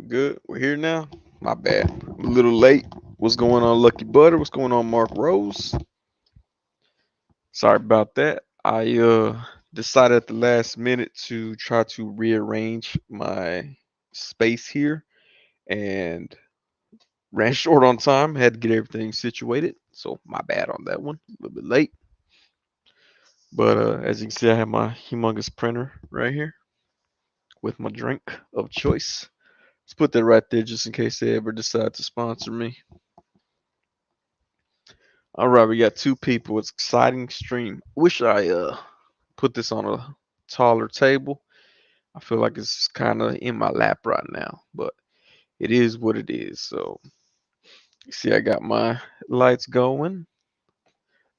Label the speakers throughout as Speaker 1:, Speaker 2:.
Speaker 1: Good. We're here now. My bad. I'm a little late. What's going on, Lucky Butter? What's going on, Mark Rose? Sorry about that. I decided at the last minute to try to rearrange my space here and ran short on time. Had to get everything situated. So my bad on that one. A little bit late. But as you can see, I have my humongous printer right here with my drink of choice. Let's put that right there just in case they ever decide to sponsor me. All right, we got two people. It's exciting stream. Wish I put this on a taller table. I feel like it's kind of in my lap right now, but it is what it is. So you see, I got my lights going.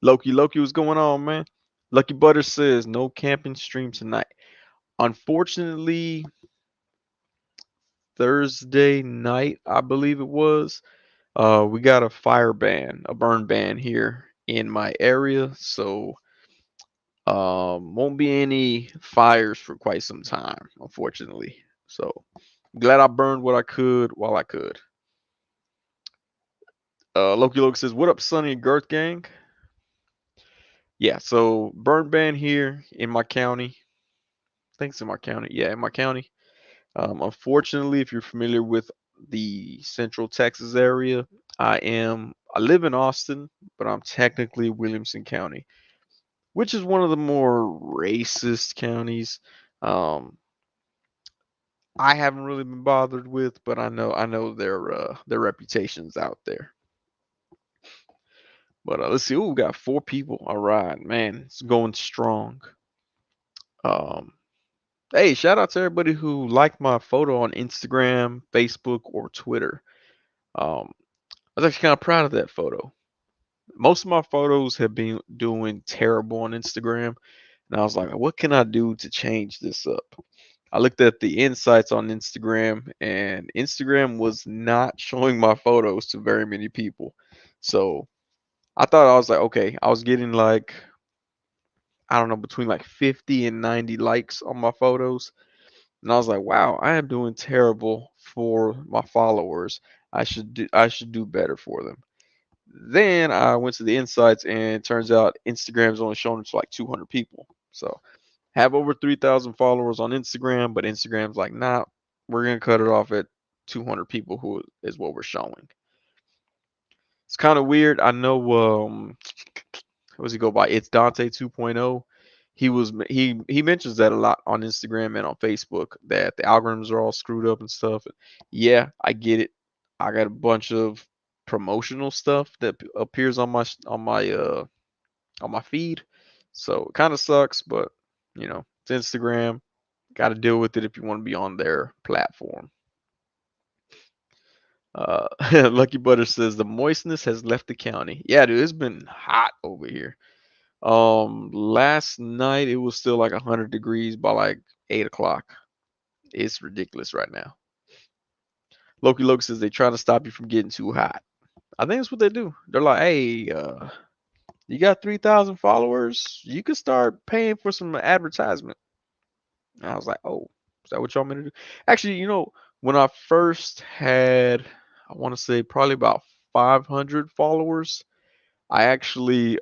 Speaker 1: Loki, what's going on, man? Lucky Butter says no camping stream tonight. Unfortunately, Thursday night, I believe it was. We got a fire ban, a burn ban here in my area, so won't be any fires for quite some time, unfortunately. So glad I burned what I could while I could. Loki says, "What up, Sonny and Girth Gang?" Yeah, so burn ban here in my county. I think it's in my county. Yeah, in my county. Unfortunately, if you're familiar with the Central Texas area, I live in Austin, but I'm technically Williamson County, which is one of the more racist counties. Um, I haven't really been bothered with, but I know their reputation's out there. But let's see. Ooh, we got four people. All right, man, it's going strong. Um, hey, shout out to everybody who liked my photo on Instagram, Facebook, or Twitter. Um, I was actually kind of proud of that photo. Most of my photos have been doing terrible on Instagram, and I was like, what can I do to change this up? I looked at the insights on Instagram, and Instagram was not showing my photos to very many people. So I was like, okay, I was getting like, I don't know, between like 50 and 90 likes on my photos. And I was like, wow, I am doing terrible for my followers. I should do better for them. Then I went to the insights, and it turns out Instagram's only showing it to like 200 people. So have over 3,000 followers on Instagram, but Instagram's like, nah, we're gonna cut it off at 200 people, who is what we're showing. It's kind of weird. I know. What does he go by? It's Dante 2.0. He mentions that a lot on Instagram and on Facebook, that the algorithms are all screwed up and stuff. Yeah, I get it. I got a bunch of promotional stuff that appears on my feed, so it kind of sucks. But it's Instagram. Got to deal with it if you want to be on their platform. Lucky Butter says the moistness has left the county. Yeah, dude, it's been hot over here. Last night it was still like 100 degrees by like 8 o'clock. It's ridiculous right now. Loki says they try to stop you from getting too hot. I think that's what they do. They're like, hey, you got 3,000 followers, you could start paying for some advertisement. And I was like, oh, is that what y'all want me to do? Actually, when I first had, I want to say probably about 500 followers, I actually,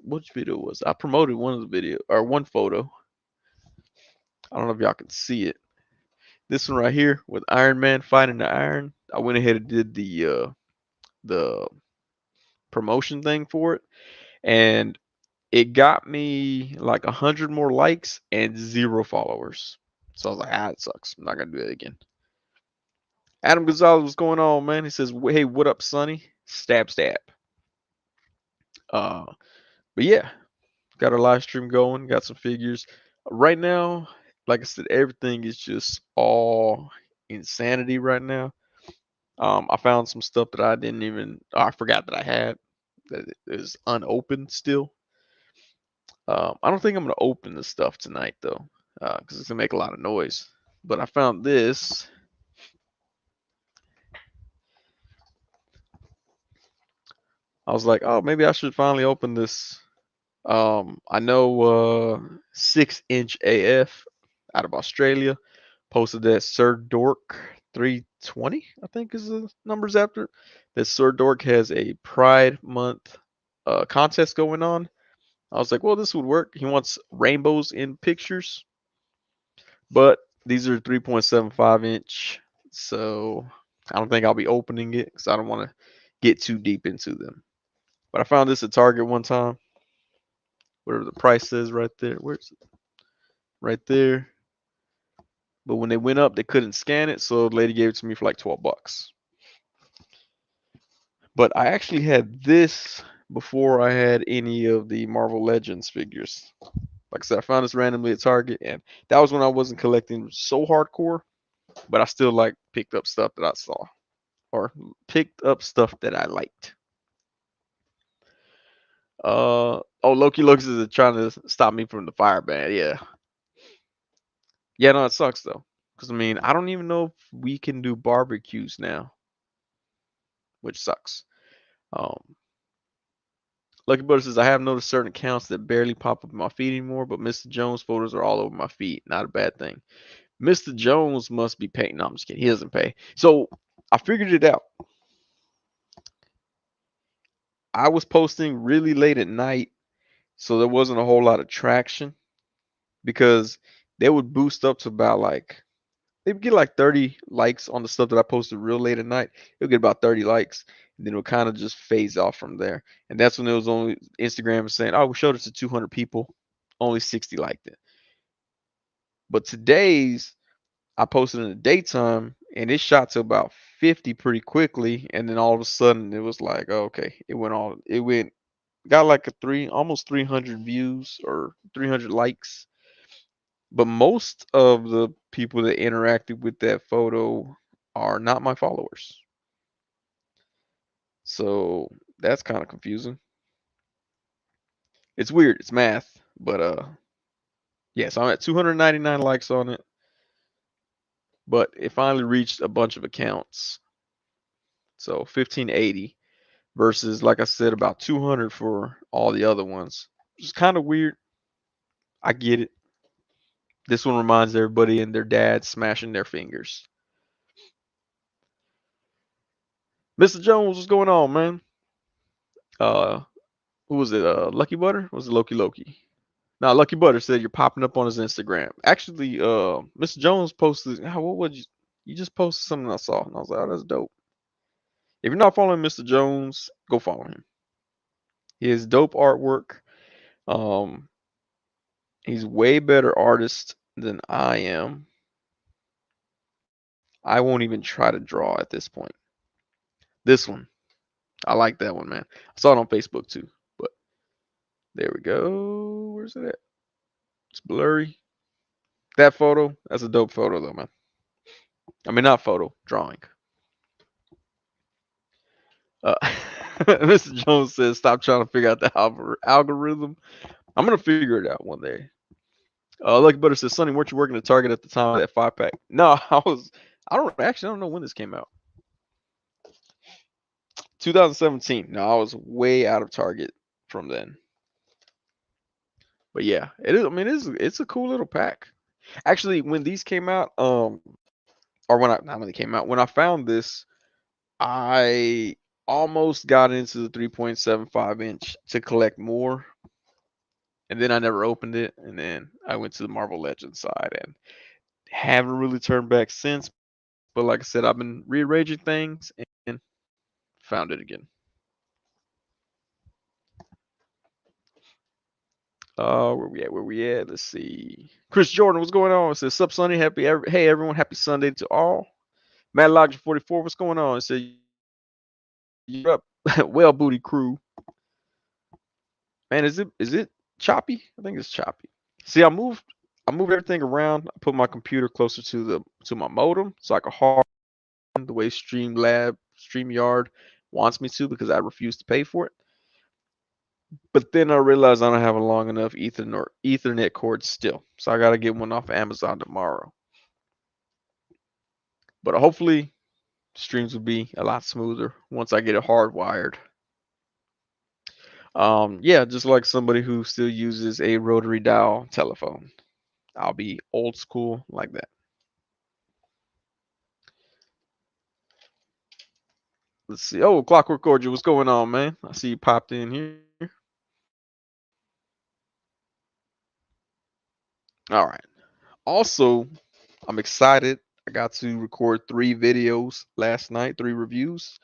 Speaker 1: which video was I promoted one of the video or one photo. I don't know if y'all can see it. This one right here with Iron Man fighting the Iron. I went ahead and did the promotion thing for it, and it got me like 100 more likes and 0 followers. So I was like, it sucks. I'm not gonna do that again. Adam Gonzalez, what's going on, man? He says, hey, what up, Sonny? Stab, stab. Uh, but yeah, got a live stream going. Got some figures. Right now, like I said, everything is just all insanity right now. I found some stuff that I didn't even, I forgot that I had, that is unopened still. I don't think I'm gonna open the stuff tonight though, because it's gonna make a lot of noise. But I found this. I was like, oh, maybe I should finally open this. I know 6-inch AF out of Australia Posted that Sir Dork 320, I think is the numbers after. That Sir Dork has a Pride Month contest going on. I was like, well, this would work. He wants rainbows in pictures, but these are 3.75 inch, so I don't think I'll be opening it because I don't want to get too deep into them. But I found this at Target one time, whatever the price says right there. Where's it? Right there. But when they went up, they couldn't scan it, so the lady gave it to me for like 12 bucks. But I actually had this before I had any of the Marvel Legends figures. Like I said, I found this randomly at Target, and that was when I wasn't collecting so hardcore, but I still like picked up stuff that I saw or picked up stuff that I liked. Oh, Loki looks is trying to stop me from the fire ban. Yeah, yeah, no, it sucks though, because I mean, I don't even know if we can do barbecues now, which sucks. Um, Lucky Butter says I have noticed certain accounts that barely pop up in my feed anymore, but Mr. Jones photos are all over my feed. Not a bad thing. Mr. Jones must be paying. No, I'm just kidding. He doesn't pay. So I figured it out. I was posting really late at night, so there wasn't a whole lot of traction because they would boost up to about like they would get like 30 likes on the stuff that I posted real late at night. It would get about 30 likes, and then it would kind of just phase off from there. And that's when it was only Instagram was saying, "Oh, we showed it to 200 people, only 60 liked it." But today's I posted in the daytime, and it shot to about 50 pretty quickly, and then all of a sudden it was like, oh, okay, it went got like a almost 300 views or 300 likes. But most of the people that interacted with that photo are not my followers. So that's kind of confusing. It's weird. It's math, but yeah, so I'm at 299 likes on it, but it finally reached a bunch of accounts. So 1580 versus like I said about 200 for all the other ones. It's kind of weird. I get it. This one reminds everybody and their dad smashing their fingers. Mr. Jones, what's going on, man? Uh, who was it? Lucky Butter? Was it Loki Loki? Now, Lucky Butter said you're popping up on his Instagram. Actually, Mr. Jones posted. What would you just posted something I saw, and I was like, oh, that's dope. If you're not following Mr. Jones, go follow him. He has dope artwork. Um, he's way better artist than I am. I won't even try to draw at this point. This one, I like that one, man. I saw it on Facebook too, but there we go. Where's it at? It's blurry. That photo, that's a dope photo though, man. I mean, not photo, drawing. Uh, Mr. Jones says, "Stop trying to figure out the algorithm." I'm gonna figure it out one day. Lucky Butter says, "Sonny, weren't you working at Target at the time of that 5 pack?" No, I was. I don't know when this came out. 2017. No, I was way out of Target from then. But yeah, it is. I mean, it's a cool little pack. Actually, when these came out, or when I not when they came out, when I found this, I almost got into the 3.75 inch to collect more, and then I never opened it, and then I went to the Marvel Legends side and haven't really turned back since. But like I said, I've been rearranging things and found it again. Where we at? Where we at? Let's see. Chris Jordan, what's going on? It says, "Sup, Sunny? Hey everyone, happy Sunday to all." Matt Logic 44, what's going on? It says, "You're up, well, booty crew." Man, is it choppy? I think it's choppy. See, I moved everything around. I put my computer closer to my modem so I can hard the way StreamYard wants me to because I refuse to pay for it. But then I realized I don't have a long enough Ethernet cord still, so I gotta get one off of Amazon tomorrow. But hopefully, streams will be a lot smoother once I get it hardwired. Yeah, just like somebody who still uses a rotary dial telephone. I'll be old school like that. Let's see. Oh, Clockwork Orgy, what's going on, man? I see you popped in here. All right. Also, I'm excited. I got to record 3 videos last night, 3 reviews.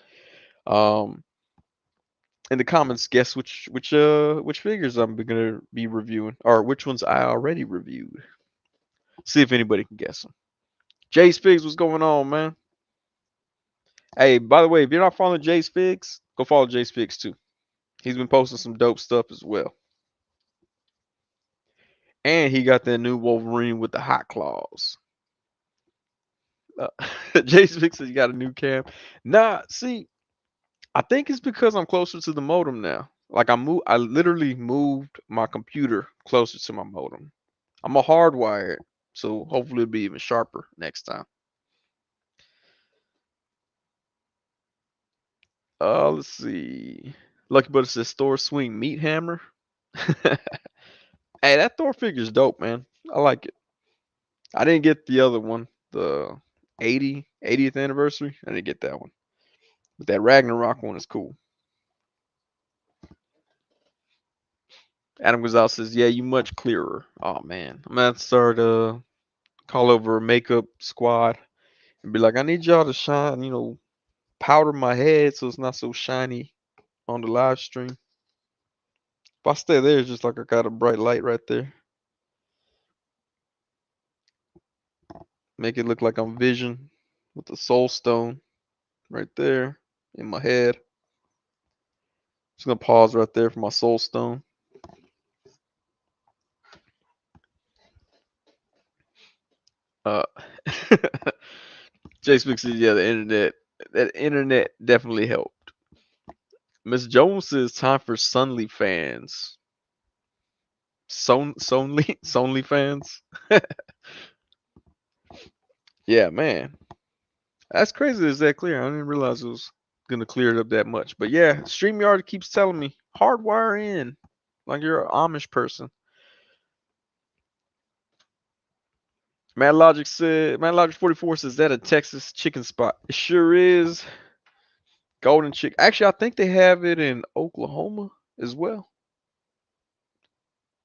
Speaker 1: Um, in the comments, guess which figures I'm gonna be reviewing, or which ones I already reviewed. See if anybody can guess them. Jace Figs, what's going on, man? Hey, by the way, if you're not following Jace Figs, go follow Jace Figs too. He's been posting some dope stuff as well. And he got that new Wolverine with the hot claws. Uh, Jace Figs says you got a new cam. Nah, see, I think it's because I'm closer to the modem now. Like I literally moved my computer closer to my modem. I'm a hardwired, so hopefully it'll be even sharper next time. Let's see. Lucky Butter says Thor swing meat hammer. Hey, that Thor figure's dope, man. I like it. I didn't get the other one, the 80th anniversary. I didn't get that one. But that Ragnarok one is cool. Adam Gonzalez says, "Yeah, you much clearer." Oh man, I'm gonna have to start call over a makeup squad and be like, "I need y'all to shine, powder my head so it's not so shiny on the live stream." If I stay there, it's just like I got a bright light right there. Make it look like I'm Vision with the Soul Stone right there in my head. Just gonna pause right there for my Soul Stone. Uh, Jay Speaks says, "Yeah, the internet. That internet definitely helped." Miss Jones says, "Time for Sunly fans." Sonly fans. Yeah, man, that's crazy. Is that clear? I didn't realize it was gonna clear it up that much. But yeah, Streamyard keeps telling me hardwire in, like you're an Amish person. Mad Logic 44 says that a Texas chicken spot. It sure is. Golden Chick. Actually, I think they have it in Oklahoma as well,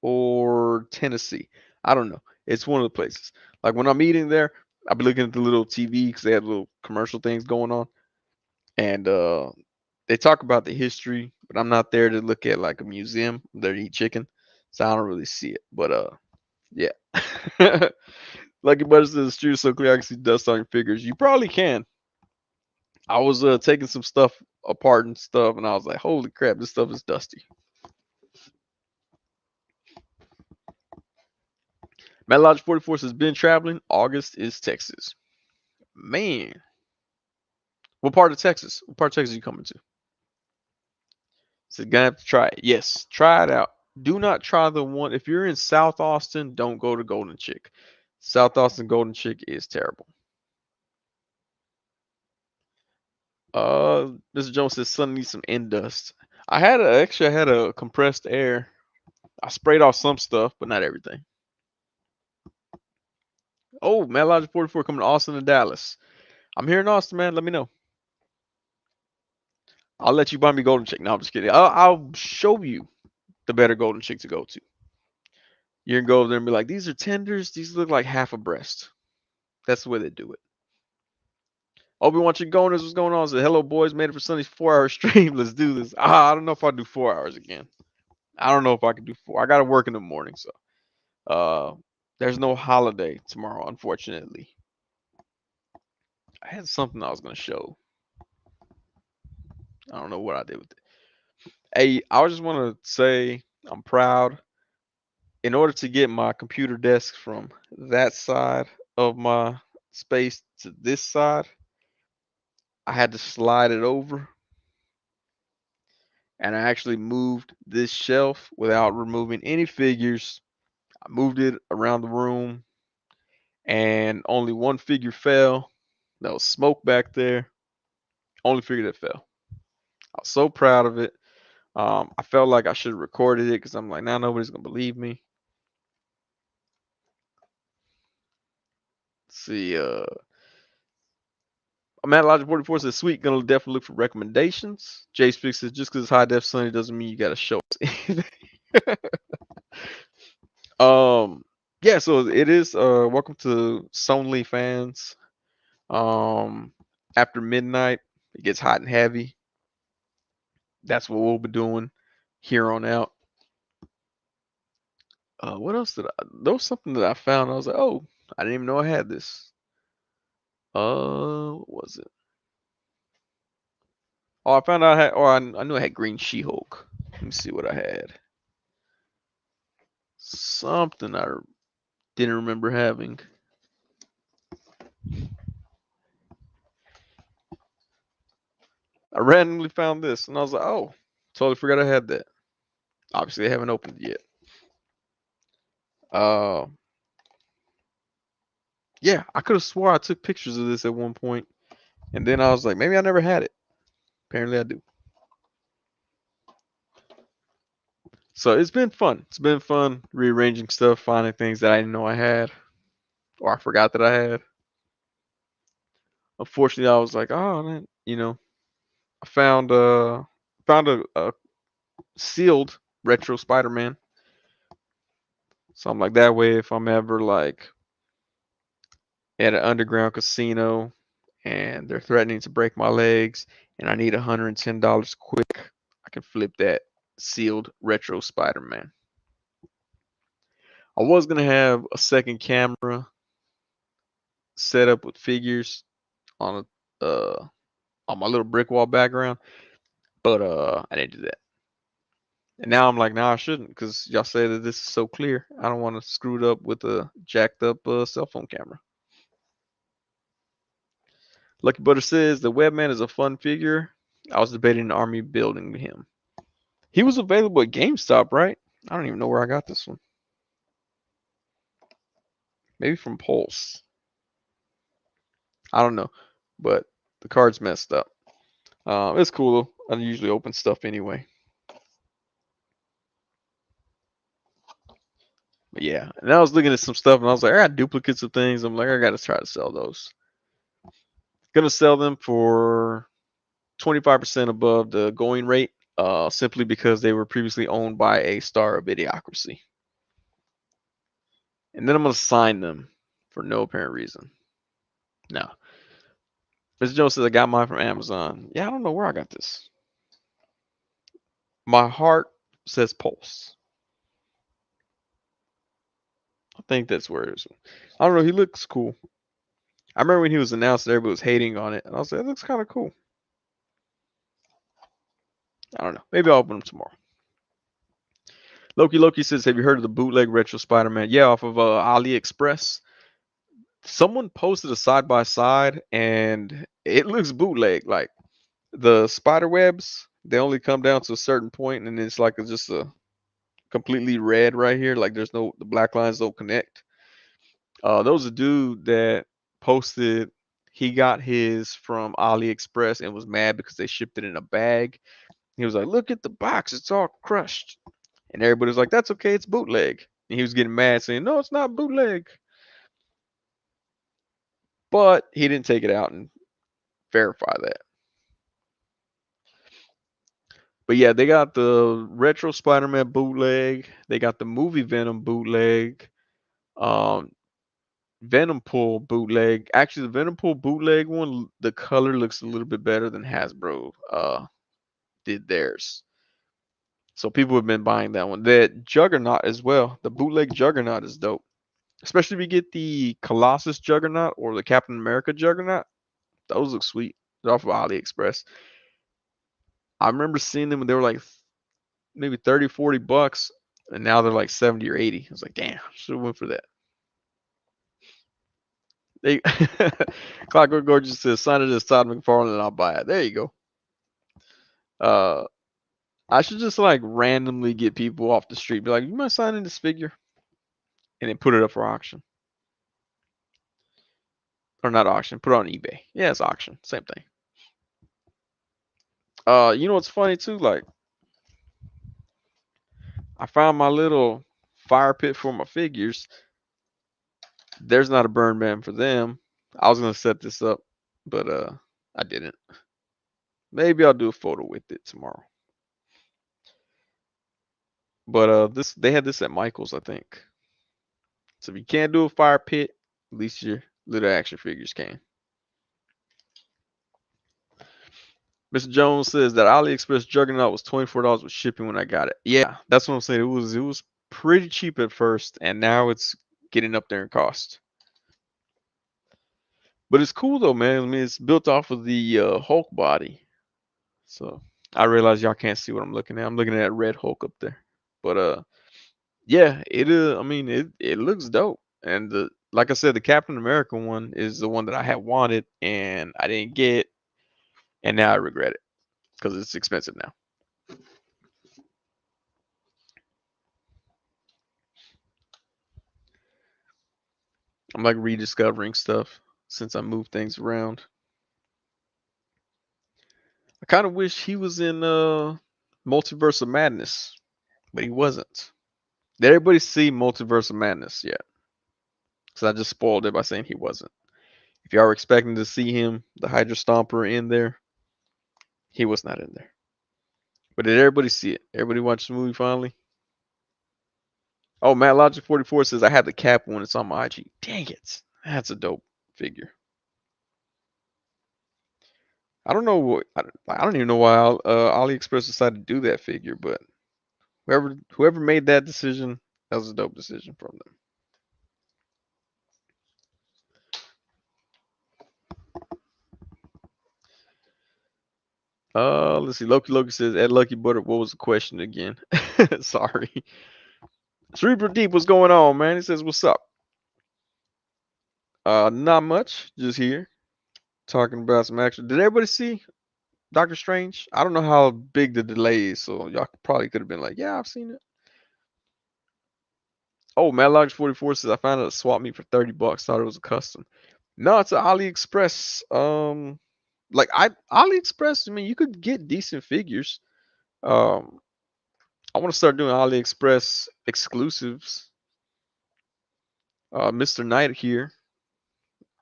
Speaker 1: or Tennessee. I don't know. It's one of the places. Like when I'm eating there, I'll be looking at the little TV because they have little commercial things going on, and they talk about the history. But I'm not there to look at like a museum. I'm there to eat chicken, so I don't really see it. But yeah. Lucky Butter says the street is so clear I can see dust on your figures. You probably can. I was taking some stuff apart and stuff, and I was like, "Holy crap, this stuff is dusty." Matt 44 says, "Been traveling. August is Texas." Man, what part of Texas? What part of Texas are you coming to? So gonna have to try it. Yes, try it out. Do not try the one. If you're in South Austin, don't go to Golden Chick. South Austin Golden Chick is terrible. Mr. Jones says, "Son needs some end dust." I had a compressed air. I sprayed off some stuff, but not everything. Oh, Matt Logic 44 coming to Austin and Dallas. I'm here in Austin, man. Let me know. I'll let you buy me Golden Chick. No, I'm just kidding. I'll show you the better Golden Chick to go to. You can go over there and be like, "These are tenders. These look like half a breast." That's the way they do it. Obi-Wan Chigonas, what's going on? Said, "Hello, boys. Made it for Sunday's 4-hour stream. Let's do this." I don't know if I'll do 4 hours again. I don't know if I can do 4. I got to work in the morning, so uh, there's no holiday tomorrow, unfortunately. I had something I was gonna show. I don't know what I did with it. Hey, I just want to say I'm proud. In order to get my computer desk from that side of my space to this side, I had to slide it over, and I actually moved this shelf without removing any figures. I moved it around the room, and only one figure fell. There was smoke back there. Only figure that fell. I was so proud of it. I felt like I should have recorded it because I'm like, now nobody's gonna believe me. Let's see, Matt Logic 44 says, sweet, gonna definitely look for recommendations. Jay Speaks says, just because it's high def Sonny doesn't mean you gotta show us anything. um, yeah, so it is welcome to Sonly fans. Um, after midnight, it gets hot and heavy. That's what we'll be doing here on out. What else did I? There was something that I found. I was like, oh, I didn't even know I had this. What was it? Oh, I found out I had. I knew I had Green She-Hulk. Let me see what I had. Something I didn't remember having. I randomly found this, and I was like, oh, totally forgot I had that. Obviously, I haven't opened it yet. Uh, yeah, I could have swore I took pictures of this at one point, and then I was like, maybe I never had it. Apparently, I do. So it's been fun. It's been fun rearranging stuff, finding things that I didn't know I had, or I forgot that I had. Unfortunately, I was like, oh, man, I found a sealed retro Spider-Man. So I'm like, that way, if I'm ever like at an underground casino and they're threatening to break my legs and I need $110 quick, I can flip that sealed retro Spider-Man. I was gonna have a second camera set up with figures on on my little brick wall background, but I didn't do that. And now I'm like, nah, I shouldn't, because y'all say that this is so clear. I don't want to screw it up with a jacked up cell phone camera. Lucky Butter says the Webman is a fun figure. I was debating an army building him. He was available at GameStop, right? I don't even know where I got this one. Maybe from Pulse. I don't know, but the card's messed up. It's cool though. I usually open stuff anyway. But yeah, and I was looking at some stuff and I was like, I got duplicates of things. I'm like, I got to try to sell those. Gonna sell them for 25% above the going rate, simply because they were previously owned by a star of Idiocracy. And then I'm gonna sign them for no apparent reason. No. Mr. Jones says I got mine from Amazon. Yeah, I don't know where I got this. My heart says Pulse. I think that's where it is. I don't know. He looks cool. I remember when he was announced, everybody was hating on it, and I was like, it looks kind of cool. I don't know. Maybe I'll open them tomorrow. Loki says, have you heard of the bootleg retro Spider-Man? Yeah, off of AliExpress. Someone posted a side by side, and it looks bootleg. Like the spider webs, they only come down to a certain point, and it's like just a completely red right here. Like the black lines don't connect. There was a dude that posted he got his from AliExpress and was mad because they shipped it in a bag. He was like, "Look at the box, it's all crushed," and everybody was like, "That's okay, it's bootleg." And he was getting mad, saying, "No, it's not bootleg." But he didn't take it out and verify that. But yeah, they got the retro Spider-Man bootleg. They got the movie Venom bootleg. Um, Venom Pool bootleg. Actually, the Venom Pool bootleg one, the color looks a little bit better than Hasbro did theirs. So people have been buying that one. That Juggernaut as well. The bootleg Juggernaut is dope. Especially if you get the Colossus Juggernaut or the Captain America Juggernaut. Those look sweet. They're off of AliExpress. I remember seeing them when they were like maybe 30, $40, and now they're like 70 or 80. I was like, damn, should have went for that. They Clockwork Gorgeous says, sign it as Todd McFarlane and I'll buy it. There you go. Uh, I should just like randomly get people off the street, be like, you mind signing this figure? And then put it up for auction. Or not auction, put it on eBay. Yeah, it's auction. Same thing. You know what's funny too? Like, I found my little fire pit for my figures. There's not a burn ban for them. I was gonna set this up, but I didn't. Maybe I'll do a photo with it tomorrow. But this they had this at Michael's, I think. So if you can't do a fire pit, at least your little action figures can. Mr. Jones says that AliExpress Juggernaut was $24 with shipping when I got it. Yeah, that's what I'm saying. It was pretty cheap at first, and now it's getting up there in cost. But it's cool though, man. I mean, it's built off of the Hulk body. So I realize y'all can't see what I'm looking at. I'm looking at that red Hulk up there. But yeah, it is. I mean, it looks dope. And the like I said, the Captain America one is the one that I had wanted and I didn't get, and now I regret it because it's expensive now. I'm like rediscovering stuff since I moved things around. I kind of wish he was in Multiverse of Madness, but he wasn't. Did everybody see Multiverse of Madness yet? Because I just spoiled it by saying he wasn't. If y'all were expecting to see him, the Hydra Stomper, in there, he was not in there. But did everybody see it? Everybody watch the movie finally? Oh, Matt Logic 44 says I have the cap when it's on my IG. Dang it, that's a dope figure. I don't know what I don't even know why AliExpress decided to do that figure, but whoever made that decision, that was a dope decision from them. Let's see. Loki says, Ed Lucky Butter, what was the question again? Sorry. Cerebral Deep, what's going on, man? He says, what's up? Not much. Just here talking about some action. Did everybody see Doctor Strange? I don't know how big the delay is, so y'all probably could have been like, yeah, I've seen it. Oh, Madlogic44 says I found out a swap meet for $30. Thought it was a custom. No, it's an AliExpress. Like AliExpress. I mean, you could get decent figures. Um, I want to start doing AliExpress exclusives. Mr. Knight here,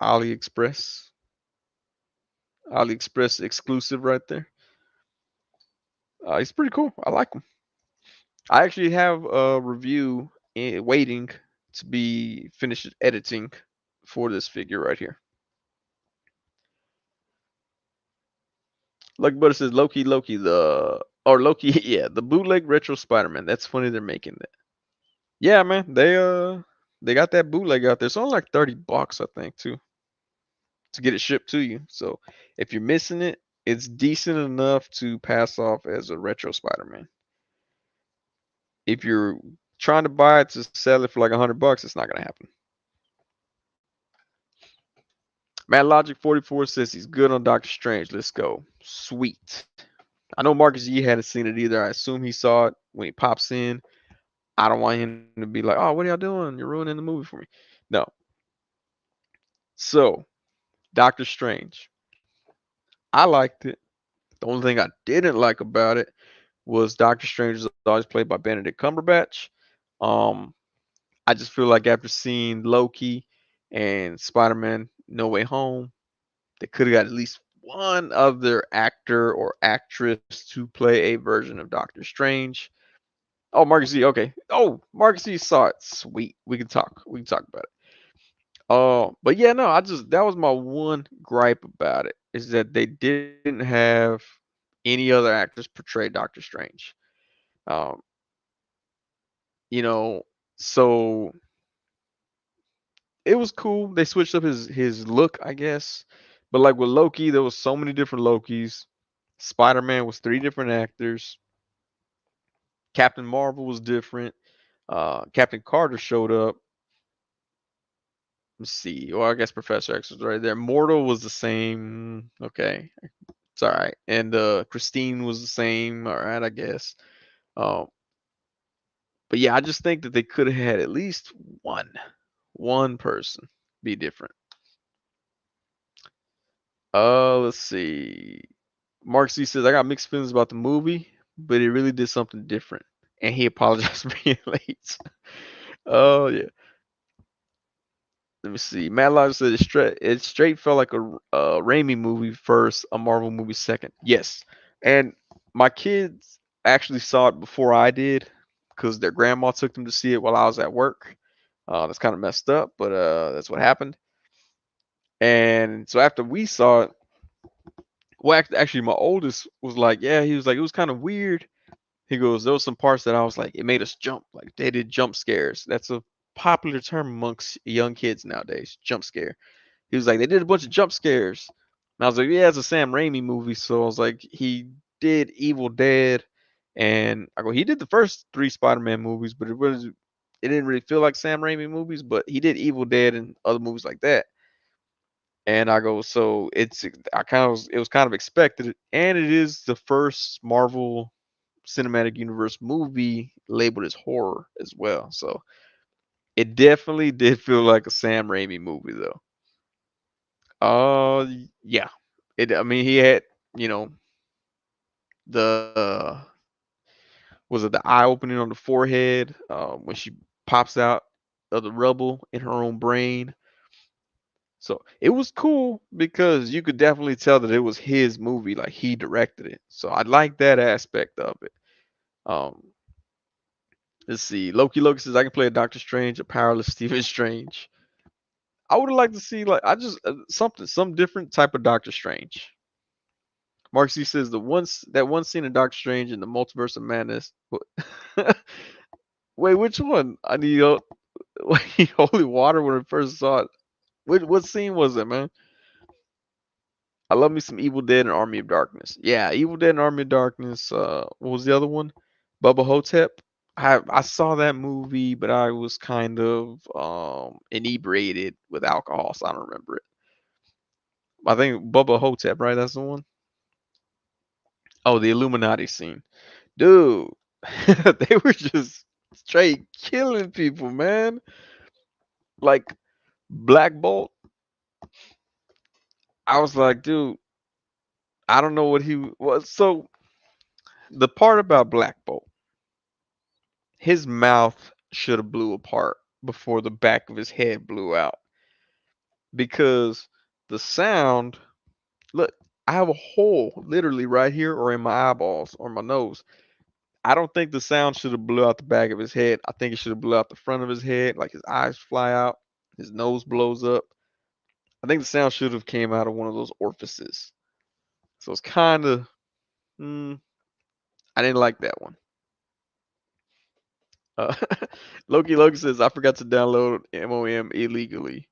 Speaker 1: AliExpress, AliExpress exclusive right there. He's pretty cool. I like him. I actually have a review waiting to be finished editing for this figure right here. Lucky Butter says Loki, Loki, yeah, the bootleg retro Spider-Man. That's funny they're making that. Yeah, man, they got that bootleg out there. It's only like $30, I think, too, to get it shipped to you. So if you're missing it, it's decent enough to pass off as a retro Spider-Man. If you're trying to buy it to sell it for like $100, it's not gonna happen. Matt Logic 44 says he's good on Doctor Strange. Let's go. Sweet. I know Marcus Yee hadn't seen it either. I assume he saw it when he pops in. I don't want him to be like, oh, what are y'all doing? You're ruining the movie for me. No. So, Doctor Strange. I liked it. The only thing I didn't like about it was Doctor Strange was always played by Benedict Cumberbatch. Um, I just feel like after seeing Loki and Spider-Man No Way Home, they could have got at least one other actor or actress to play a version of Doctor Strange. Oh, Marcus Z. Okay. Oh, Marcus Z saw it. Sweet. We can talk. We can talk about it. But yeah, no, that was my one gripe about it is that they didn't have any other actors portray Doctor Strange. Um, you know, so it was cool. They switched up his look, I guess. But like with Loki, there was so many different Lokis. Spider-Man was three different actors. Captain Marvel was different. Captain Carter showed up. Let's see. Well, I guess Professor X was right there. Mortal was the same. Okay, it's all right. And Christine was the same. All right, I guess. Um, but yeah, I just think that they could have had at least one person be different. Let's see. Mark C says I got mixed feelings about the movie, but it really did something different, and he apologized for being late. Oh yeah. Let me see. Matt Lodge said it straight felt like a Raimi movie first, a Marvel movie second. Yes, and my kids actually saw it before I did because their grandma took them to see it while I was at work. That's kind of messed up, but that's what happened. And so after we saw it, well, actually, my oldest was like, yeah, he was like, it was kind of weird. He goes, there was some parts that I was like, it made us jump. Like they did jump scares. That's a popular term amongst young kids nowadays. Jump scare. He was like, they did a bunch of jump scares. And I was like, yeah, it's a Sam Raimi movie. So I was like, he did Evil Dead, and I go, he did the first three Spider-Man movies, but it didn't really feel like Sam Raimi movies. But he did Evil Dead and other movies like that. And I go, so it was kind of expected, and it is the first Marvel Cinematic Universe movie labeled as horror as well. So it definitely did feel like a Sam Raimi movie, though. Yeah. I mean, he had, you know, the was it the eye opening on the forehead when she pops out of the rubble in her own brain. So it was cool because you could definitely tell that it was his movie, like he directed it. So I like that aspect of it. Um, let's see. Loki says I can play a Doctor Strange, a powerless Stephen Strange. I would have liked to see like I just some different type of Doctor Strange. Mark C says that one scene in Doctor Strange in the Multiverse of Madness. Wait, which one? I need holy water when I first saw it. What scene was it, man? I love me some Evil Dead and Army of Darkness. Yeah, Evil Dead and Army of Darkness. What was the other one? Bubba Hotep. I saw that movie, but I was kind of inebriated with alcohol, so I don't remember it. I think Bubba Hotep, right? That's the one. Oh, the Illuminati scene, dude. They were just straight killing people, man. Like Black Bolt. I was like, dude, I don't know what he was. So the part about Black Bolt, his mouth should have blew apart before the back of his head blew out because the sound. Look, I have a hole literally right here or in my eyeballs or my nose. I don't think the sound should have blew out the back of his head. I think it should have blew out the front of his head, like his eyes fly out, his nose blows up. I think the sound should have came out of one of those orifices. So it's kind of, mm, I didn't like that one. Uh, Loki says I forgot to download MOM illegally.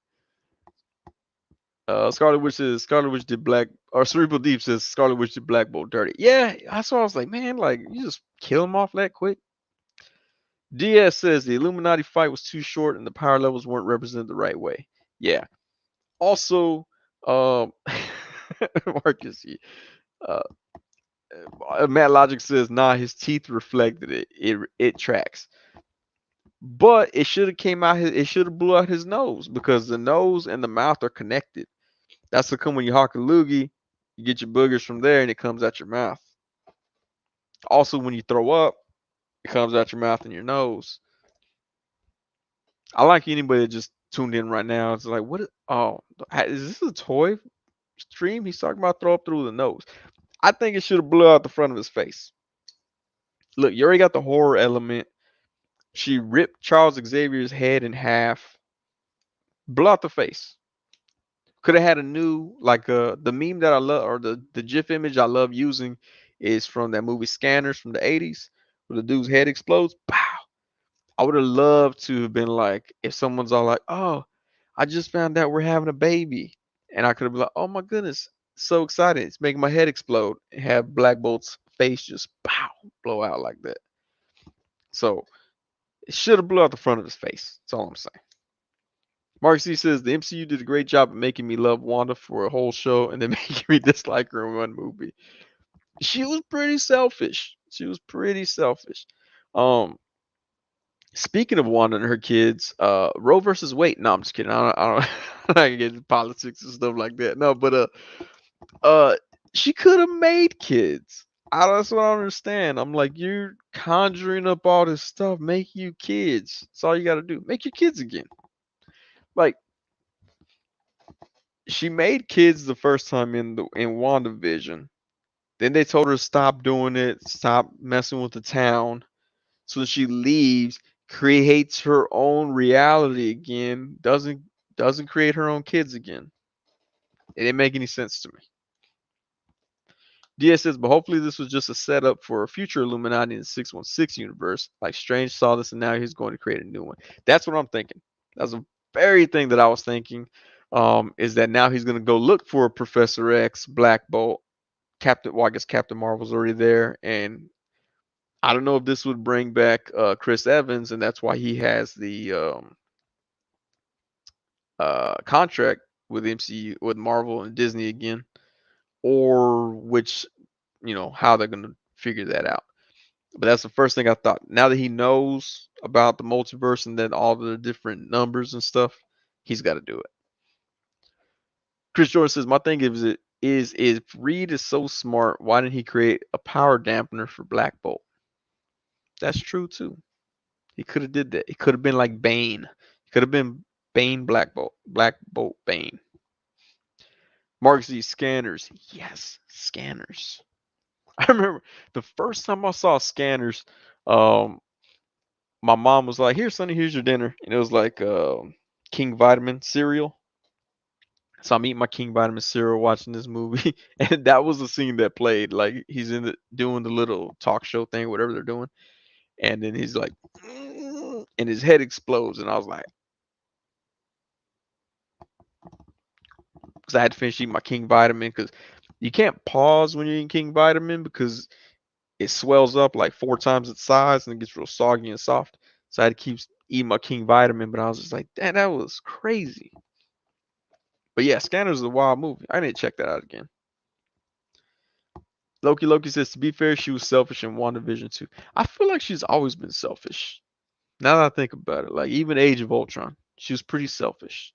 Speaker 1: Scarlet Witch did Black or Cerebral Deep says Scarlet Witch did Black Bolt dirty. Yeah, I saw. I was like, man, like you just kill him off that quick. DS says the Illuminati fight was too short and the power levels weren't represented the right way. Yeah. Also, um, Marcus, uh, Matt Logic says, nah, his teeth reflected it. It tracks. But it should have came out. It should have blew out his nose because the nose and the mouth are connected. That's how come when you hawk a loogie, you get your boogers from there and it comes out your mouth. Also, when you throw up, it comes out your mouth and your nose. I like anybody that just tuned in right now. It's like, what? Oh, is this a toy stream? He's talking about throw up through the nose. I think it should have blew out the front of his face. Look, you already got the horror element. She ripped Charles Xavier's head in half, blew out the face. Could have had a new the meme that I love or the GIF image I love using is from that movie Scanners from the 80s where the dude's head explodes. Pow! I would have loved to have been like if someone's all like, "Oh, I just found out we're having a baby," and I could have been like, "Oh my goodness, so excited! It's making my head explode." And have Black Bolt's face just pow blow out like that. So it should have blew out the front of his face. That's all I'm saying. Mark C says the MCU did a great job of making me love Wanda for a whole show and then making me dislike her in one movie. She was pretty selfish. She was pretty selfish. Um, Speaking of Wanda and her kids, Roe versus Wade. No, I'm just kidding. I'm not gonna get into politics and stuff like that. No, but uh, she could have made kids. That's what I don't understand. I'm like, you're conjuring up all this stuff. Make you kids. That's all you got to do. Make your kids again. Like she made kids the first time in WandaVision. Then they told her to stop doing it, stop messing with the town. So she leaves, creates her own reality again, doesn't create her own kids again. It didn't make any sense to me. DS says, but hopefully this was just a setup for a future Illuminati in the 616 universe. Like Strange saw this and now he's going to create a new one. That's what I'm thinking. That's the very thing that I was thinking. Is that now he's going to go look for Professor X, Black Bolt, Captain. Well, I guess Captain Marvel's already there, and I don't know if this would bring back Chris Evans, and that's why he has the contract with MCU, with Marvel and Disney again, or which how they're going to figure that out. But that's the first thing I thought. Now that he knows about the multiverse and then all the different numbers and stuff, he's got to do it. Chris Jordan says, "My thing is if Reed is so smart, why didn't he create a power dampener for Black Bolt?" That's true too. He could have did that. It could have been like Bane. It could have been Bane Black Bolt Bane. Mark Z scanners. Yes, scanners. I remember the first time I saw scanners. Um, my mom was like, "Here, Sonny, here's your dinner," and it was like King Vitamin cereal. So I'm eating my King Vitamin cereal, watching this movie, and that was the scene that played. Like he's in the doing the little talk show thing, whatever they're doing, and then he's like, and his head explodes, and I was like, because I had to finish eating my King Vitamin because you can't pause when you're eating King Vitamin because it swells up like 4 times its size and it gets real soggy and soft. So I had to keep eating my King Vitamin, but I was just like, damn, that was crazy. But yeah, Scanners is a wild movie. I need to check that out again. Loki says, to be fair, she was selfish in WandaVision too. I feel like she's always been selfish. Now that I think about it, like even Age of Ultron, she was pretty selfish.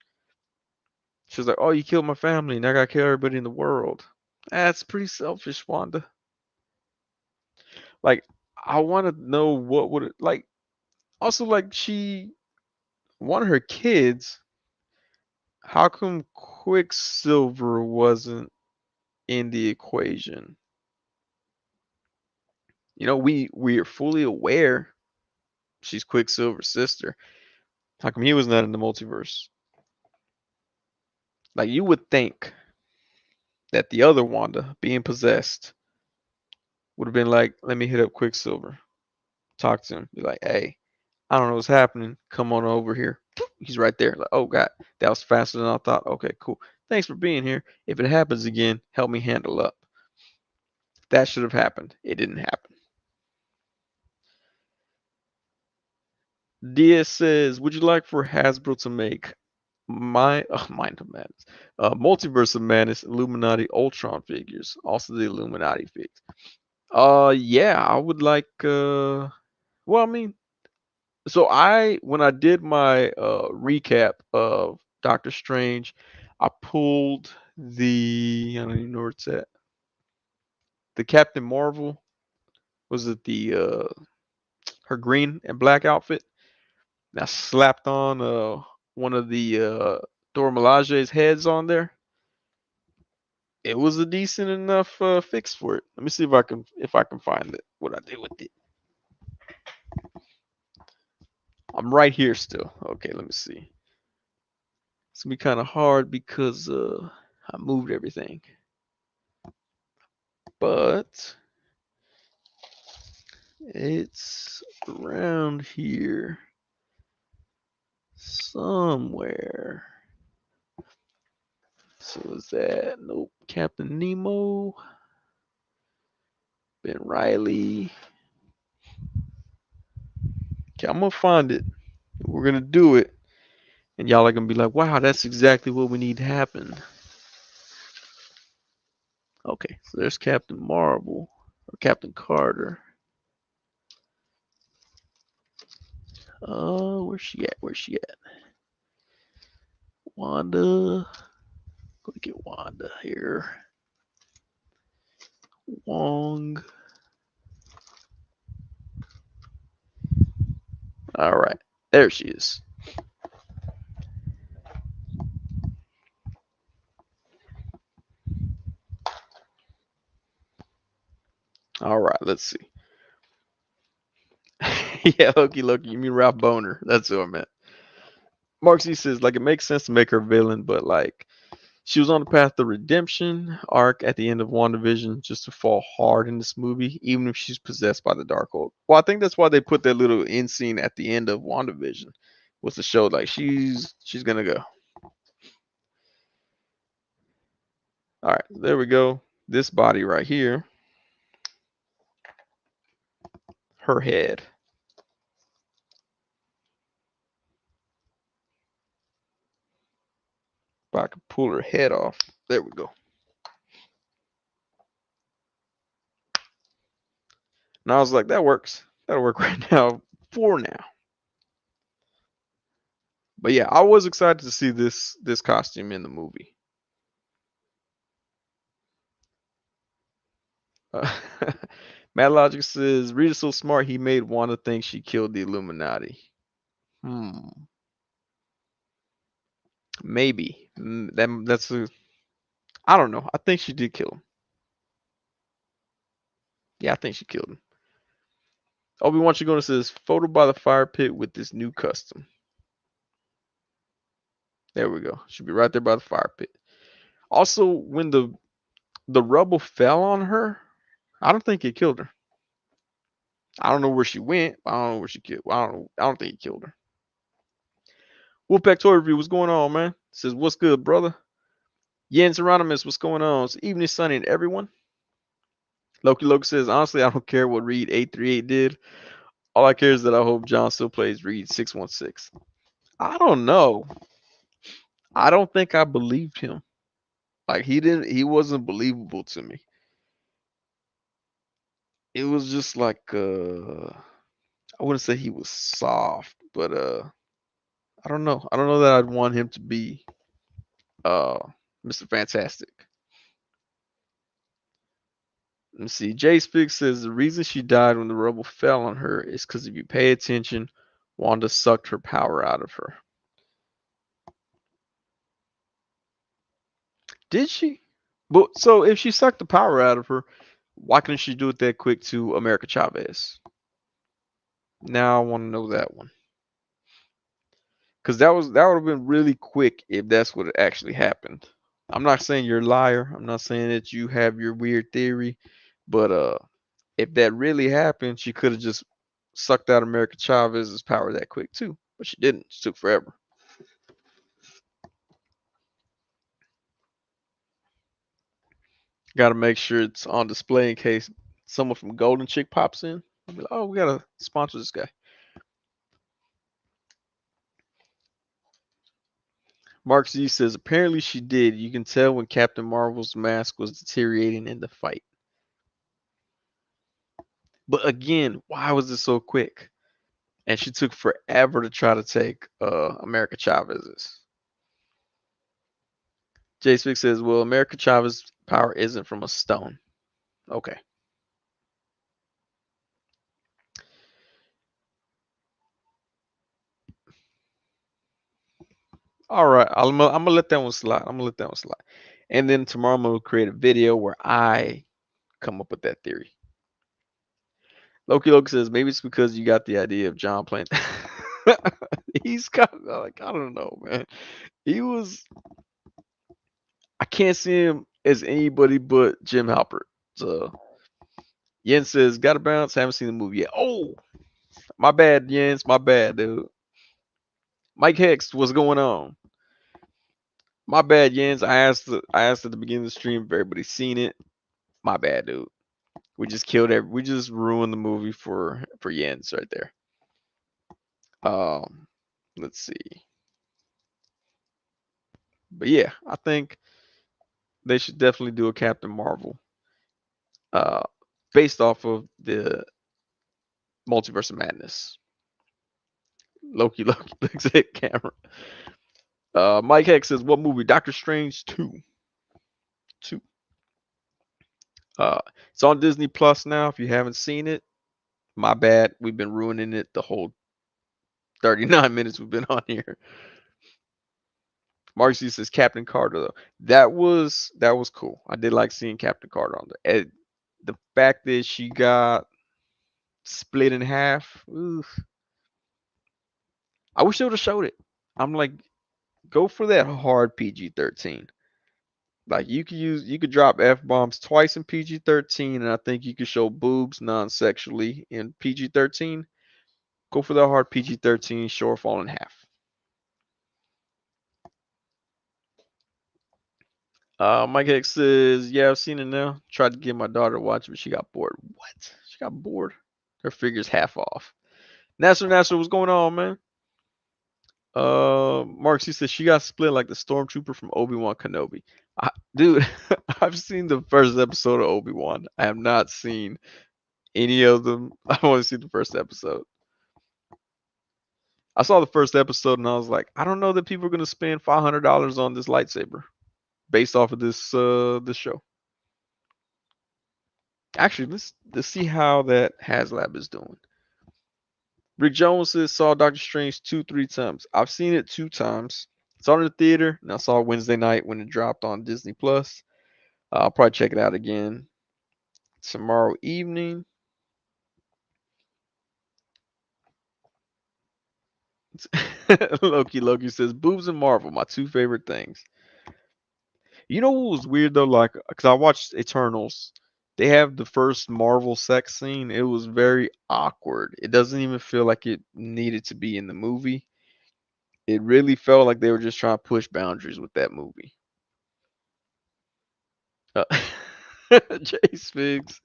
Speaker 1: She was like, "Oh, you killed my family, and I gotta kill everybody in the world." That's pretty selfish, Wanda. Like, I want to know what would it like. Also, like one of her kids. How come Quicksilver wasn't in the equation? We're fully aware she's Quicksilver's sister. How come he was not in the multiverse? Like you would think that the other Wanda being possessed would have been like, let me hit up Quicksilver, talk to him, be like, hey, I don't know what's happening. Come on over here. He's right there. Like, oh God, that was faster than I thought. Okay, cool. Thanks for being here. If it happens again, help me handle up. That should have happened. It didn't happen. Diaz says, would you like for Hasbro to make Mind of Madness, Multiverse of Madness, Illuminati Ultron figures, also the Illuminati figs? Yeah, I would like. Well, I mean, so when I did my recap of Doctor Strange, I pulled the I don't even know where it's at. The Captain Marvel, was it the her green and black outfit? And I slapped on one of the Dora Milaje's heads on there. It was a decent enough fix for it. Let me see if I can find it. What I did with it. I'm right here still. Okay, let me see. It's gonna be kind of hard because I moved everything. But it's around here somewhere. So is that nope? Captain Nemo, Ben Riley. Okay, I'm gonna find it. We're gonna do it, and y'all are gonna be like, "Wow, that's exactly what we need to happen." Okay, so there's Captain Marvel or Captain Carter. Where's she at? Where's she at? Wanda. Gonna get Wanda here. Wong. All right, there she is. All right, let's see. Yeah, Loki, Loki. You mean Ralph Boner? That's who I meant. Mark C says like it makes sense to make her villain, but like she was on the path to redemption arc at the end of WandaVision just to fall hard in this movie, even if she's possessed by the Darkhold. Well, I think that's why they put that little end scene at the end of WandaVision, was to show like she's gonna go. All right, there we go. This body right here, her head. If I could pull her head off, there we go. And I was like, that works. That'll work right now for now. But yeah, I was excited to see this costume in the movie. Uh, Mad Logic says Rita's so smart he made Wanda think she killed the Illuminati. Hmm, maybe. That's a. I don't know. I think she did kill him. Yeah, I think she killed him. Obi-Wan Chigona says photo by the fire pit with this new custom. There we go. Should be right there by the fire pit. Also, when the rubble fell on her, I don't think it killed her. I don't know where she went. I don't know where she killed. I don't know. I don't think it killed her. Wolfpack Toy Review, what's going on, man? Says, what's good, brother? Jens Hieronymus, what's going on? It's evening, sunny, and everyone. Loki Loki says, honestly, I don't care what Reed 838 did. All I care is that I hope John still plays Reed 616. I don't know. I don't think I believed him. Like he wasn't believable to me. It was just like I wouldn't say he was soft, but I don't know. I don't know that I'd want him to be uh Mr. Fantastic. Let's see. Jay Spig says the reason she died when the rubble fell on her is because if you pay attention, Wanda sucked her power out of her. Did she? But so if she sucked the power out of her, why couldn't she do it that quick to America Chavez? Now I want to know that one. Because that would have been really quick if that's what actually happened. I'm not saying you're a liar. I'm not saying that you have your weird theory, but if that really happened, she could have just sucked out America Chavez's power that quick too. But she didn't. It took forever. Got to make sure it's on display in case someone from Golden Chick pops in. I'll be like, oh, we gotta sponsor this guy. Mark Z says apparently she did. You can tell when Captain Marvel's mask was deteriorating in the fight. But again, why was it so quick? And she took forever to try to take America Chavez's. Jay Spick says, well, America Chavez's power isn't from a stone. Okay. All right. I'm gonna let that one slide. I'm gonna let that one slide. And then tomorrow I'm gonna create a video where I come up with that theory. Loki Loki says maybe it's because you got the idea of John playing. He's kind of like I don't know, man. He was. I can't see him as anybody but Jim Halpert. So Yen says got to bounce. Haven't seen the movie yet. Oh, my bad, Jens. My bad, dude. Mike Hex, what's going on? My bad, Jens. I asked at the beginning of the stream if everybody's seen it. My bad, dude. We just killed every. We just ruined the movie for Jens right there. Um, let's see. But yeah, I think they should definitely do a Captain Marvel, uh, based off of the Multiverse of Madness. Loki looks at camera. Mike Hex says, "What movie? Doctor Strange 2. 2. It's on Disney Plus now. If you haven't seen it, my bad. We've been ruining it the whole 39 minutes we've been on here." Marcy says Captain Carter though. That was cool. I did like seeing Captain Carter on there. The fact that she got split in half, oof, I wish they would have showed it. I'm like, go for that hard PG-13. Like you could drop F bombs twice in PG-13, and I think you could show boobs non-sexually in PG-13. Go for the hard PG-13, short fall in half. Mike X says, "Yeah, I've seen it now. Tried to get my daughter to watch it, but she got bored. What? She got bored? Her figure's half off. Nasser, what's going on, man? Mark, she says she got split like the stormtrooper from Obi-Wan Kenobi. Dude, I've seen the first episode of Obi-Wan. I have not seen any of them. I only seen the first episode. I saw the first episode and I was like, I don't know that people are gonna spend $500 on this lightsaber based off of this show. Actually, let's see how that HasLab is doing. Rick Jones says saw Doctor Strange 2-3 times. I've seen it 2 times. Saw it in the theater, and I saw it Wednesday night when it dropped on Disney Plus. I'll probably check it out again tomorrow evening. Loki says boobs and Marvel, my two favorite things. You know what was weird though? Like, cause I watched Eternals. They have the first Marvel sex scene. It was very awkward. It doesn't even feel like it needed to be in the movie. It really felt like they were just trying to push boundaries with that movie. Uh, Jace Figs.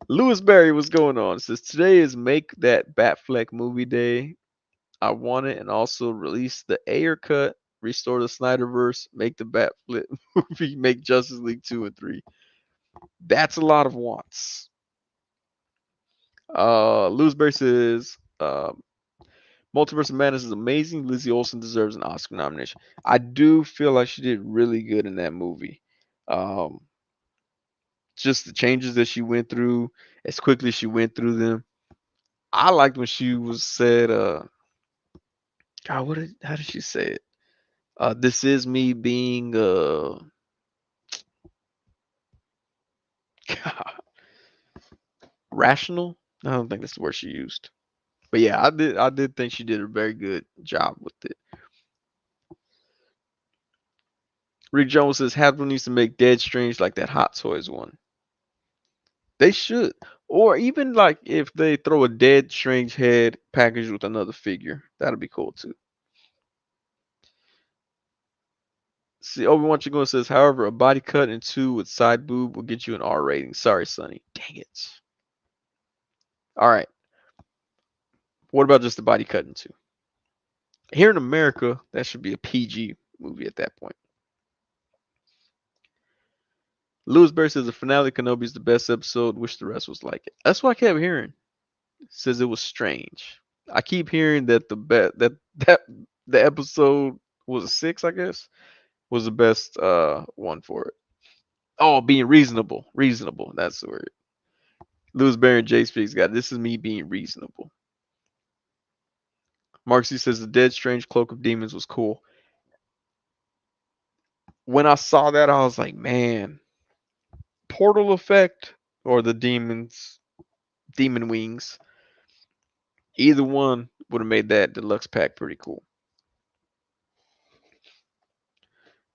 Speaker 1: Lewis Berry, what's going on? It says today is Make That Batfleck Movie Day. I want it, and also release the Ayer cut, restore the Snyderverse, make the Batfleck movie, make Justice League 2 and 3. That's a lot of wants. Lewis Berry says Multiverse of Madness is amazing. Lizzie Olsen deserves an Oscar nomination. I do feel like she did really good in that movie. Um, just the changes that she went through, as quickly as she went through them. I liked when she was said, God, how did she say it? This is me being, God, rational. I don't think that's the word she used. But yeah, I did think she did a very good job with it. Rick Jones says Hasbro needs to make Dead Strange like that Hot Toys one. They should. Or even like if they throw a Dead Strange head packaged with another figure, that'd be cool too. See, Obi-Wan Chigun says, however, a body cut in two with side boob will get you an R rating. Sorry, Sonny. Dang it. All right. What about just the body cut in two? Here in America, that should be a PG movie at that point. Louis Berry says the finale of Kenobi is the best episode. Wish the rest was like it. That's what I kept hearing. Says it was strange. I keep hearing that that the episode was a 6, I guess, was the best one for it. Oh, being reasonable. Reasonable. That's the word. Louis Berry and Jay Speaks got this is me being reasonable. Marcy says the Dead Strange Cloak of Demons was cool. When I saw that, I was like, man, portal effect or the demon wings. Either one would have made that deluxe pack pretty cool.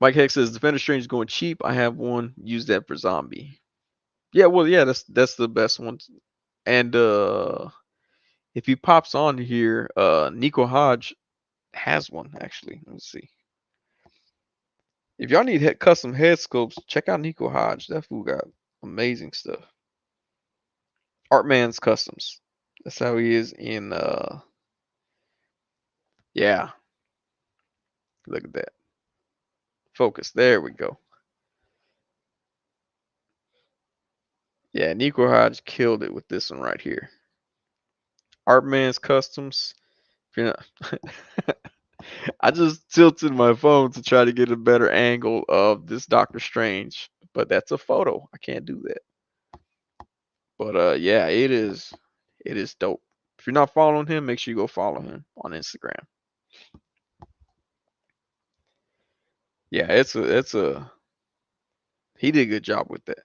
Speaker 1: Mike Heck says Defender Strange is going cheap. I have one. Use that for zombie. Yeah, well, yeah, that's the best one. And if he pops on here, Nico Hodge has one actually. Let's see. If y'all need custom head sculpts, check out Nico Hodge. That fool got amazing stuff. Artman's Customs. That's how he is in yeah. Look at that. Focus. There we go. Yeah, Nico Hodge killed it with this one right here. Artman's Customs. If you're not I just tilted my phone to try to get a better angle of this Doctor Strange, but that's a photo. I can't do that. But yeah, it is dope. If you're not following him, make sure you go follow him on Instagram. Yeah, it's a he did a good job with that.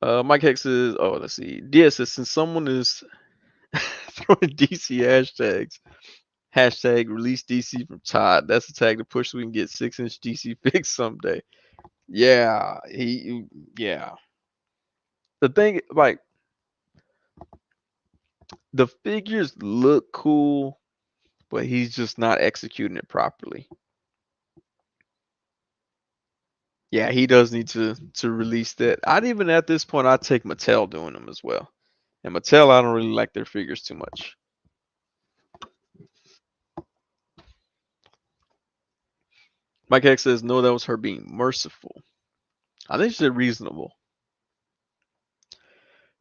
Speaker 1: Mike Hex says, oh, let's see. Dia says, since someone is throwing DC hashtags, hashtag release DC from Todd. That's a tag to push so we can get 6-inch DC fix someday. Yeah, yeah. The thing, like, the figures look cool, but he's just not executing it properly. Yeah, he does need to release that. I'd even at this point, I'd take Mattel doing them as well. And Mattel, I don't really like their figures too much. Mike X says, no, that was her being merciful. I think she said reasonable.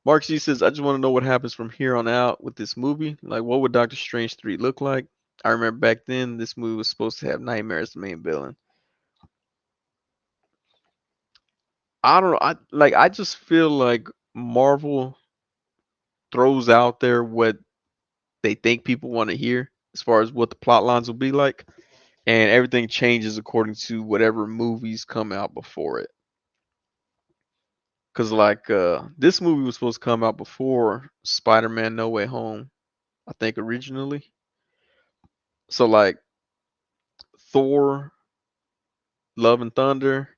Speaker 1: Mark G says, I just want to know what happens from here on out with this movie. Like, what would Doctor Strange 3 look like? I remember back then, this movie was supposed to have Nightmare as the main villain. I don't know. I just feel like Marvel throws out there what they think people want to hear as far as what the plot lines will be like, and everything changes according to whatever movies come out before it. Cause like this movie was supposed to come out before Spider-Man No Way Home, I think originally. So like Thor, Love and Thunder,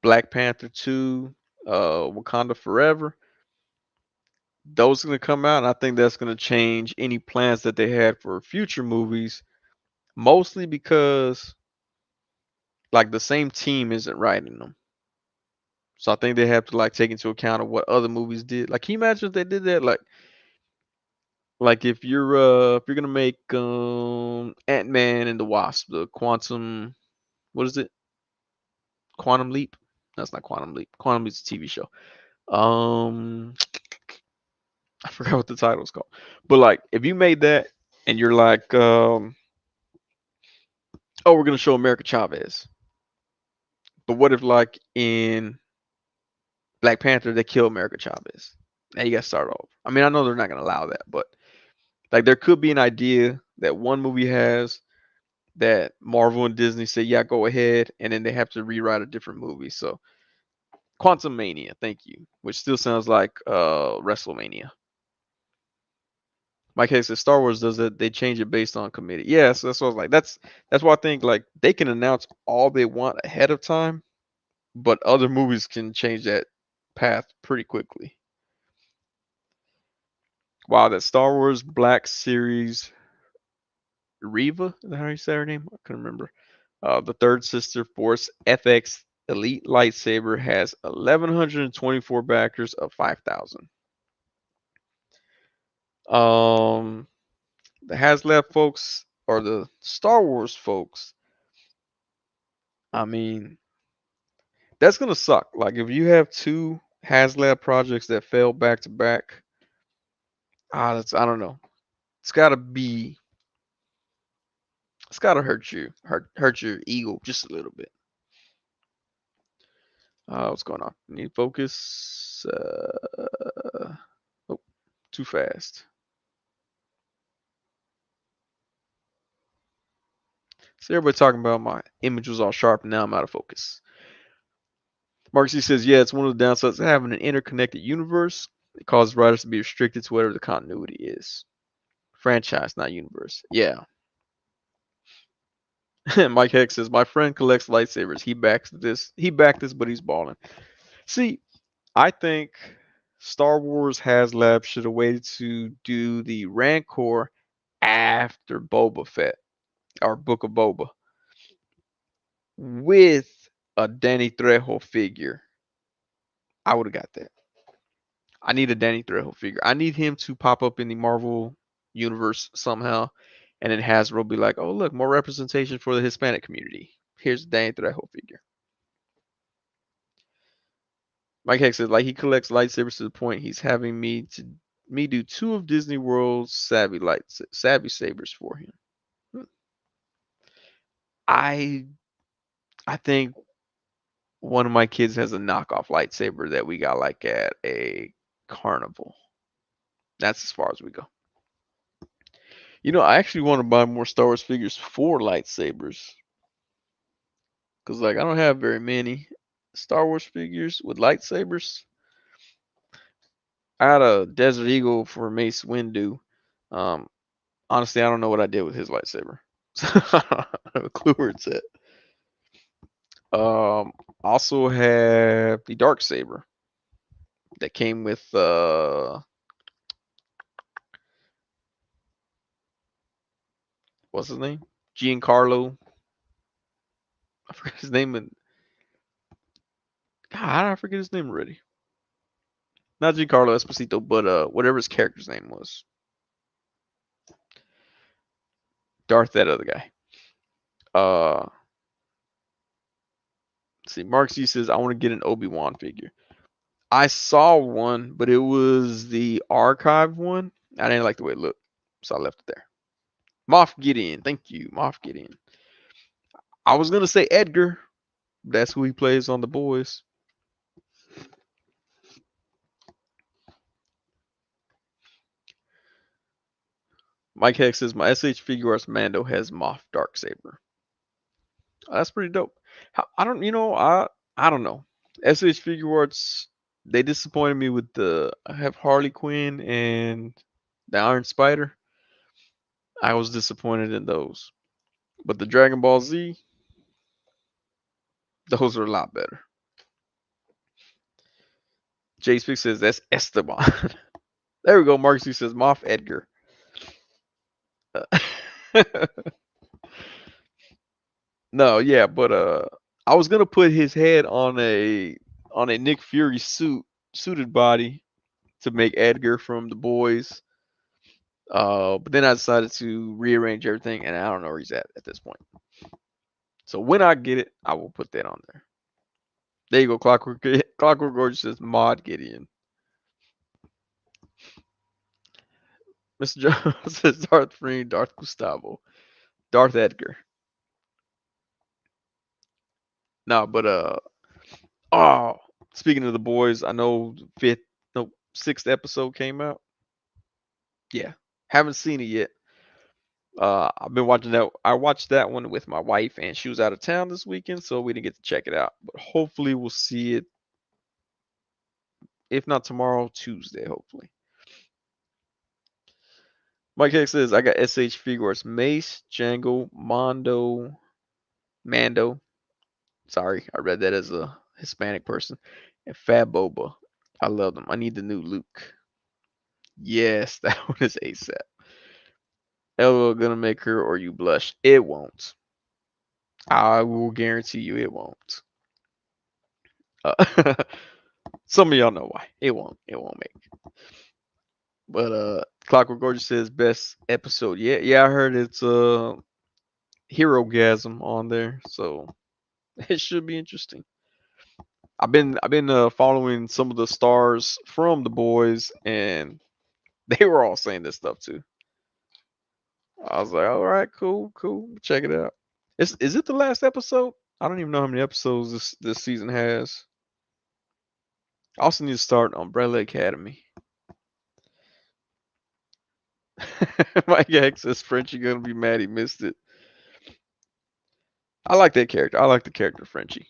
Speaker 1: Black Panther 2, Wakanda Forever, those are gonna come out, and I think that's gonna change any plans that they had for future movies, mostly because like the same team isn't writing them. So I think they have to like take into account of what other movies did. Like, can you imagine if they did that? Like if you're gonna make Ant-Man and the Wasp, the Quantum, what is it? Quantum Leap? That's not Quantum Leap. Quantum Leap's a TV show. Um, I forgot what the title is called. But like, if you made that and you're like, oh, we're gonna show America Chavez, but what if like in Black Panther they kill America Chavez? Now you got to start over. I mean, I know they're not gonna allow that, but like there could be an idea that one movie has that Marvel and Disney say, yeah, go ahead, and then they have to rewrite a different movie. So Quantum Mania, thank you, which still sounds like WrestleMania. Mike Hayes says Star Wars does it. They change it based on committee. Yes, that's what I was like. That's why I think like they can announce all they want ahead of time, but other movies can change that path pretty quickly. Wow, that Star Wars Black Series Reva, is that how you say her name? I couldn't remember. The third sister Force FX Elite lightsaber has 1,124 backers of 5,000. Um, the HasLab folks or the Star Wars folks, I mean, that's gonna suck. Like if you have two HasLab projects that fail back to back, that's I don't know. It's gotta be. It's gotta hurt your ego just a little bit. What's going on? Need focus. Oh, too fast. So everybody talking about my image was all sharp and now I'm out of focus. Mark C says, yeah, it's one of the downsides of having an interconnected universe. It causes writers to be restricted to whatever the continuity is. Franchise, not universe. Yeah. Mike Heck says, my friend collects lightsabers. He backs this. He backed this, but he's balling. See, I think Star Wars HasLab should have waited to do the Rancor after Boba Fett or Book of Boba with a Danny Trejo figure. I would have got that. I need a Danny Trejo figure. I need him to pop up in the Marvel universe somehow, and then Hasbro be like, "Oh, look, more representation for the Hispanic community. Here's the Danny Trejo figure." Mike Heck said, like he collects lightsabers to the point he's having me do two of Disney World's savvy sabers for him. Hmm. I I think one of my kids has a knockoff lightsaber that we got like at a carnival. That's as far as we go. You know, I actually want to buy more Star Wars figures for lightsabers because, like, I don't have very many. Star Wars figures with lightsabers. I had a Desert Eagle for Mace Windu. Um, Honestly, I don't know what I did with his lightsaber. I have a clue where it's at. Also have the dark saber that came with what's his name? Giancarlo. I forgot his name. And God, how did I forget his name already? Not Giancarlo Esposito, but whatever his character's name was. Darth, that other guy. Let's see. Mark C says I want to get an Obi-Wan figure. I saw one, but it was the archive one. I didn't like the way it looked, so I left it there. Moff Gideon, thank you, Moff Gideon. I was gonna say Edgar. That's who he plays on The Boys. Mike Heck says my SH Figure Arts Mando has Moff Darksaber. That's pretty dope. I don't, I don't know. SH Figure Arts, they disappointed me with the. I have Harley Quinn and the Iron Spider. I was disappointed in those, but the Dragon Ball Z, those are a lot better. Jay Speak says that's Esteban. There we go. Marcy says Moff Edgar. No, yeah, but I was gonna put his head on a Nick Fury suited body to make Edgar from The Boys. But then I decided to rearrange everything, and I don't know where he's at this point. So when I get it, I will put that on there. There you go, Clockwork. Clockwork Gorgeous says Mod Gideon. Mr. Jones says Darth Freen, Darth Gustavo, Darth Edgar. No, but oh, speaking of The Boys, I know sixth episode came out. Yeah, haven't seen it yet. I've been watching that. I watched that one with my wife, and she was out of town this weekend, so we didn't get to check it out. But hopefully, we'll see it. If not tomorrow, Tuesday, hopefully. Mike Heck says I got SH Figures Mace, Django, Mando. Sorry, I read that as a Hispanic person, and Fab Boba. I love them. I need the new Luke. Yes, that one is ASAP. LOL gonna make her or you blush. It won't. I will guarantee you it won't. Uh, some of y'all know why. It won't. It won't make. But Clockwork Gorgeous says best episode. Yeah, I heard it's Hero Gasm on there, so it should be interesting. I've been following some of the stars from The Boys, and they were all saying this stuff too. I was like, all right, cool, check it out. Is it the last episode? I don't even know how many episodes this season has. I also need to start Umbrella Academy. Mike X says Frenchie gonna be mad he missed it. I like that character. I like the character Frenchie.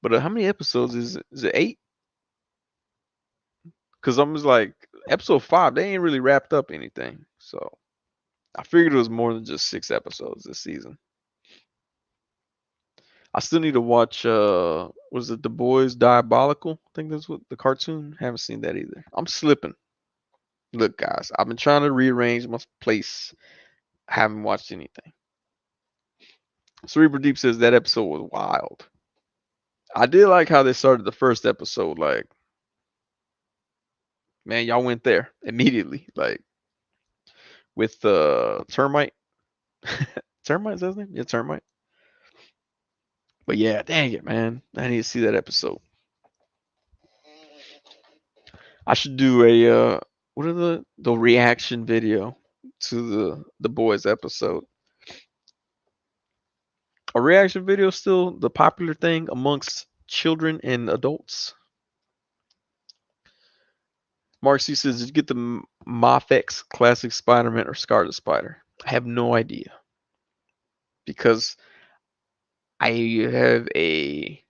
Speaker 1: But how many episodes is it? Is it 8? Because I'm just like episode 5. They ain't really wrapped up anything, so I figured it was more than just 6 episodes this season. I still need to watch. Was it The Boys Diabolical? I think that's what the cartoon. Haven't seen that either. I'm slipping. Look, guys, I've been trying to rearrange my place. Haven't watched anything. Cerebral Deep says that episode was wild. I did like how they started the first episode. Like, man, y'all went there immediately. Like with Termite. Termite is that his name? Yeah, Termite. But yeah, dang it, man. I need to see that episode. I should do a what are the reaction video to the boys episode. A reaction video still the popular thing amongst children and adults. Mark C says, "Did you get the Mafex Classic Spider-Man or Scarlet Spider?" I have no idea because I have a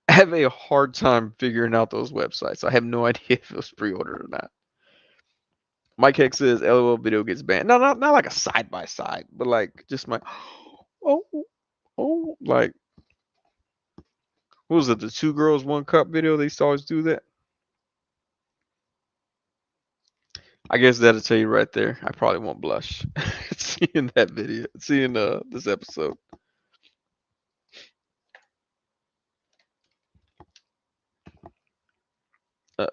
Speaker 1: I have a hard time figuring out those websites. I have no idea if it was pre-ordered or not. Mike Heck says LOL video gets banned. No, not like a side by side, but like just my oh like what was it, the two girls one cup video? They used to always do that. I guess that'll tell you right there. I probably won't blush seeing that video, seeing this episode. Uh,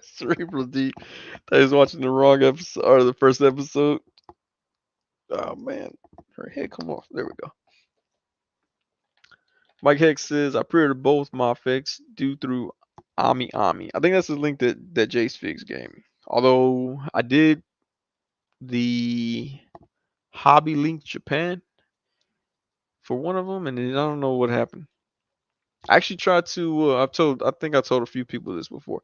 Speaker 1: Cerebral deep. I was watching the wrong episode or the first episode. Oh man, her head come off. There we go. Mike Hex says I pre-ordered both Mofex due through Ami Ami. I think that's the link that Jace Figs gave me. Although I did the Hobby Link Japan for one of them, and then I don't know what happened. I actually tried to. I think I told a few people this before.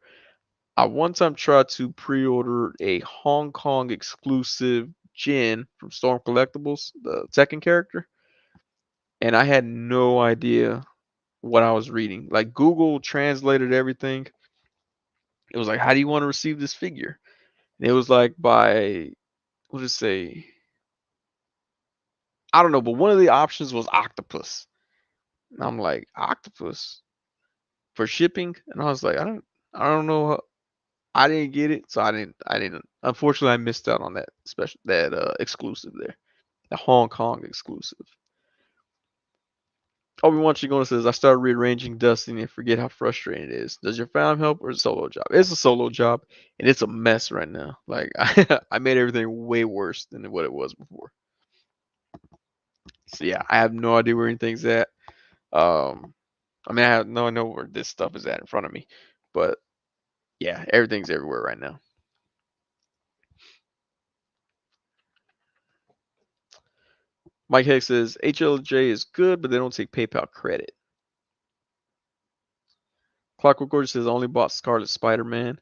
Speaker 1: I one time tried to pre-order a Hong Kong exclusive Jin from Storm Collectibles, the Tekken character, and I had no idea what I was reading. Like Google translated everything. It was like, how do you want to receive this figure? And it was like by what did it say? I don't know, but one of the options was octopus. And I'm like, octopus for shipping? And I was like, I don't know. I didn't get it, so I didn't. Unfortunately, I missed out on that special that exclusive there, the Hong Kong exclusive. Obi-Wan Chigona says, I started rearranging Destiny and forget how frustrating it is. Does your fam help or is it a solo job? It's a solo job and it's a mess right now. Like I made everything way worse than what it was before. So yeah, I have no idea where anything's at. I mean, I know where this stuff is at in front of me, but yeah, everything's everywhere right now. Mike Heck says HLJ is good, but they don't take PayPal credit. Clockwork Orange says I only bought Scarlet Spider-Man,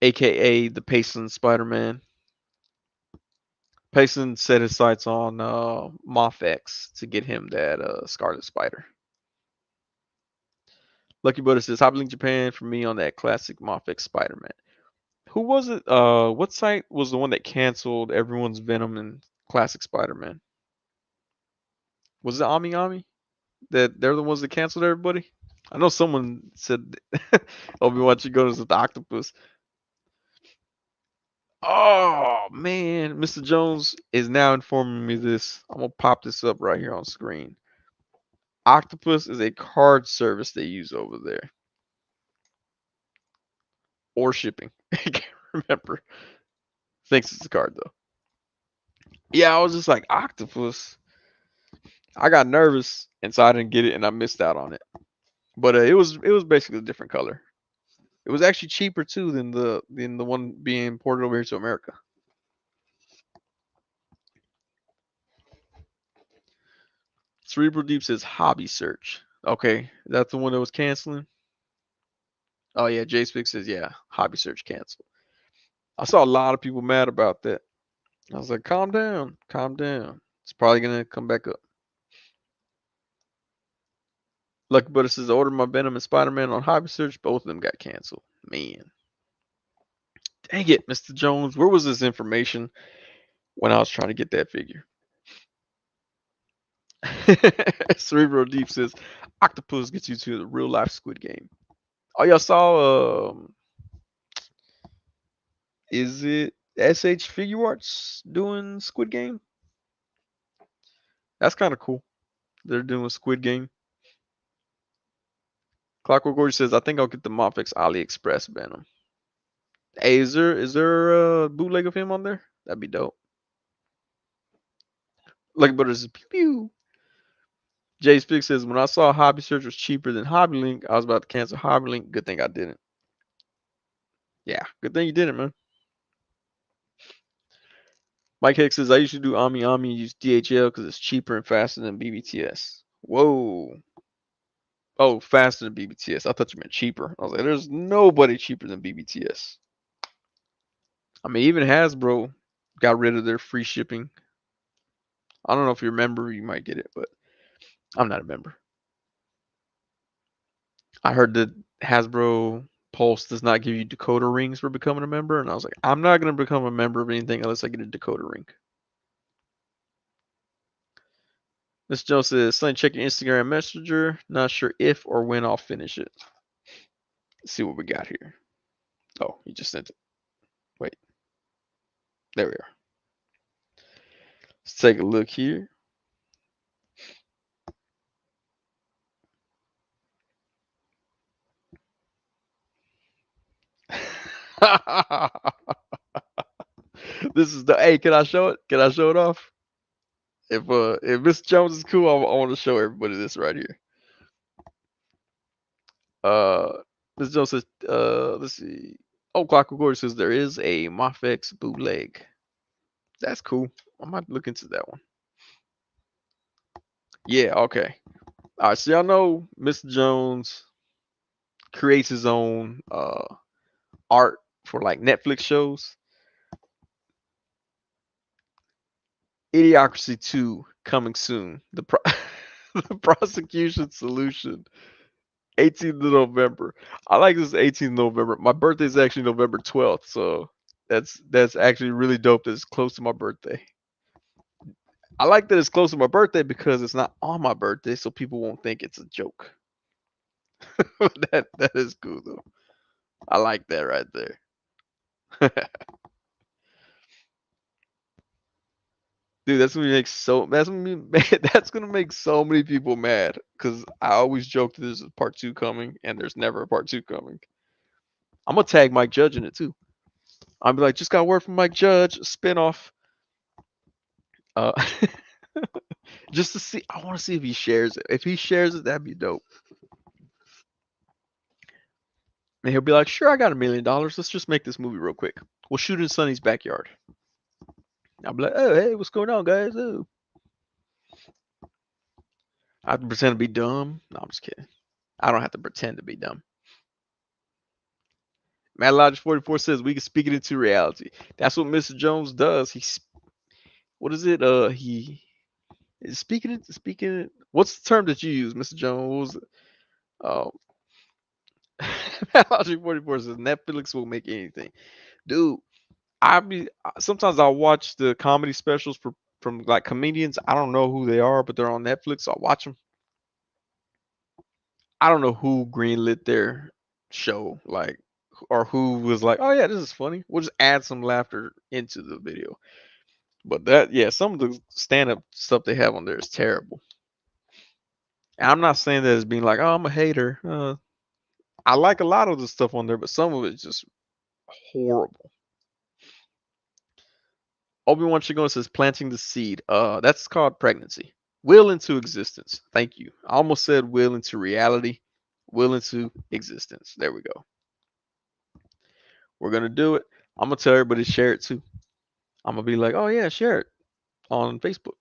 Speaker 1: aka the Payson Spider-Man. Payson set his sights on Moth X to get him that Scarlet Spider. Lucky Butter says Hobbling Japan for me on that classic Moth X Spider-Man. Who was it? What site was the one that canceled everyone's Venom and classic Spider-Man? Was it Ami Ami? That they're the ones that canceled everybody? I know someone said Obi-Wan Chigona's with the octopus. Oh man, Mr. Jones is now informing me this. I'm gonna pop this up right here on screen. Octopus is a card service they use over there, or shipping. I can't remember. Thinks it's a card though. Yeah, I was just like Octopus. I got nervous, and so I didn't get it, and I missed out on it. But it was basically a different color. It was actually cheaper too than the one being imported over here to America. Cerebral Deep says hobby search. Okay, that's the one that was canceling. Oh yeah, J-Spix says yeah, hobby search canceled. I saw a lot of people mad about that. I was like, calm down, calm down. It's probably gonna come back up. Lucky Butter says I ordered my Venom and Spider-Man on hobby search. Both of them got canceled. Man, dang it, Mr. Jones. Where was this information when I was trying to get that figure? Cerebral Deep says Octopus gets you to the real life Squid Game. Oh, y'all saw? Is it SH Figure Arts doing Squid Game? That's kind of cool. They're doing Squid Game. Clockwork Gorge says, I think I'll get the Mofix AliExpress Venom. Hey, is there a bootleg of him on there? That'd be dope. Lucky Butter says, pew pew. Jay Speak says, when I saw Hobby Search was cheaper than Hobby Link, I was about to cancel Hobby Link. Good thing I didn't. Yeah, good thing you didn't, man. Mike Hicks says, I usually do Ami Ami and use DHL because it's cheaper and faster than BBTS. Whoa. Oh, faster than BBTS. I thought you meant cheaper. I was like, there's nobody cheaper than BBTS. I mean, even Hasbro got rid of their free shipping I don't know if you're a member, you might get it, but I'm not a member. I heard that Hasbro Pulse does not give you decoder rings for becoming a member, and I was like, I'm not gonna become a member of anything unless I get a decoder ring. Miss Jones says, Sonny, check your Instagram Messenger. Not sure if or when I'll finish it. Let's see what we got here. Oh, he just sent it. Wait, there we are. Let's take a look here. This is the hey. Can I show it? Can I show it off? If Miss Jones is cool, I want to show everybody this right here. Uh, Miss Jones says, let's see. Oh, Clock Recorder says there is a Mafex bootleg. That's cool. I might look into that one. Yeah. Okay. All right. So y'all know Mr. Jones creates his own art for like Netflix shows. Idiocracy 2 coming soon. The prosecution solution. 18th of November. I like this 18th of November. My birthday is actually November 12th, so that's actually really dope that it's close to my birthday. I like that it's close to my birthday because it's not on my birthday, so people won't think it's a joke. That is cool though. I like that right there. Dude, that's gonna make so many people mad because I always joke that there's a part two coming and there's never a part two coming. I'm gonna tag Mike Judge in it too. I'll be like, just got word from Mike Judge, spinoff. Uh, just to see, I want to see if he shares it. If he shares it, that'd be dope. And he'll be like, sure, I got $1 million. Let's just make this movie real quick. We'll shoot in Sonny's backyard. I'll be like, oh, hey, what's going on, guys? Oh. I have to pretend to be dumb. No, I'm just kidding. I don't have to pretend to be dumb. Matt Logic 44 says we can speak it into reality. That's what Mr. Jones does. What is it? He is speaking it. What's the term that you use, Mr. Jones? What was it? Oh, Matt Logic 44 says Netflix will make anything. Dude, sometimes I'll watch the comedy specials from like comedians. I don't know who they are, but they're on Netflix. So I watch them. I don't know who greenlit their show, like, or who was like, "Oh yeah, this is funny. We'll just add some laughter into the video." But yeah, some of the stand-up stuff they have on there is terrible. And I'm not saying that as being like, "Oh, I'm a hater." I like a lot of the stuff on there, but some of it's just horrible. Obi-Wan Shigon says planting the seed. That's called pregnancy. Will into existence. Thank you. I almost said will into reality. Will into existence. There we go. We're gonna do it. I'm gonna tell everybody to share it too. I'm gonna be like, oh yeah, share it on Facebook,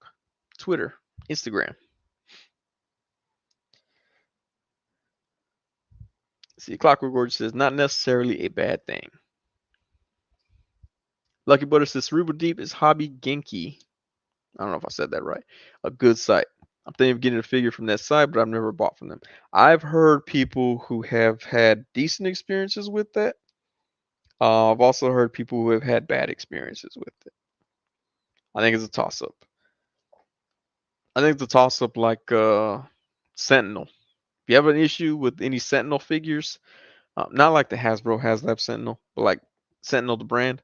Speaker 1: Twitter, Instagram. See, Clockwork Gorge says not necessarily a bad thing. Lucky Butter says Cerebral Deep is hobby Genki. I don't know if I said that right. A good site. I'm thinking of getting a figure from that site, but I've never bought from them. I've heard people who have had decent experiences with that. I've also heard people who have had bad experiences with it. I think it's a toss up. I think it's a toss up like Sentinel. If you have an issue with any Sentinel figures, not like the Hasbro HasLab Sentinel, but like Sentinel the brand,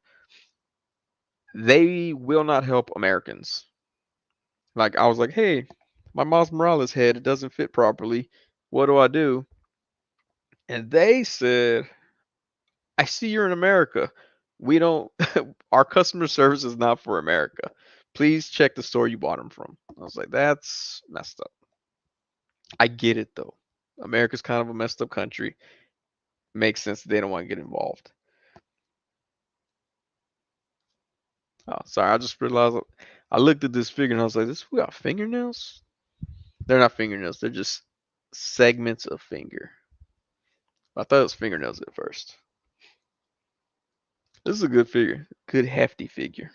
Speaker 1: they will not help Americans. Like I was like, hey, my Miles Morales head, it doesn't fit properly. What do I do? And they said, I see you're in America. We don't, our customer service is not for America. Please check the store you bought them from. I was like, that's messed up. I get it though. America's kind of a messed up country. Makes sense that they don't want to get involved. Oh, sorry. I just realized I looked at this figure and I was like, "This we got fingernails? They're not fingernails. They're just segments of finger." I thought it was fingernails at first. This is a good figure. Good hefty figure.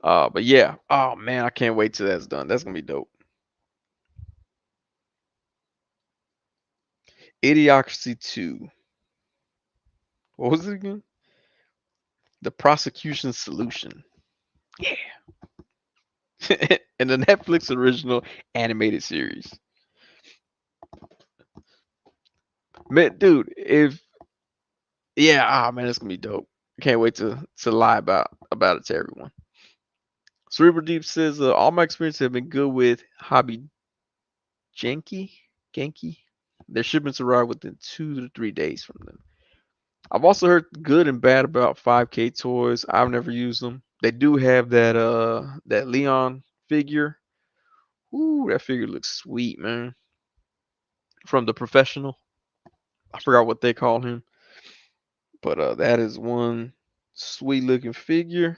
Speaker 1: But yeah. Oh man, I can't wait till that's done. That's gonna be dope. Idiocracy 2. What was it again? The Prosecution Solution. Yeah. And the Netflix original animated series. Man, dude, if yeah, man, it's gonna be dope. I can't wait to lie about it to everyone. Cerebral Deep says all my experiences have been good with Hobby Janky Genki. Their shipments arrive within 2 to 3 days from them. I've also heard good and bad about 5K toys. I've never used them. They do have that Leon figure. Ooh, that figure looks sweet, man. From the professional. I forgot what they call him. But that is one sweet looking figure.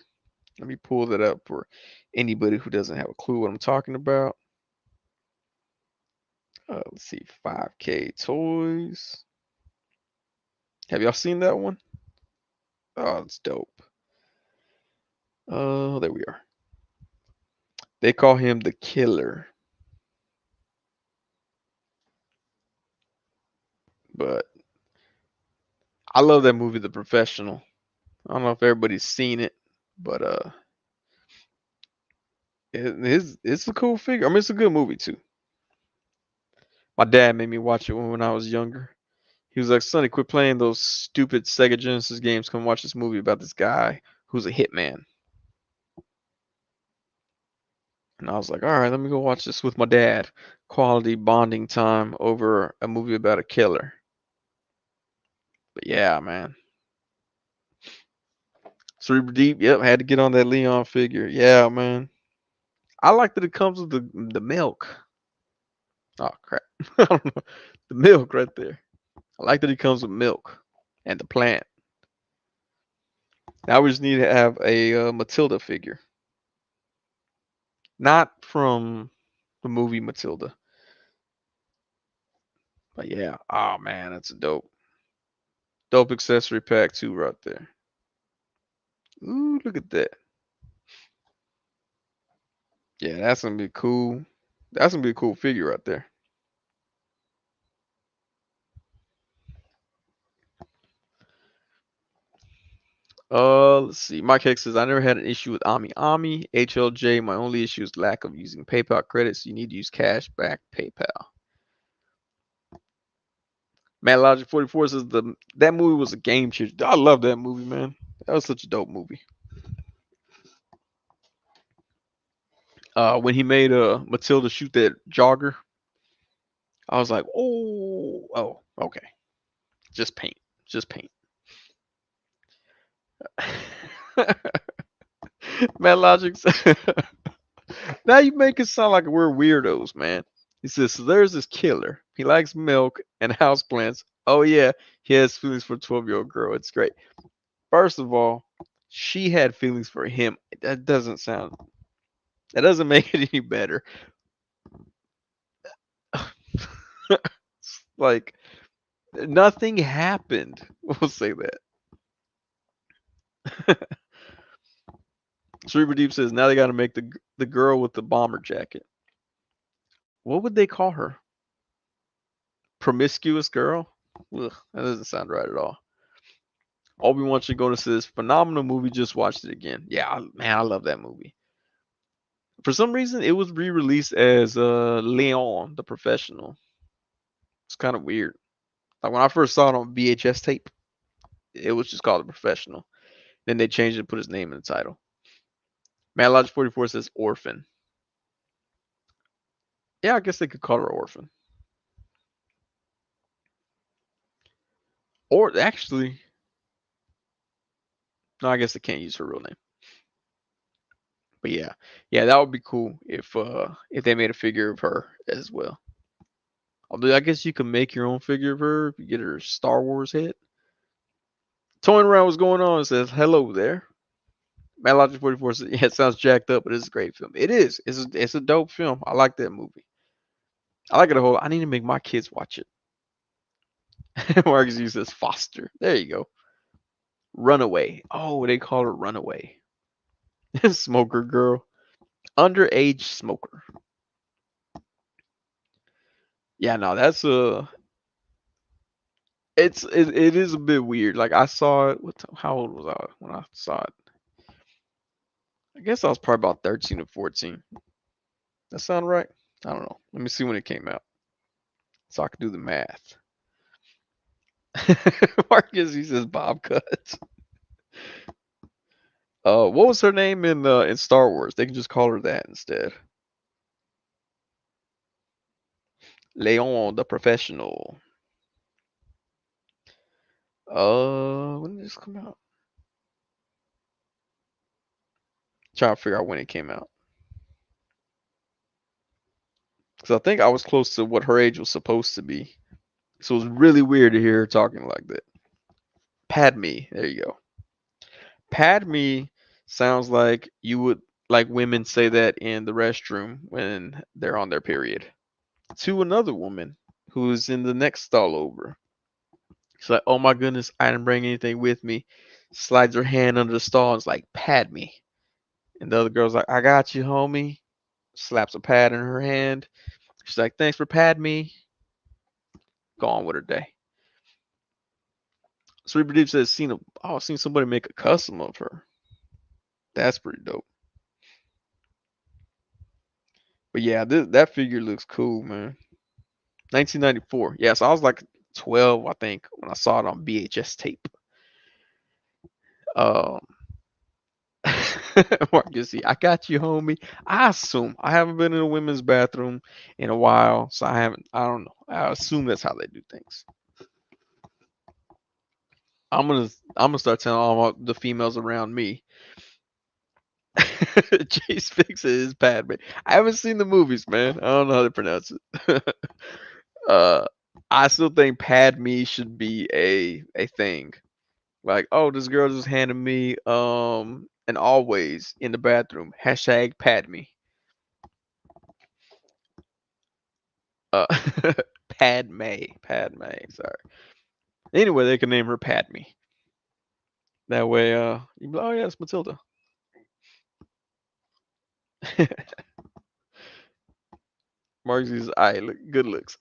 Speaker 1: Let me pull that up for anybody who doesn't have a clue what I'm talking about. Let's see, 5K toys. Have y'all seen that one? Oh, it's dope. There we are. They call him the Killer, but I love that movie, The Professional. I don't know if everybody's seen it, but it's a cool figure. I mean, it's a good movie too. My dad made me watch it when I was younger. He was like, "Sonny, quit playing those stupid Sega Genesis games. Come watch this movie about this guy who's a hitman." And I was like, "All right, let me go watch this with my dad. Quality bonding time over a movie about a killer." But yeah, man. Cerebral Deep, yep, had to get on that Leon figure. Yeah, man. I like that it comes with the milk. Oh crap. I don't know. The milk right there. I like that it comes with milk and the plant. Now we just need to have a Matilda figure. Not from the movie Matilda. But yeah. Oh man, that's a dope. Dope accessory pack too right there. Ooh, look at that. Yeah, that's gonna be cool. That's gonna be a cool figure right there. Let's see. Mike Hex says I never had an issue with Ami Ami. HLJ, my only issue is lack of using PayPal credits. You need to use cash back PayPal. Man Logic 44 says that movie was a game changer. I love that movie, man. That was such a dope movie. When he made Matilda shoot that jogger, I was like, oh, okay. Just paint. Just paint. Man Logic says now you make it sound like we're weirdos, man. He says, so there's this killer. He likes milk and houseplants. Oh yeah, he has feelings for a 12-year-old girl. It's great. First of all, she had feelings for him. That doesn't make it any better. Like nothing happened. We'll say that. Cerebral Deep says now they got to make the girl with the bomber jacket. What would they call her? Promiscuous girl? Ugh, that doesn't sound right at all. Obi-Wan should go to this phenomenal movie. Just watched it again. Yeah, man, I love that movie. For some reason, it was re-released as Leon, the Professional. It's kind of weird. Like when I first saw it on VHS tape, it was just called The Professional. Then they changed it and put his name in the title. Man Logic 44 says Orphan. Yeah, I guess they could call her Orphan. Or actually, no, I guess they can't use her real name. But yeah, yeah, that would be cool if they made a figure of her as well. Although I guess you can make your own figure of her if you get her Star Wars head. Toying around what's going on says hello there. Man Logic 44 says yeah, it sounds jacked up, but it's a great film. It is. It's a dope film. I like that movie. I like it a whole. I need to make my kids watch it. Marcus uses Foster. There you go. Runaway. Oh, they call her Runaway. Smoker girl. Underage smoker. Yeah, no, that's a. It is a bit weird. Like I saw it. How old was I when I saw it? I guess I was probably about 13 or 14. That sound right? I don't know. Let me see when it came out, so I can do the math. Marcus, he says Bob Cuts. What was her name in Star Wars? They can just call her that instead. Leon the Professional. When did this come out? Trying to figure out when it came out. Because I think I was close to what her age was supposed to be. So it was really weird to hear her talking like that. Padme. There you go. Padme sounds like you would like women say that in the restroom when they're on their period. To another woman who's in the next stall over. She's like, "Oh my goodness, I didn't bring anything with me." Slides her hand under the stall and is like, "Pad me." And the other girl's like, "I got you, homie." Slaps a pad in her hand. She's like, "Thanks for pad me." Go on with her day. Sweet Deep says, "Seen somebody make a custom of her." That's pretty dope. But yeah, that figure looks cool, man. 1994. Yeah, so I was like 12, I think, when I saw it on VHS tape. Um, Marcus, I got you, homie. I assume I haven't been in a women's bathroom in a while, so I haven't. I don't know. I assume that's how they do things. I'm gonna start telling the females around me. Chase Fix is Padme. I haven't seen the movies, man. I don't know how to pronounce it. uh, I still think Padme should be a thing. Like, oh, this girl just handed me an always in the bathroom. Hashtag Padme. Uh, Padme. Sorry. Anyway, they can name her Padme. That way, you be like, oh yeah, it's Matilda. Marxie's eye look good looks.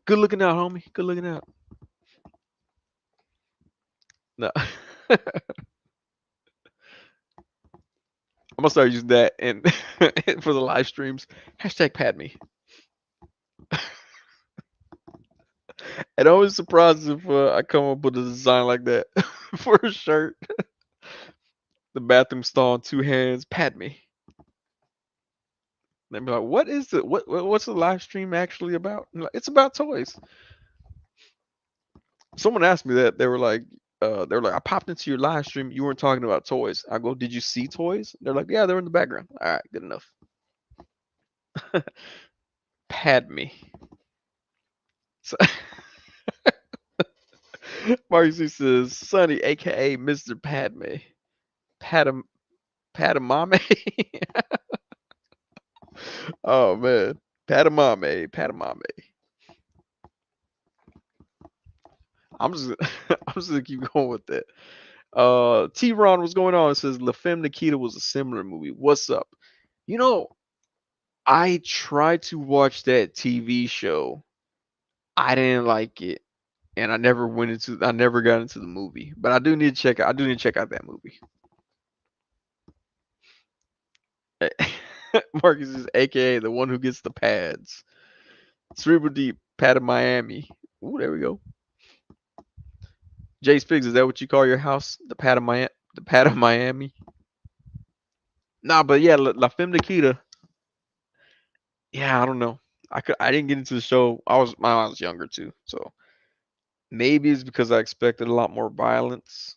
Speaker 1: Good looking out, homie. Good looking out. No. I'm gonna start using that and for the live streams. Hashtag Padme. And I'm always surprised if I come up with a design like that for a shirt. The bathroom stall in two hands, Padme. They'd be like, "What is it? What's the live stream actually about?" I'm like, it's about toys. Someone asked me that. They were like, "I popped into your live stream. You weren't talking about toys." I go, "Did you see toys?" They're like, "Yeah, they're in the background." All right, good enough. Padme. So, Marcy says, "Sonny, aka Mr. Padme, Padam Padamame." Oh man, Padamame. I'm just I'm just gonna keep going with that. T Ron, what's going on? It says La Femme Nikita was a similar movie. What's up? You know, I tried to watch that TV show. I didn't like it, and I never got into the movie. But I do need to check out that movie. Marcus is AKA the one who gets the pads. Cerebral Deep, Pad of Miami. Ooh, there we go. Jay Spiggs, is that what you call your house? The Pad of Miami? The Pad of Miami? Nah, but yeah, La Femme Nikita. Yeah, I don't know. I didn't get into the show. I was younger too, so maybe it's because I expected a lot more violence.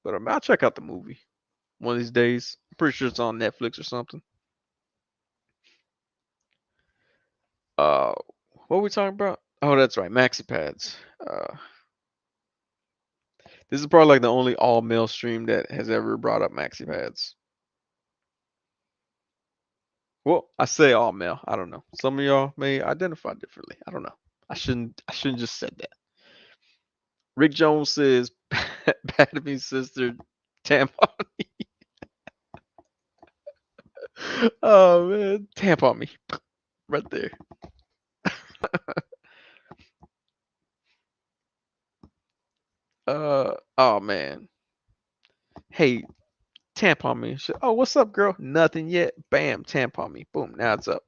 Speaker 1: But I'll check out the movie one of these days. I'm pretty sure it's on Netflix or something. Uh, what were we talking about? Oh, that's right, maxi pads. This is probably like the only all male stream that has ever brought up maxi pads. Well, I say all male. I don't know. Some of y'all may identify differently. I don't know. I shouldn't just said that. Rick Jones says Patty's sister Tampon. Oh man, tampon me right there. Oh man. Hey, tampon me. Oh, what's up, girl? Nothing yet. Bam, tampon me. Boom. Now it's up.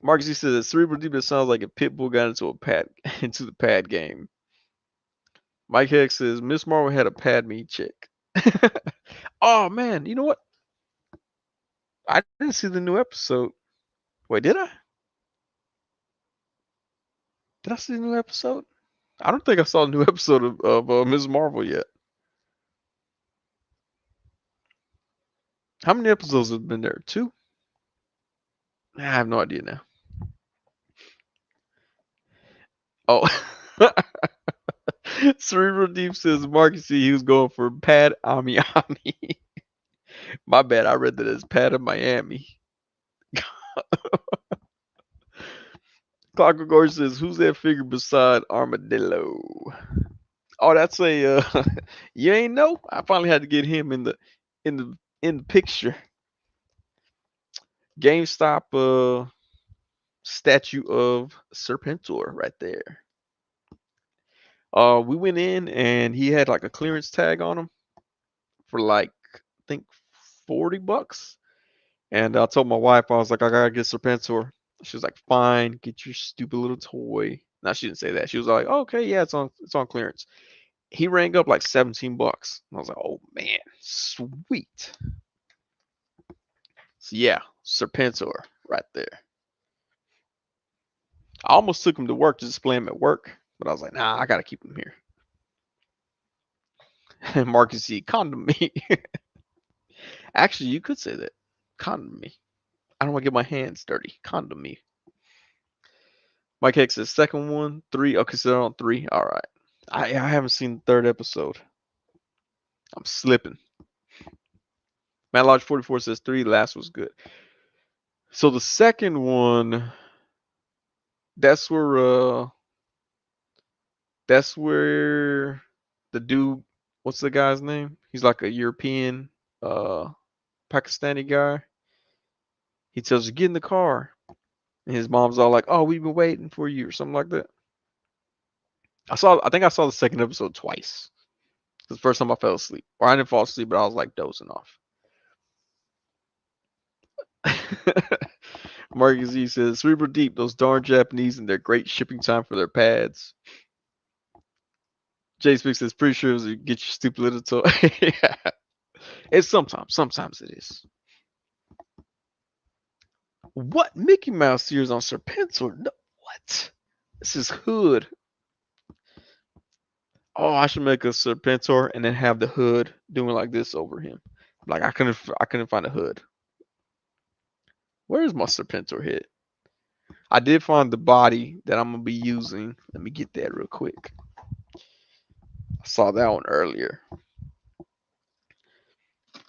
Speaker 1: Marcus, he says cerebral deep sounds like a pit bull got into a pad into the pad game. Mike Heck says Miss Marvel had a pad me chick. Oh man, you know what? I didn't see the new episode. Wait, did I? Did I see the new episode? I don't think I saw a new episode of Ms. Marvel yet. How many episodes have been there? Two? I have no idea now. Oh, Cerebral Deep says Marcus he was going for Pad Ami Ami. My bad, I read that as Pad of Miami. Clockwork Orange says, "Who's that figure beside Armadillo?" Oh, that's a you ain't know. I finally had to get him in the picture. GameStop statue of Serpentor right there. We went in and he had like a clearance tag on him for like I think $40. And I told my wife I was like I gotta get Serpentor. She was like, "Fine, get your stupid little toy." Now she didn't say that. She was like, oh, "Okay, yeah, it's on clearance." He rang up like $17. And I was like, "Oh man, sweet." So yeah, Serpentor right there. I almost took him to work to display him at work, but I was like, "Nah, I gotta keep him here." And Marcus C. Condom me. Actually, you could say that. Condom me. I don't want to get my hands dirty. Condom me. Mike Heck says second one, three. Okay, so they're on three. All right. I haven't seen the third episode. I'm slipping. Matt Lodge 44 says three. Last was good. So the second one, that's where that's where the dude. What's the guy's name? He's like a European, uh, Pakistani guy. He tells you get in the car, and his mom's all like, "Oh, we've been waiting for you," or something like that. I think I saw the second episode twice. It's the first time I fell asleep. Or I didn't fall asleep, but I was like dozing off. Marcus Z says, Cerebral Deep, those darn Japanese and their great shipping time for their pads. Jay Speaks says, pretty sure it was to get your stupid little toy. Yeah. It's sometimes it is. What? Mickey Mouse ears on Serpentor? No, what? This is hood. Oh, I should make a Serpentor and then have the hood doing like this over him. Like I couldn't find a hood. Where's my Serpentor head? I did find the body that I'm gonna be using. Let me get that real quick. I saw that one earlier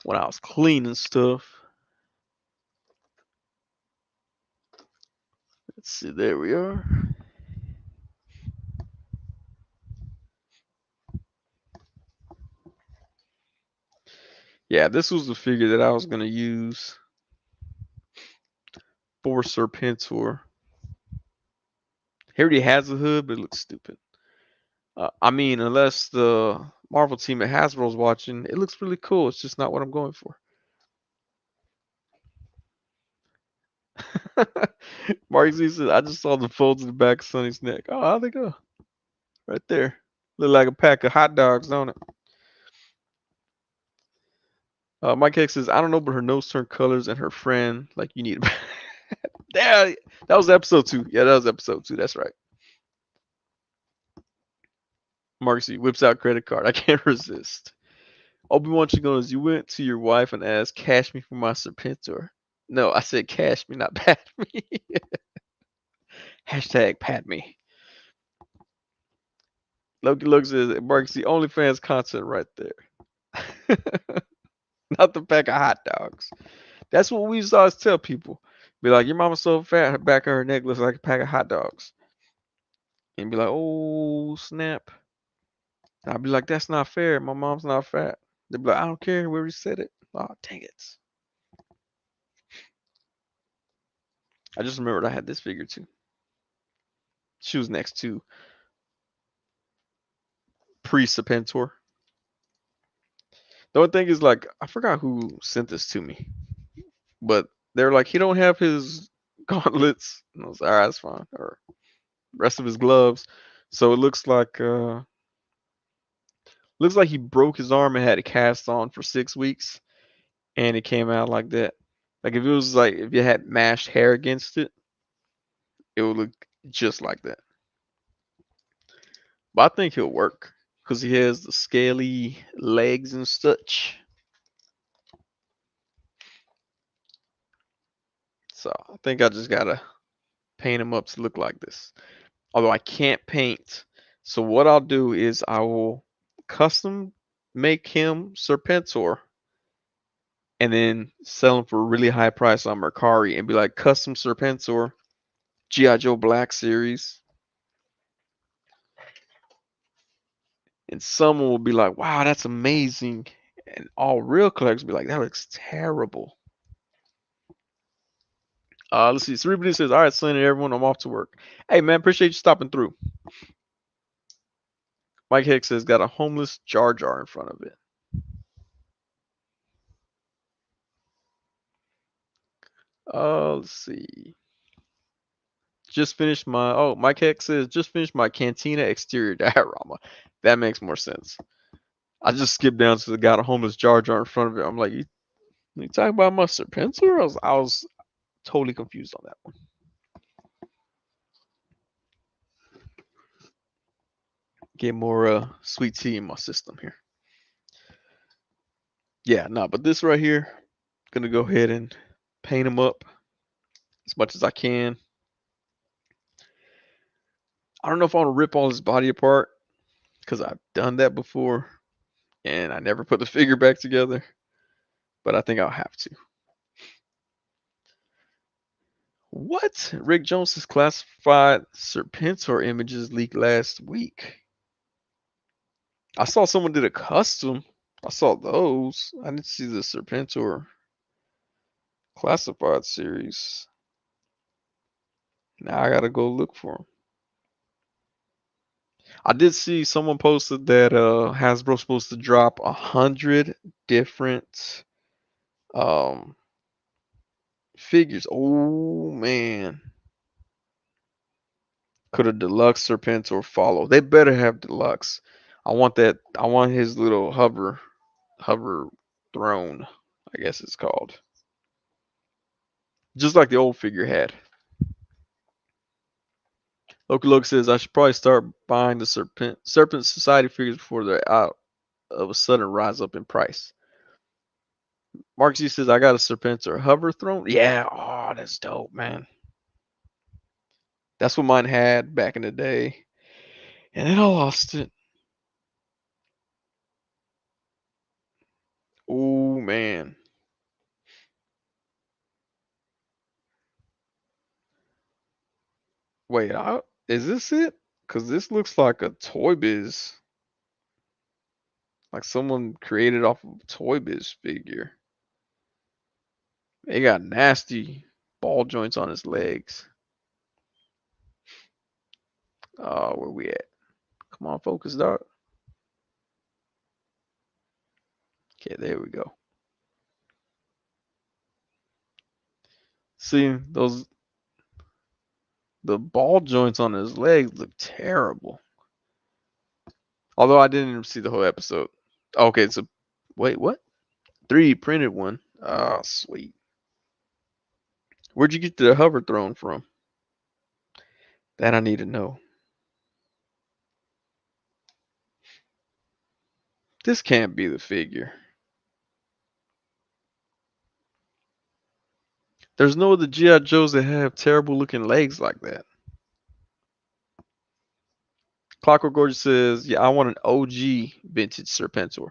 Speaker 1: when I was cleaning stuff. Let's see, there we are. Yeah, this was the figure that I was gonna use for Serpentor. He already has a hood, but it looks stupid. I mean, unless the Marvel team at Hasbro's watching, it looks really cool. It's just not what I'm going for. Mark Z says, I just saw the folds in the back of Sonny's neck. Oh, how'd they go? Right there. Look like a pack of hot dogs, don't it? Mike X says, I don't know, but her nose turned colors and her friend, like, you need. Yeah, that was episode 2. Yeah, that was episode 2. That's right. Marcy whips out credit card. I can't resist. Obi-Wan Chigonas, you went to your wife and asked, cash me for my Serpentor. No, I said cash me, not pat me. Hashtag pat me. Loki looks at Mark see OnlyFans content right there. Not the pack of hot dogs. That's what we used to always tell people. Be like, your mama's so fat, her back of her neck looks like a pack of hot dogs. And be like, oh snap. I'd be like, that's not fair. My mom's not fat. They'd be like, I don't care. We already said it. Oh, dang it. I just remembered I had this figure too. She was next to Pre-Serpentor. The only thing is, like, I forgot who sent this to me, but they're like, he don't have his gauntlets. And I was like, all right, that's fine. Or rest of his gloves. So it looks like he broke his arm and had a cast on for 6 weeks, and it came out like that. Like if it was like if you had mashed hair against it, it would look just like that. But I think he'll work because he has the scaly legs and such. So I think I just gotta paint him up to look like this. Although I can't paint. So what I'll do is I will custom make him Serpentor and then sell him for a really high price on Mercari and be like custom Serpentor, G.I. Joe Black series. And someone will be like, wow, that's amazing. And all real collectors will be like, that looks terrible. Let's see. Cerebity says, all right, Sonny, everyone, I'm off to work. Hey, man, appreciate you stopping through. Mike Hicks says, got a homeless Jar Jar in front of it. Let's see. Just finished my, Mike Hicks says, just finished my Cantina exterior diorama. That makes more sense. I just skipped down to the got a homeless Jar Jar in front of it. I'm like, you talking about my Serpentor? I was totally confused on that one. Get more sweet tea in my system here. Yeah, no, but this right here, gonna go ahead and paint him up as much as I can. I don't know if I want to rip all his body apart because I've done that before and I never put the figure back together, but I think I'll have to. What? Rick Jones's classified Serpentor images leaked last week. I saw someone did a custom. I saw those. I didn't see the Serpentor classified series. Now I gotta go look for them. I did see someone posted that Hasbro's supposed to drop 100 different um figures. Oh man. Could a deluxe Serpentor follow? They better have deluxe. I want that. I want his little hover throne, I guess it's called. Just like the old figure had. Loki Loki says I should probably start buying the Serpent Society figures before they're out of a sudden rise up in price. Mark G says I got a Serpentor hover throne. Yeah, oh that's dope, man. That's what mine had back in the day. And then I lost it. Oh man. Wait, is this it? Cause this looks like a Toy Biz. Like someone created off of a Toy Biz figure. They got nasty ball joints on his legs. Where we at? Come on, focus, dog. Okay, there we go. See those the ball joints on his legs look terrible. Although I didn't even see the whole episode. Okay, it's a wait, what? 3D printed one. Oh, sweet. Where'd you get the hover throne from? That I need to know. This can't be the figure. There's no other G.I. Joes that have terrible looking legs like that. Clockwork Gorgeous says, yeah, I want an OG vintage Serpentor.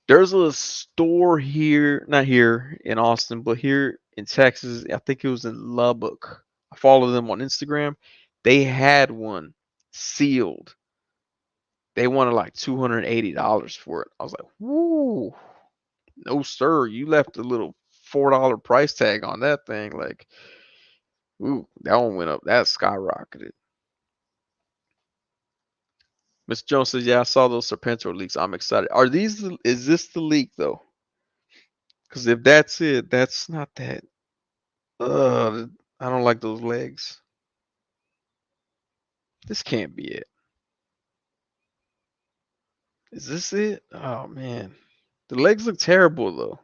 Speaker 1: There's a store here, not here in Austin, but here in Texas. I think it was in Lubbock. I follow them on Instagram. They had one sealed. They wanted like $280 for it. I was like, woo. No, sir. You left a little $4 price tag on that thing. Like, ooh, that one went up. That skyrocketed. Mr. Jones says, "Yeah, I saw those Serpentro leaks. I'm excited. Are these? Is this the leak though? Because if that's it, that's not that. I don't like those legs. This can't be it. Is this it? Oh man, the legs look terrible though.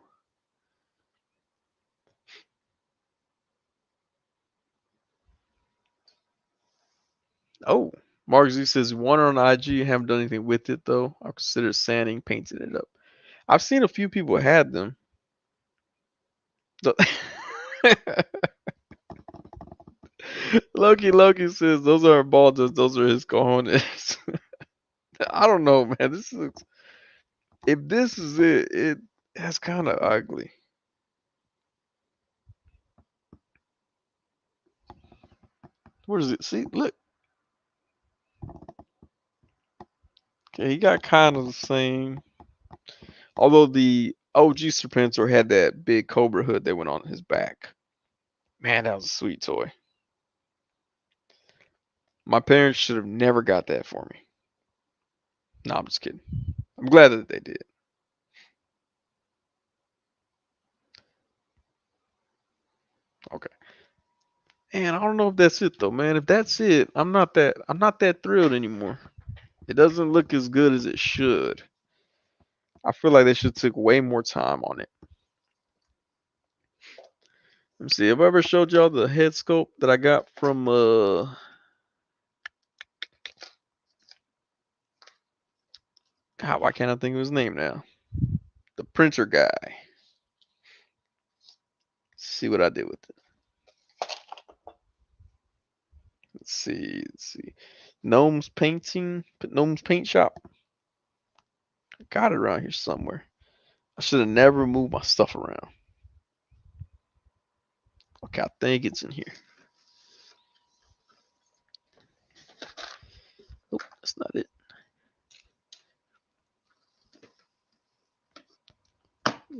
Speaker 1: Oh, Mark Z says one on IG. Haven't done anything with it though. I'll consider sanding, painting it up. I've seen a few people had them. Loki says those aren't balders. Those are his cojones. I don't know, man. This looks. If this is it, that's kind of ugly. What is it? See, look. Okay, he got kind of the same. Although the OG Serpentor had that big Cobra hood that went on his back. Man, that was a sweet toy. My parents should have never got that for me. No, I'm just kidding. I'm glad that they did. Okay. And I don't know if that's it though, man. If that's it, I'm not that thrilled anymore. It doesn't look as good as it should. I feel like they should took way more time on it. Let me see. Have I ever showed y'all the head sculpt that I got from God, why can't I think of his name now? The printer guy. Let's see what I did with it. Let's see. Gnomes Paint Shop. I got it around here somewhere. I should have never moved my stuff around. Okay, I think it's in here. Nope, that's not it.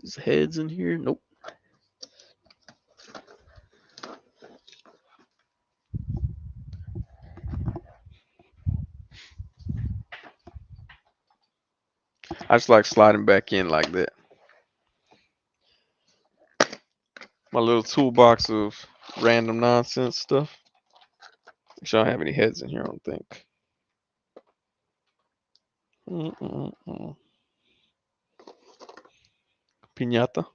Speaker 1: His head's in here. Nope. I just like sliding back in like that. My little toolbox of random nonsense stuff. Actually, I don't have any heads in here, I don't think. Mm-mm-mm. Pinata.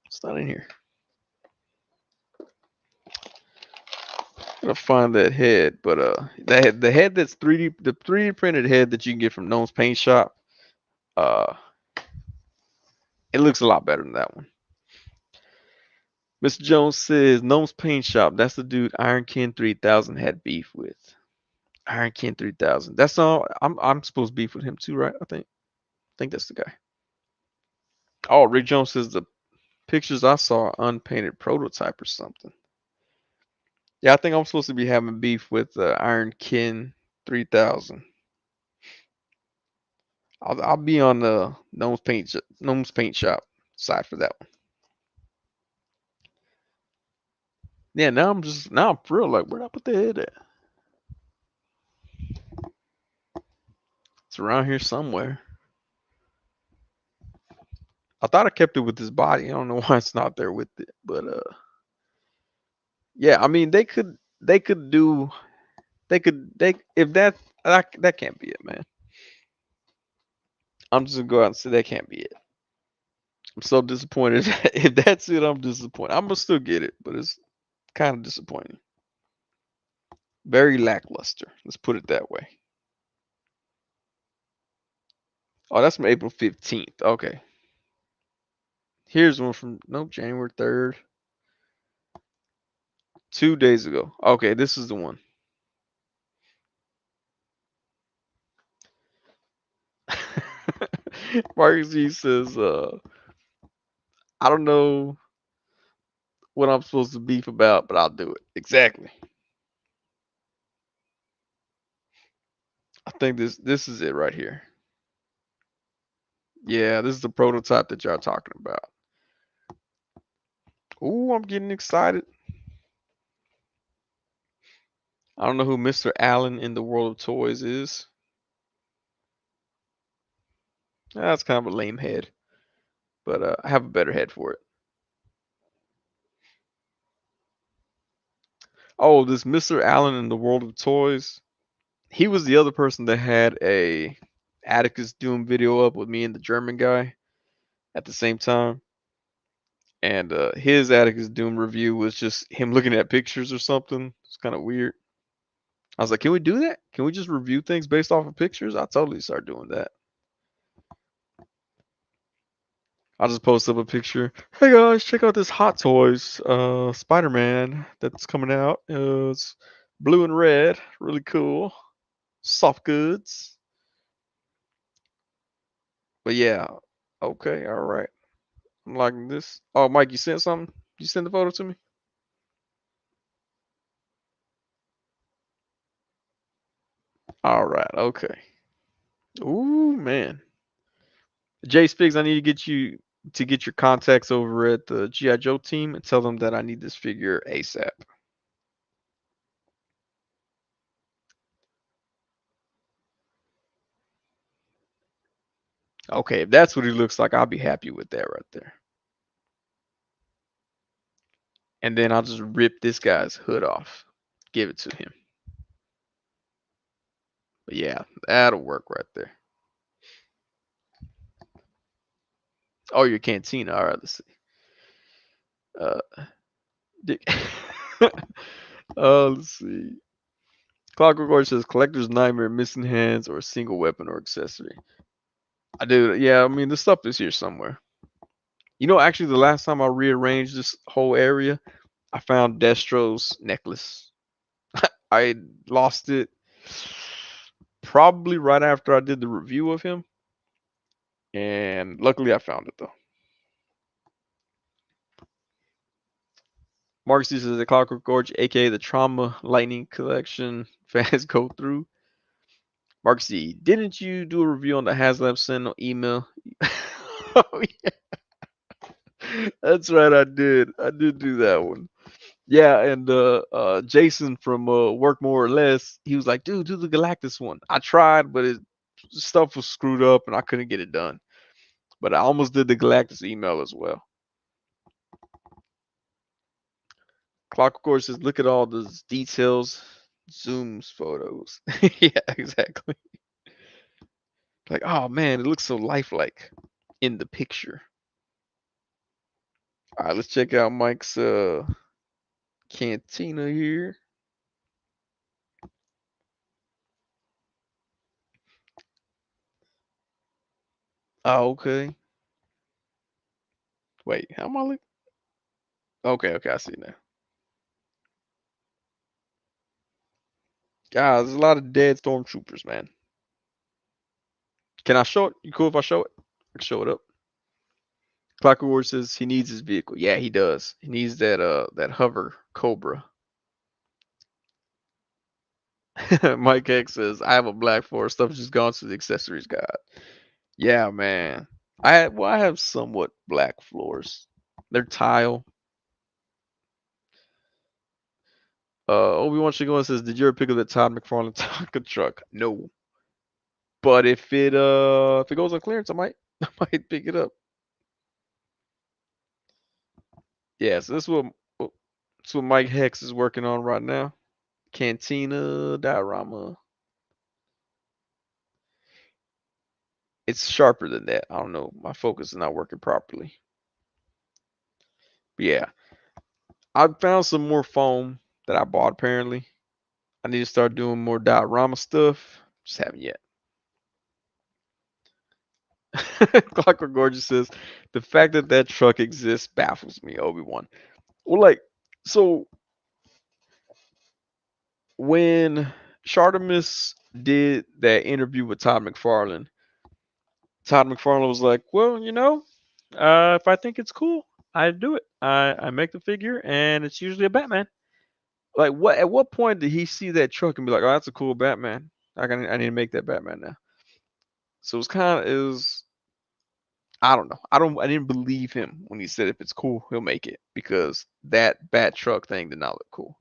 Speaker 1: It's not in here. I'm gonna find that head, but the head that's 3D, the 3D printed head that you can get from Gnome's Paint Shop, uh, it looks a lot better than that one. Mr. Jones says Gnome's Paint Shop. That's the dude Iron Ken 3000 had beef with. Iron Ken 3000. That's all. I'm supposed to beef with him too, right? I think that's the guy. Oh, Rick Jones says the pictures I saw are unpainted prototype or something. Yeah, I think I'm supposed to be having beef with Iron Ken 3000. I'll be on the Gnome's Paint Shop side for that one. Yeah, now I'm for real like where'd I put the head at? It's around here somewhere. I thought I kept it with his body. I don't know why it's not there with it, but yeah. I mean, they could do they if that can't be it, man. I'm just gonna go out and say that can't be it. I'm so disappointed. If that's it, I'm disappointed. I'm gonna still get it, but it's kind of disappointing. Very lackluster. Let's put it that way. Oh, that's from April 15th. Okay. Here's one from nope, January 3rd. 2 days ago. Okay, this is the one. Marcus G says, I don't know what I'm supposed to beef about, but I'll do it. Exactly. I think this is it right here. Yeah, this is the prototype that y'all talking about. Ooh, I'm getting excited. I don't know who Mr. Allen in the World of Toys is. That's kind of a lame head, but I have a better head for it. Oh, this Mr. Allen in the World of Toys. He was the other person that had a Atticus Doom video up with me and the German guy at the same time. And his Atticus Doom review was just him looking at pictures or something. It's kind of weird. I was like, can we do that? Can we just review things based off of pictures? I'll totally start doing that. I'll just post up a picture. Hey guys, check out this Hot Toys Spider-Man that's coming out. It's blue and red, really cool. Soft goods. But yeah, okay, all right. I'm liking this. Oh, Mike, you sent something? You sent the photo to me? All right, okay. Ooh, man. Jay Spigs, I need to get your contacts over at the GI Joe team and tell them that I need this figure ASAP. Okay, if that's what he looks like, I'll be happy with that right there. And then I'll just rip this guy's hood off, give it to him. But yeah, that'll work right there. Oh, your cantina. All right, let's see. Uh, Dick. Let's see. Clockwork Orange says collector's nightmare, missing hands, or a single weapon or accessory. I do. Yeah, I mean the stuff is here somewhere. Actually, the last time I rearranged this whole area, I found Destro's necklace. I lost it probably right after I did the review of him, and luckily I found it though. Mark C says the Clockwork Gorge, aka the Trauma Lightning Collection fans go through. Mark C, didn't you do a review on the HasLab send email? Oh yeah, that's right, I did. I did do that one. Yeah, and Jason from Work More or Less, he was like, dude, do the Galactus one. I tried, but it stuff was screwed up and I couldn't get it done. But I almost did the Galactus email as well. Clock, of course, says, look at all those details, zooms, photos. Yeah, exactly. Like, oh man, it looks so lifelike in the picture. All right, let's check out Mike's cantina here. Oh, okay. Wait, how am I look? Okay, okay, I see now. Guys, there's a lot of dead stormtroopers, man. Can I show it? You cool if I show it? I can show it up. Clockwork Ward says he needs his vehicle. Yeah, he does. He needs that hover Cobra. Mike X says I have a black floor. Stuff just gone to the accessories guide. Yeah, man. I have somewhat black floors. They're tile. Obi-Wan Shigon says, did you ever pick up the Todd McFarlane Tonka truck? No. But if it goes on clearance, I might I might pick it up. Yeah, so this is what Mike Hex is working on right now. Cantina diorama. It's sharper than that. I don't know. My focus is not working properly. But yeah, I found some more foam that I bought apparently. I need to start doing more diorama stuff. Just haven't yet. Clockwork Gorgeous says the fact that that truck exists baffles me, Obi-Wan. Well, like, so when Shartimus did that interview with Todd McFarlane was like, well, if I think it's cool, I do it. I make the figure, and it's usually a Batman. Like, what? At what point did he see that truck and be like, "Oh, that's a cool Batman. I need to make that Batman now." So it was kind of it was. I don't know. I didn't believe him when he said if it's cool, he'll make it because that bat truck thing did not look cool.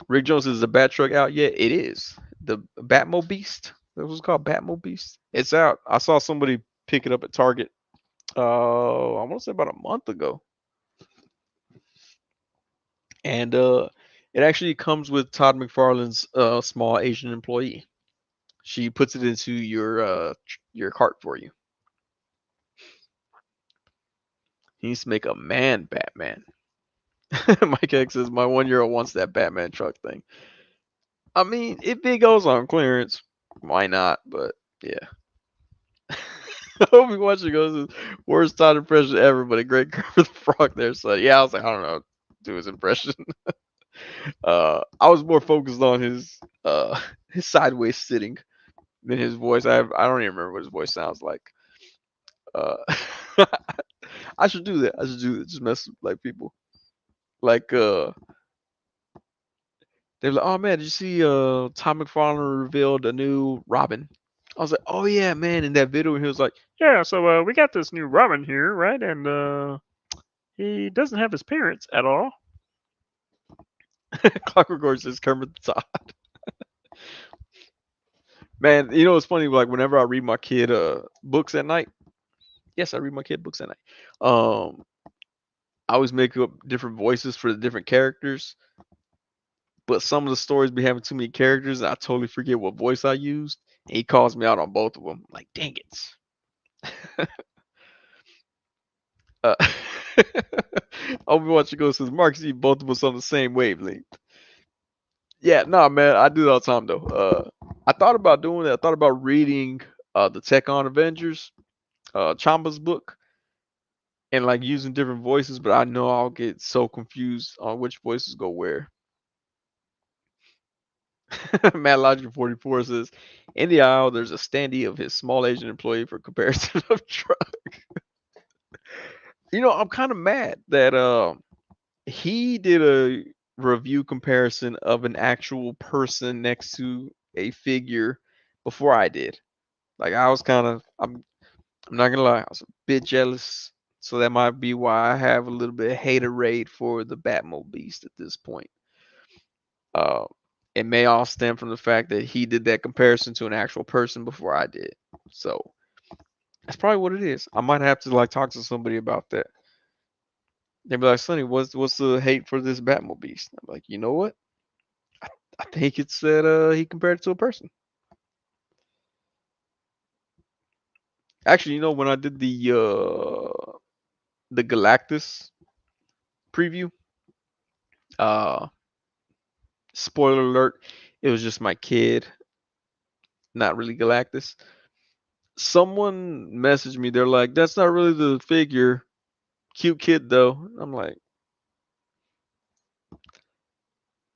Speaker 1: Rick Jones, is the bat truck out yet? It is. The Batmo Beast. That was called Batmo Beast. It's out. I saw somebody pick it up at Target. I want to say about a month ago, and it actually comes with Todd McFarlane's small Asian employee. She puts it into your cart for you. He needs to make a man Batman. Mike X says my 1-year-old wants that Batman truck thing. I mean, if it goes on clearance, why not? But yeah. Obi watching goes worst Todd impression ever, but a great Kermit the Frog there. So yeah, I was like, I don't know, do his impression. I was more focused on his sideways sitting than his voice. I don't even remember what his voice sounds like. Uh, I should do that. I should do that. Just mess with like people. Like they're like, oh man, did you see Tom McFarlane revealed a new Robin? I was like, oh yeah, man. In that video, he was like, yeah, so we got this new Robin here, right? And he doesn't have his parents at all. Clockwork Orange says Kermit the Todd. Man, you know it's funny. Like whenever I read my kid books at night, yes, I read my kid books at night. Um, I always make up different voices for the different characters, but some of the stories be having too many characters, and I totally forget what voice I used. And he calls me out on both of them. I'm like, dang it. uh, Overwatch goes says Mark, see both of us on the same wavelength. Yeah, no, man, I do that all the time though. I thought about doing that. I thought about reading the Tech on Avengers, Chamba's book, and like using different voices, but I know I'll get so confused on which voices go where. Matt Logic 44 says, in the aisle, there's a standee of his small Asian employee for comparison of truck. You know, I'm kind of mad that he did a review comparison of an actual person next to a figure before I did. Like I was kind of, I'm not gonna lie, I was a bit jealous. So that might be why I have a little bit of haterade for the Batmobile Beast at this point. Uh, it may all stem from the fact that he did that comparison to an actual person before I did. So that's probably what it is. I might have to like talk to somebody about that. They'd be like, Sonny, what's the hate for this Batmobile Beast? I'm like, you know what? I think it's that he compared it to a person. Actually, you know, when I did the Galactus preview, uh spoiler alert, it was just my kid, not really Galactus. Someone messaged me, they're like, that's not really the figure. Cute kid though. I'm like,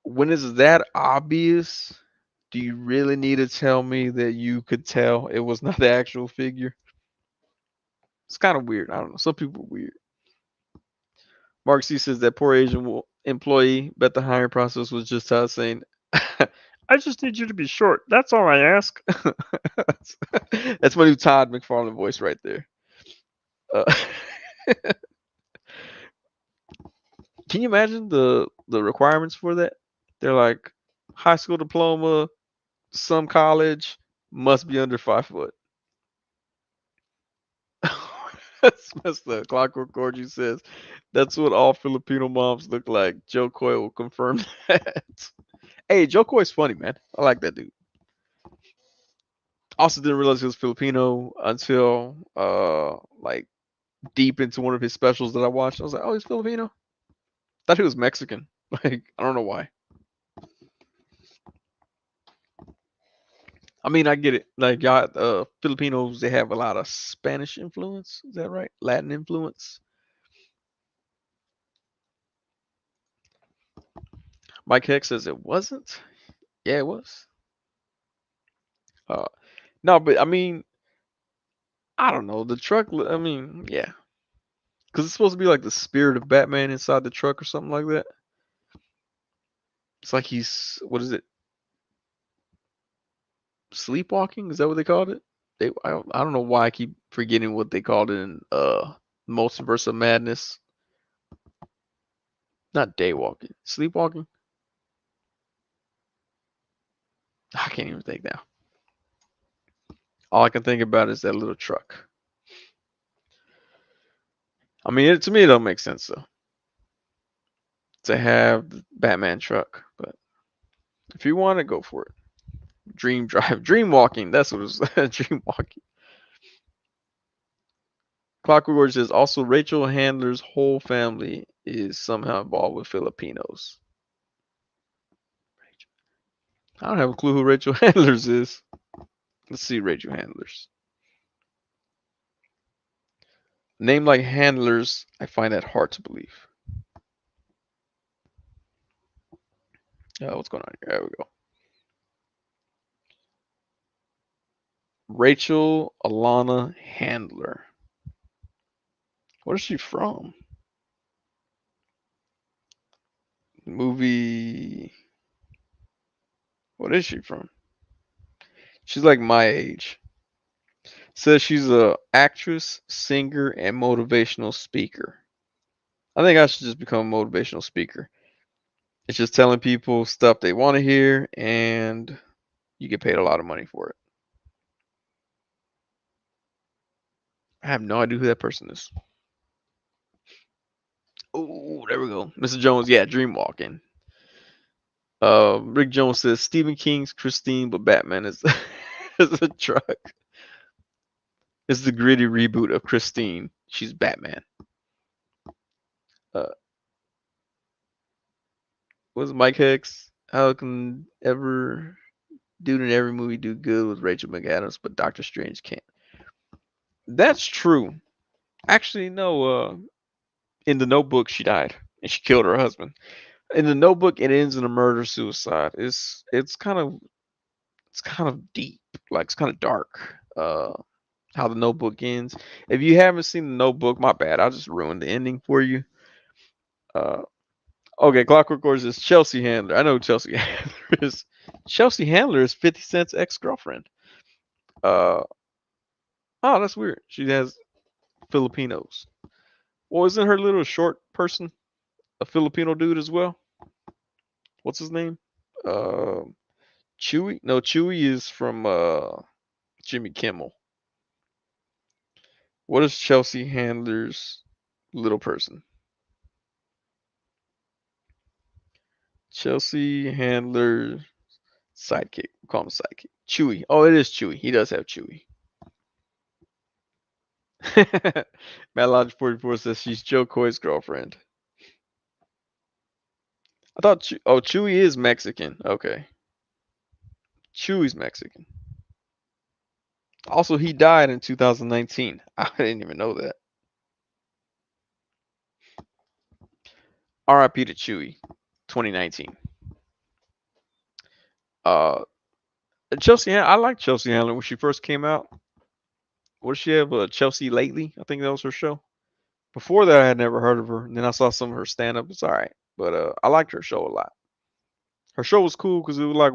Speaker 1: when it's that obvious, do you really need to tell me that you could tell it was not the actual figure? It's kind of weird. I don't know. Some people are weird. Mark C says that poor Asian employee bet the hiring process was just Todd saying, I just need you to be short. That's all I ask. That's my new Todd McFarlane voice right there. Uh, can you imagine the requirements for that? They're like high school diploma, some college, must be under 5 foot. That's messed up. Clockwork Orgy says that's what all Filipino moms look like. Joe Coy will confirm that. Hey, Joe Coy's funny, man. I like that dude. Also didn't realize he was Filipino until like deep into one of his specials that I watched. I was like, oh, he's Filipino. Thought he was Mexican. Like I don't know why. I mean, I get it. Like y'all, Filipinos, they have a lot of Spanish influence. Is that right? Latin influence. Mike Heck says it wasn't. Yeah, it was. Uh, no, but I mean, I don't know. The truck. I mean, yeah, because it's supposed to be like the spirit of Batman inside the truck or something like that. It's like he's what is it? Sleepwalking? Is that what they called it? I don't know why I keep forgetting what they called it in Multiverse of Madness. Not daywalking, sleepwalking. I can't even think now. All I can think about is that little truck. I mean, to me, it don't make sense though to have the Batman truck, but if you want to go for it, dream drive, dream walking. That's what it's dream walking. Clockwork Orange says also Rachel Handler's whole family is somehow involved with Filipinos. I don't have a clue who Rachel Handlers is. Let's see Rachel Handlers. Name like Handlers, I find that hard to believe. What's going on here? There we go. Rachel Alana Handler. What is she from? Movie. What is she from? She's like my age. Says she's a actress, singer, and motivational speaker. I think I should just become a motivational speaker. It's just telling people stuff they want to hear, and you get paid a lot of money for it. I have no idea who that person is. Oh, there we go. Mr. Jones, yeah, dream walking. Rick Jones says Stephen King's Christine, but Batman is, is a truck. It's the gritty reboot of Christine. She's Batman. Uh, what's Mike Hicks? How can ever dude in every movie do good with Rachel McAdams, but Doctor Strange can't? That's true. Actually, no. In the Notebook, she died and she killed her husband. In the Notebook, it ends in a murder suicide. It's kind of deep, like it's kind of dark. How the Notebook ends. If you haven't seen the Notebook, my bad. I'll just ruin the ending for you. Uh, okay, Clockwork Orange is Chelsea Handler. I know who Chelsea Handler is. Chelsea Handler is 50 Cent's ex-girlfriend. Uh, oh, that's weird. She has Filipinos. Well, isn't her little short person a Filipino dude as well? What's his name? Uh, Chewy? No, Chewy is from Jimmy Kimmel. What is Chelsea Handler's little person? Chelsea Handler sidekick. We'll call him sidekick. Chewy. Oh, it is Chewy. He does have Chewy. Matt Lodge 44 says she's Joe Coy's girlfriend. I thought Chewy is Mexican. Okay. Chewy's Mexican. Also, he died in 2019. I didn't even know that. RIP to Chewy, 2019. Uh, I like Chelsea Handler when she first came out. What did she have? Chelsea Lately? I think that was her show. Before that, I had never heard of her. And then I saw some of her stand up. It's all right. But I liked her show a lot. Her show was cool because it was like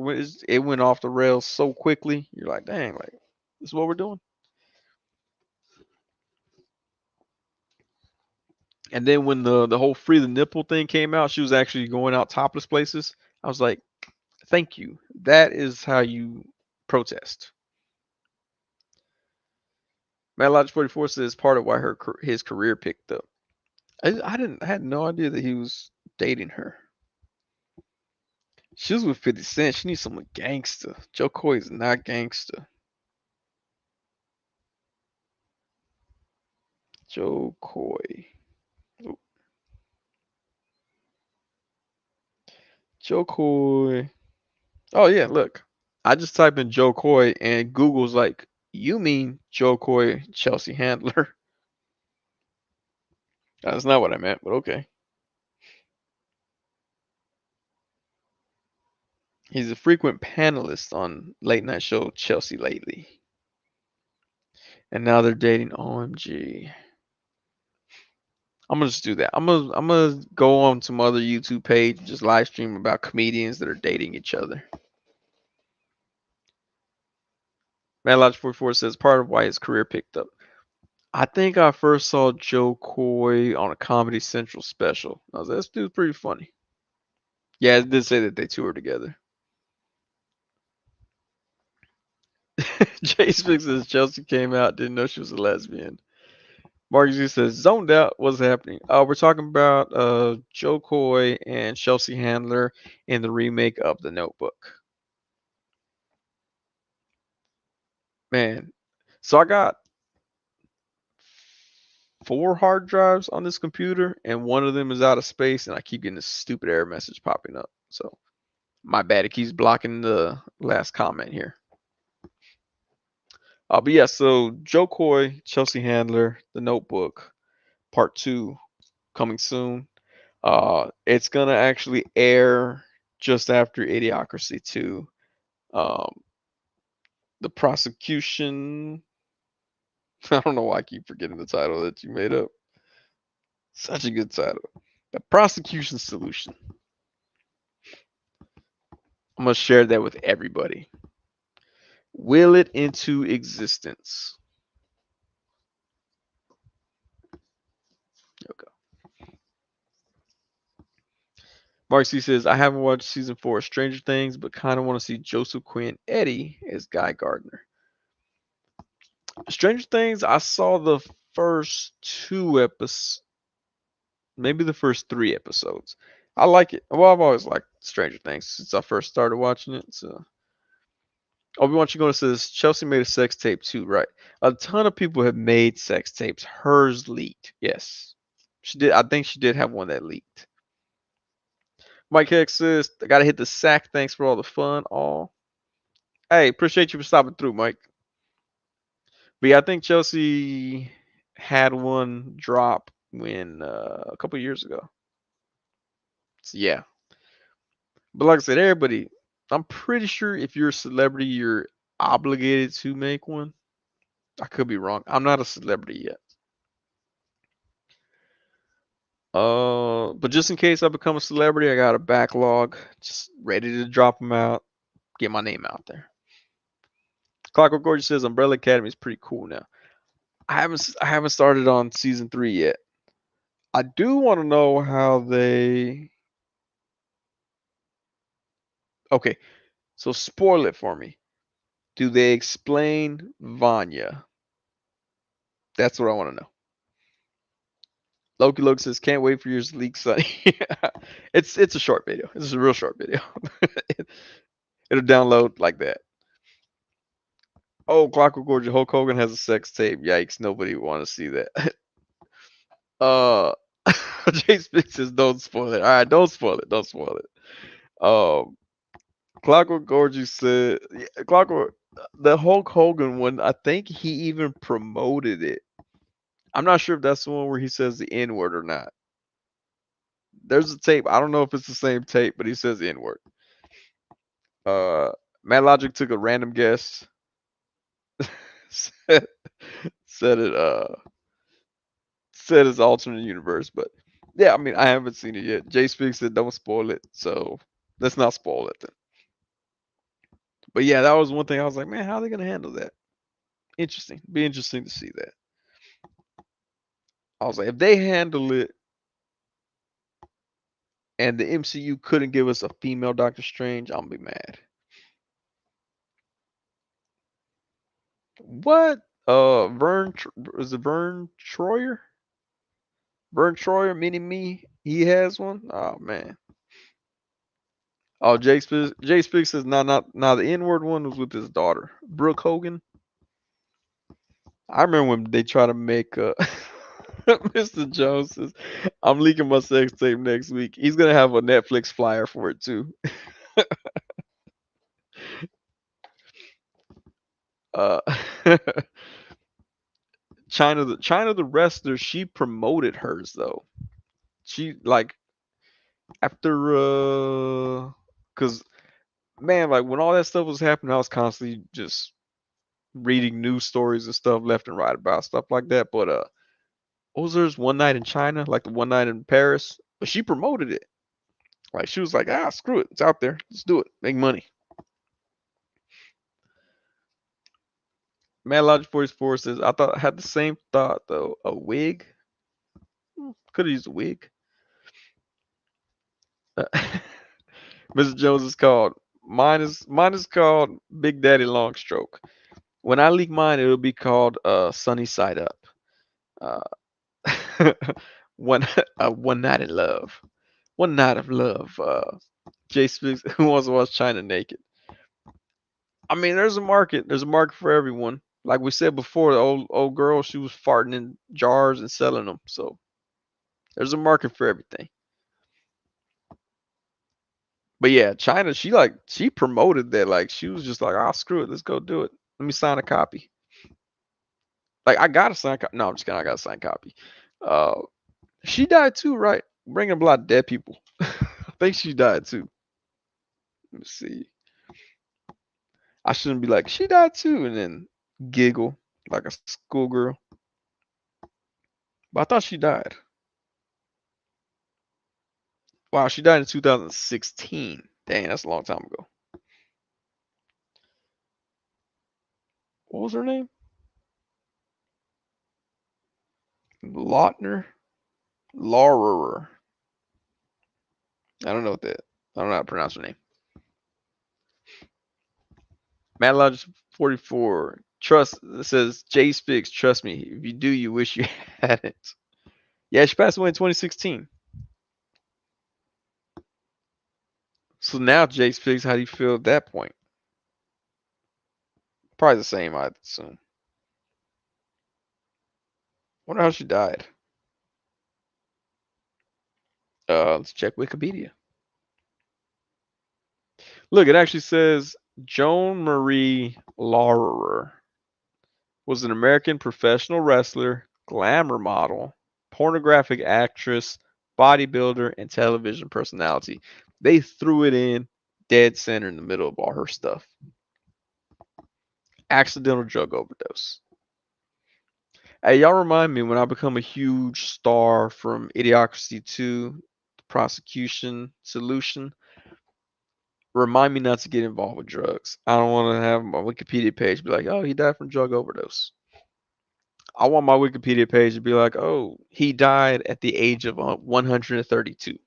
Speaker 1: it went off the rails so quickly. You're like, dang, like this is what we're doing. And then when the whole free the nipple thing came out, she was actually going out topless places. I was like, thank you. That is how you protest. Matt Lodge 44 says part of why his career picked up. I had no idea that he was dating her. She was with 50 Cent. She needs someone gangster. Joe Coy is not gangster. Joe Coy. Ooh. Joe Coy. Oh yeah, look. I just typed in Joe Coy and Google's like, you mean Joe Coy Chelsea Handler? That's not what I meant, but okay. He's a frequent panelist on late night show Chelsea Lately. And now they're dating. OMG. I'm gonna just do that. I'm gonna go on some other YouTube page, just live stream about comedians that are dating each other. Madlodge44 says part of why his career picked up. I think I first saw Joe Coy on a Comedy Central special. I was like, this dude's pretty funny. Yeah, it did say that they toured together. Chase Fix says Chelsea came out, didn't know she was a lesbian. Mark G says, zoned out, what's happening? We're talking about Joe Coy and Chelsea Handler in the remake of The Notebook. Man, so I got 4 hard drives on this computer, and one of them is out of space, and I keep getting this stupid error message popping up. So my bad, it keeps blocking the last comment here. But yeah, so Joe Coy, Chelsea Handler, The Notebook, Part 2, coming soon. It's gonna actually air just after Idiocracy 2. Um, the prosecution. I don't know why I keep forgetting the title that you made up. Such a good title. The prosecution solution. I'm gonna share that with everybody. Will it into existence. Okay. Mark C says, I haven't watched season 4 of Stranger Things, but kind of want to see Joseph Quinn Eddie as Guy Gardner. Stranger Things, I saw the first 2 episodes, maybe the first 3 episodes. I like it. Well, I've always liked Stranger Things since I first started watching it. So, Obi-Wan Chigona says Chelsea made a sex tape too, right? A ton of people have made sex tapes. Hers leaked. Yes, she did. I think she did have one that leaked. Mike Heck says, I gotta hit the sack. Thanks for all the fun. All. Hey, appreciate you for stopping through, Mike. But yeah, I think Chelsea had one drop when a couple years ago. So yeah. But like I said, everybody, I'm pretty sure if you're a celebrity, you're obligated to make one. I could be wrong. I'm not a celebrity yet. But just in case I become a celebrity, I got a backlog, just ready to drop them out, get my name out there. Clockwork Gorgeous says Umbrella Academy is pretty cool now. I haven't started on season 3 yet. I do want to know how they. Okay, so spoil it for me. Do they explain Vanya? That's what I want to know. Loki Loki says, "Can't wait for yours to leak, Sonny." It's a short video. It's a real short video. It'll download like that. Oh, Clockwork Gorgeous, Hulk Hogan has a sex tape. Yikes! Nobody want to see that. uh, Jay Speak says, "Don't spoil it." All right, don't spoil it. Don't spoil it. Clockwork Gorgeous said, yeah, Clockwork, the Hulk Hogan one. I think he even promoted it. I'm not sure if that's the one where he says the N word or not. There's a tape. I don't know if it's the same tape, but he says the N word. Uh, Matt Logic took a random guess. said, said it. Said it's alternate universe, but yeah, I mean, I haven't seen it yet. Jay Speaks said don't spoil it, so let's not spoil it then. But yeah, that was one thing I was like, man, how are they gonna handle that? Interesting. Be interesting to see that. I was like, if they handle it and the MCU couldn't give us a female Doctor Strange, I'm gonna be mad. What? Was it Vern Troyer? Vern Troyer, mini me, he has one. Oh man. Oh, Jay Speaks says not the N word one was with his daughter, Brooke Hogan. I remember when they try to make Mr. Jones says, I'm leaking my sex tape next week. He's gonna have a Netflix flyer for it too. Uh, China the wrestler, she promoted hers though. She like after cause man, like when all that stuff was happening, I was constantly just reading news stories and stuff left and right about stuff like that. But what was hers one night in China, like the one night in Paris? But she promoted it. Like she was like, screw it. It's out there. Let's do it. Make money. Man Logic 44 says, I thought I had the same thought though. A wig? Could have used a wig. Uh, Mr. Jones is called. Mine is called Big Daddy Longstroke. When I leak mine, it'll be called Sunny Side Up. Uh, one one night in love. One night of love. Jay speaks. Who wants to watch China naked? I mean, there's a market. There's a market for everyone. Like we said before, the old girl, she was farting in jars and selling them. So there's a market for everything. But yeah, China, she promoted that. Like she was just like, "Oh, screw it, let's go do it. Let me sign a copy." Like I got a signed copy. No, I'm just kidding. I got a signed copy. Uh, she died too, right? Bringing up a lot of dead people. I think she died too. Let me see. I shouldn't be like, she died too, and then giggle like a schoolgirl. But I thought she died. Wow, she died in 2016. Dang, that's a long time ago. What was her name? Lautner? Laurer. I don't know what that. I don't know how to pronounce her name. Madlodge 44. Trust, it says Jay Spix, trust me. If you do, you wish you hadn't. Yeah, she passed away in 2016. So now, Jay Spix, how do you feel at that point? Probably the same, I'd assume. Wonder how she died. Let's check Wikipedia. Look, it actually says Joan Marie Laurer was an American professional wrestler, glamour model, pornographic actress, bodybuilder, and television personality. They threw it in dead center in the middle of all her stuff. Accidental drug overdose. Hey, y'all remind me when I become a huge star from Idiocracy 2, Prosecution Solution. Remind me not to get involved with drugs. I don't want to have my Wikipedia page be like, oh, he died from drug overdose. I want my Wikipedia page to be like, oh, he died at the age of 132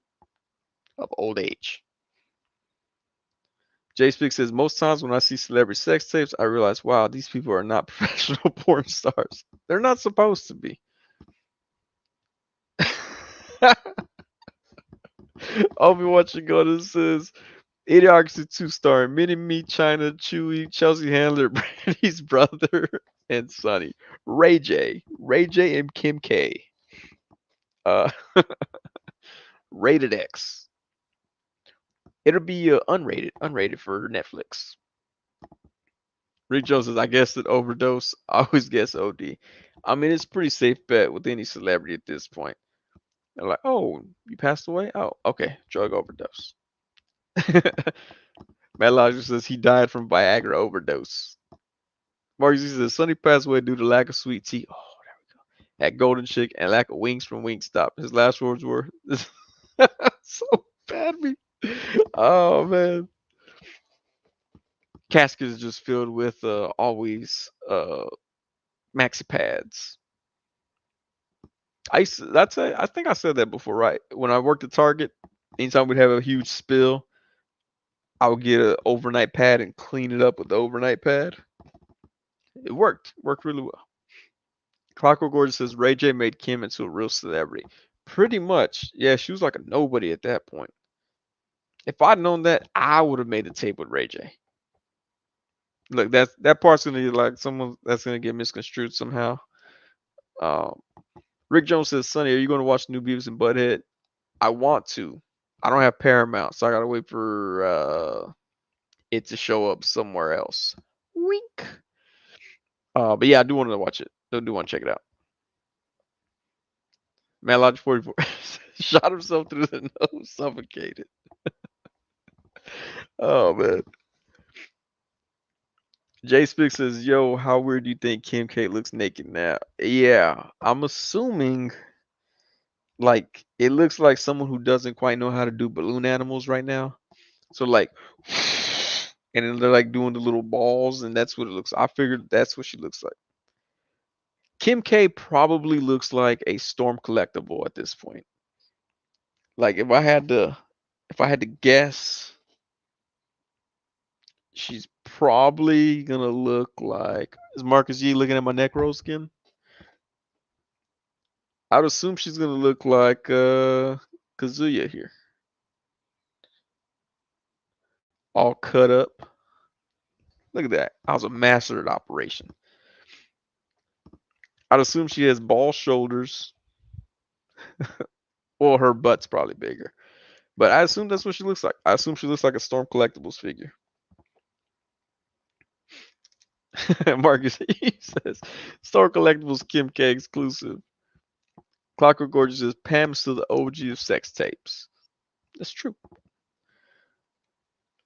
Speaker 1: of old age. Jay Speak says, most times when I see celebrity sex tapes, I realize, wow, these people are not professional porn stars. They're not supposed to be. Obi-Wan Chigoda says, Idiocracy 2 starring Mini Me, China, Chewy, Chelsea Handler, Brandy's brother, and Sonny. Ray J and Kim K. Uh, Rated X. It'll be unrated for Netflix. Rick Jones says, I guess an overdose. I always guess OD. I mean, it's a pretty safe bet with any celebrity at this point. They're like, oh, you passed away? Oh, okay, drug overdose. Matt Logic says he died from Viagra overdose. Marcus says Sonny passed away due to lack of sweet tea. Oh, there we go. That golden chick and lack of wings from Wingstop. His last words were so bad. Me. Oh man. Casket is just filled with always maxi pads. I think I said that before, right? When I worked at Target, anytime we'd have a huge spill, I would get an overnight pad and clean it up with the overnight pad. It worked really well. Clockwork Gorgeous says Ray J made Kim into a real celebrity. Pretty much, yeah. She was like a nobody at that point. If I'd known that, I would have made a tape with Ray J. Look, that part's gonna be like someone that's gonna get misconstrued somehow. Um, Rick Jones says, Sonny, are you going to watch New Beavis and Butthead? I want to. I don't have Paramount, so I gotta wait for it to show up somewhere else. Wink. But yeah, I do want to watch it. I do want to check it out. Man, Logic 44 shot himself through the nose, suffocated. Oh man. Jay Spick says, "Yo, how weird do you think Kim K looks naked now?" Yeah, I'm assuming like it looks like someone who doesn't quite know how to do balloon animals right now. So like and then they're like doing the little balls, and that's what it looks. I figured that's what she looks like. Kim K probably looks like a Storm collectible at this point. Like if I had to guess, she's probably gonna look like, is Marcus G looking at my necro skin? I would assume she's gonna look like Kazuya here. All cut up. Look at that. I was a master at operation. I'd assume she has ball shoulders, or her butt's probably bigger. But I assume that's what she looks like. I assume she looks like a Storm Collectibles figure. Marcus, he says, Storm Collectibles Kim K exclusive. Clockwork Gorgeous says, Pam's still the OG of sex tapes. That's true.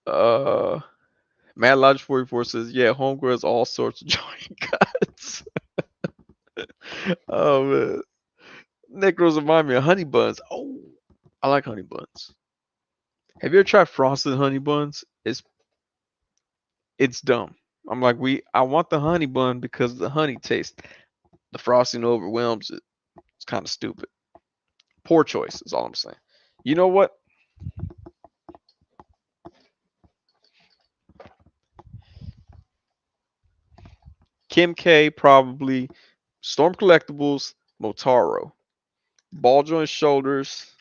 Speaker 1: Uh, Mad Logic 44 says, yeah, Homegirl has all sorts of joint cuts. Oh, man. Necros remind me of honey buns. Oh, I like honey buns. Have you ever tried frosted honey buns? It's dumb. I'm like, I want the honey bun because of the honey taste. The frosting overwhelms it. It's kind of stupid. Poor choice is all I'm saying. You know what? Kim K probably, Storm Collectibles, Motaro. Ball joint shoulders,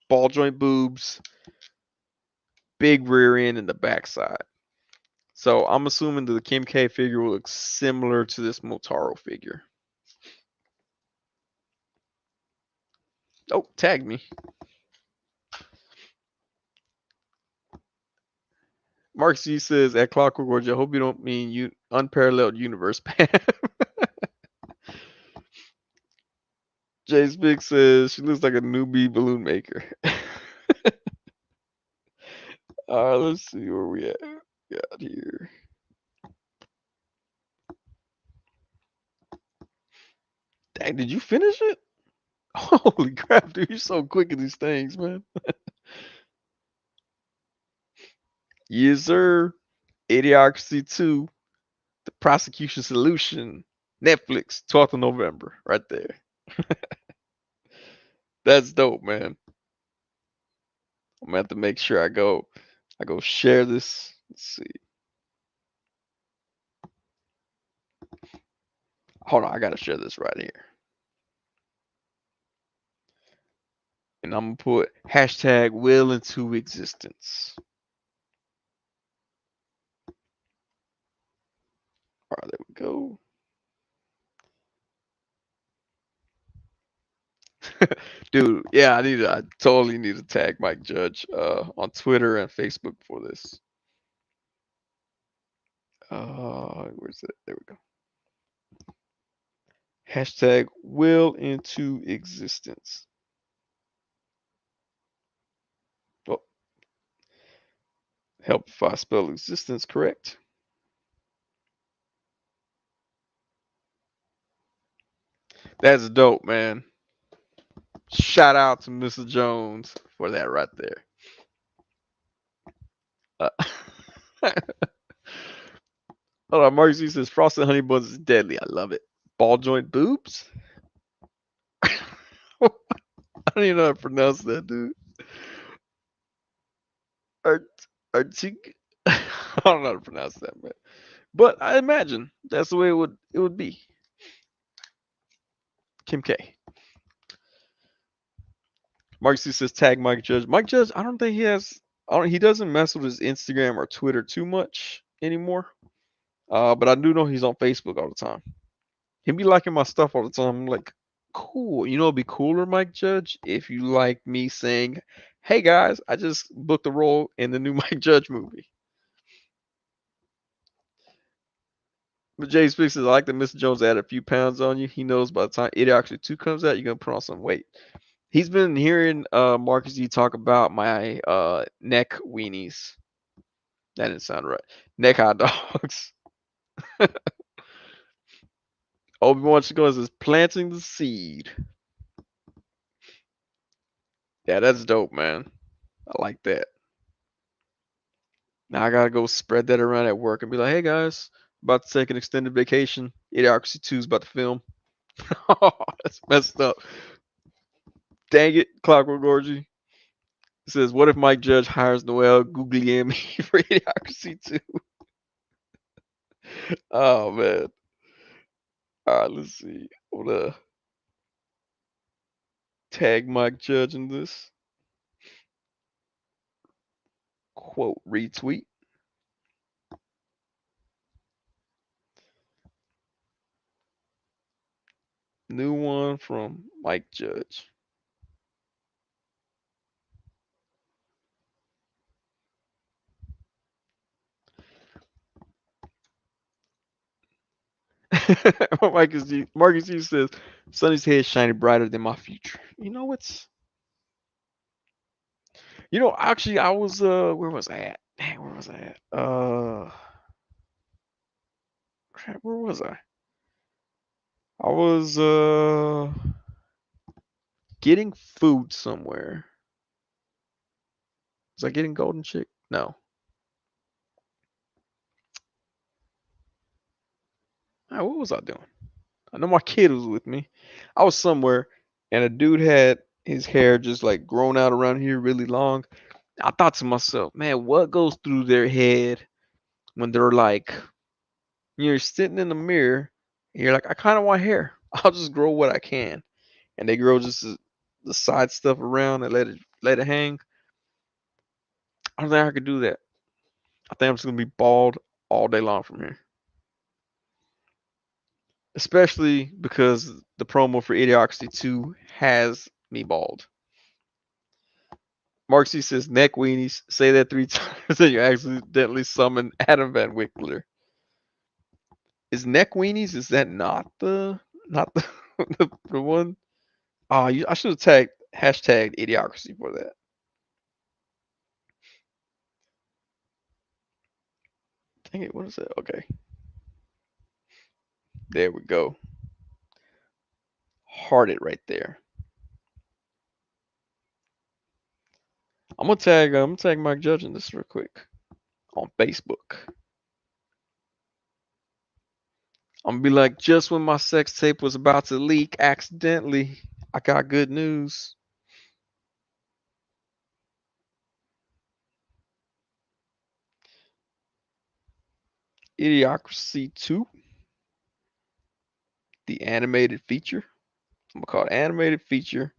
Speaker 1: ball joint boobs, big rear end in the backside. So I'm assuming that the Kim K figure will look similar to this Motaro figure. Oh, tag me. Mark C says at Clockwork Orange, I hope you don't mean unparalleled universe, Pam. Jace Big says she looks like a newbie balloon maker. All right, let's see where we at. Got here. Dang, did you finish it? Holy crap, dude, you're so quick at these things, man. Yes, sir. Idiocracy 2, The Prosecution Solution, Netflix, 12th of November, right there. That's dope, man. I'm gonna have to make sure I go share this. Let's see. Hold on, I gotta share this right here. And I'm gonna put hashtag will into existence. All right, there we go. Dude, yeah, I totally need to tag Mike Judge on Twitter and Facebook for this. Where's it? There we go. Hashtag will into existence. Oh, help if I spell existence correct. That's dope, man. Shout out to Mr. Jones for that right there. Uh, hold on, Mark Z says frosted honey buns is deadly. I love it. Ball joint boobs? I don't even know how to pronounce that, dude. Art, Artig. I don't know how to pronounce that, man. But I imagine that's the way it would be. Kim K. Mark C says tag Mike Judge. Mike Judge, I don't think he has. I don't. He doesn't mess with his Instagram or Twitter too much anymore. But I do know he's on Facebook all the time. He'd be liking my stuff all the time. I'm like, cool. You know, it'd be cooler, Mike Judge, if you like me saying, "Hey guys, I just booked a role in the new Mike Judge movie." But Jay Speaks says, I like that Mr. Jones added a few pounds on you. He knows by the time it actually 2 comes out, you're gonna put on some weight. He's been hearing Marcus D talk about my neck weenies. That didn't sound right. Neck hot dogs. Obi-Wan Chico says planting the seed. Yeah, that's dope, man. I like that. Now I gotta go spread that around at work and be like, hey guys, about to take an extended vacation. Idiocracy 2 is about to film. That's messed up. Dang it, Clockwork Orgy. It says, what if Mike Judge hires Noel Guglielmi for Idiocracy 2? Oh man. Alright, let's see. I'm gonna tag Mike Judge in this. Quote retweet. New one from Mike Judge. Marcus G says, Sonny's head shining brighter than my future. You know what's actually I was where was I at? Dang, where was I at? Crap, where was I? I was getting food somewhere. Was I getting Golden Chick? No. What was I doing? I know my kid was with me. I was somewhere and a dude had his hair just like grown out around here really long. I thought to myself, man, what goes through their head when they're like, you're sitting in the mirror and you're like, I kind of want hair. I'll just grow what I can. And they grow just the side stuff around and let it hang. I don't think I could do that. I think I'm just gonna be bald all day long from here. Especially because the promo for Idiocracy 2 has me bald. Mark C says neck weenies. Say that 3 times and you accidentally summon Adam Van Wickler. Is neck weenies? Is that not the the one? Oh, I should have tagged hashtag Idiocracy for that. Dang it, what is that? Okay, there we go. Heart it right there. I'm gonna tag Mike Judge in this real quick on Facebook. I'm gonna be like, just when my sex tape was about to leak accidentally, I got good news. Idiocracy 2, the animated feature. I'm gonna call it animated feature.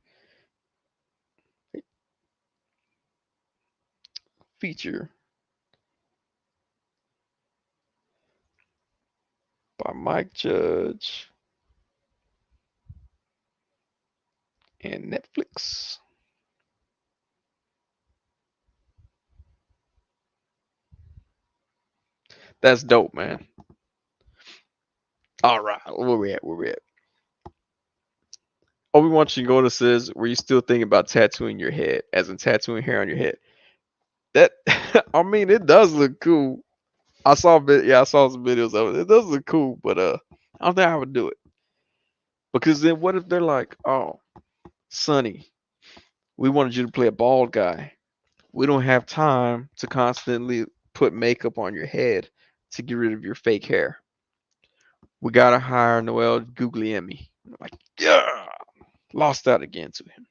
Speaker 1: Feature by Mike Judge and Netflix. That's dope, man. All right, where we at? Where we at? Obi-Wan Shingoda says, "Were you still thinking about tattooing your head, as in tattooing hair on your head?" That, I mean, it does look cool. I saw some videos of it. It does look cool, but I don't think I would do it because then what if they're like, "Oh, Sonny, we wanted you to play a bald guy. We don't have time to constantly put makeup on your head to get rid of your fake hair. We gotta hire Noel Guglielmi." I'm like, yeah, lost that again to him.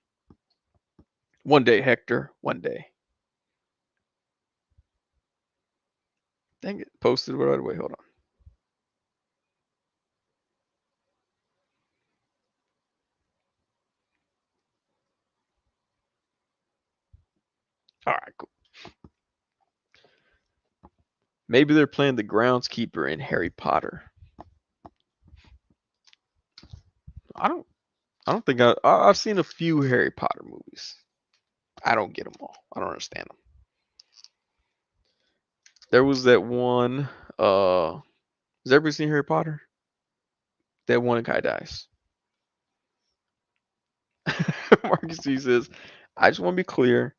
Speaker 1: One day, Hector. One day. Dang it! Posted right away. Hold on. All right, cool. Maybe they're playing the groundskeeper in Harry Potter. I don't. I don't think I've seen a few Harry Potter movies. I don't get them all. I don't understand them. There was that one. Has everybody seen Harry Potter? That one guy dies. Marcus G says, "I just want to be clear.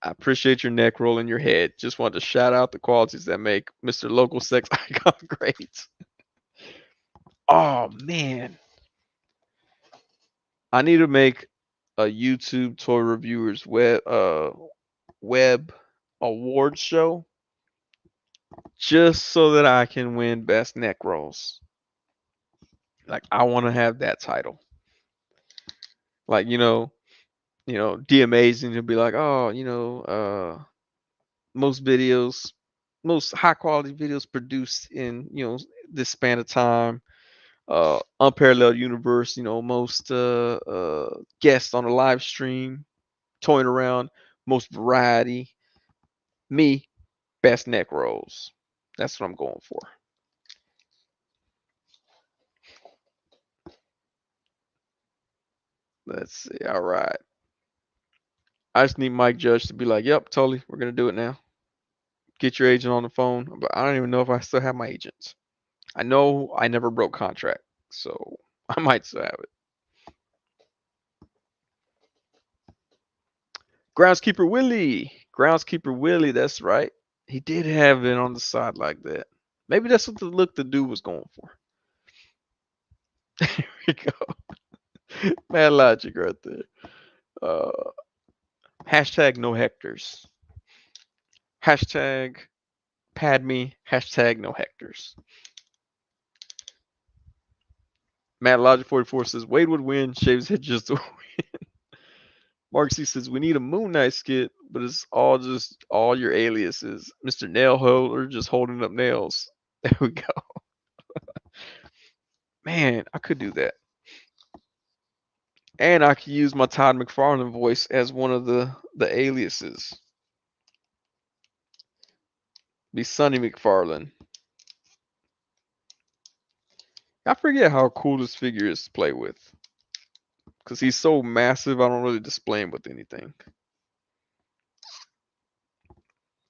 Speaker 1: I appreciate your neck rolling your head. Just want to shout out the qualities that make Mr. Local Sex Icon great." Oh man, I need to make a YouTube toy reviewers web award show just so that I can win best neck rolls. Like I want to have that title. Like D Amazing to be like, oh, most videos, most high quality videos produced in this span of time. Unparalleled universe. Most guests on a live stream, toying around, most variety. Me, best neck rolls. That's what I'm going for. Let's see. All right. I just need Mike Judge to be like, yep, totally. We're going to do it now. Get your agent on the phone. But I don't even know if I still have my agents. I know I never broke contract. So I might still have it. Groundskeeper Willie. Groundskeeper Willie. That's right. He did have it on the side like that. Maybe that's what the look the dude was going for. Here we go. Mad logic right there. Uh, hashtag no hectors. Hashtag pad me. Hashtag no hectors. Mad Logic 44 says Wade would win. Shaves head just to win. Mark C says we need a Moon Knight skit, but it's all just all your aliases. Mr. Nail Holder just holding up nails. There we go. Man, I could do that. And I could use my Todd McFarlane voice as one of the aliases. Be Sonny McFarlane. I forget how cool this figure is to play with. Because he's so massive, I don't really display him with anything.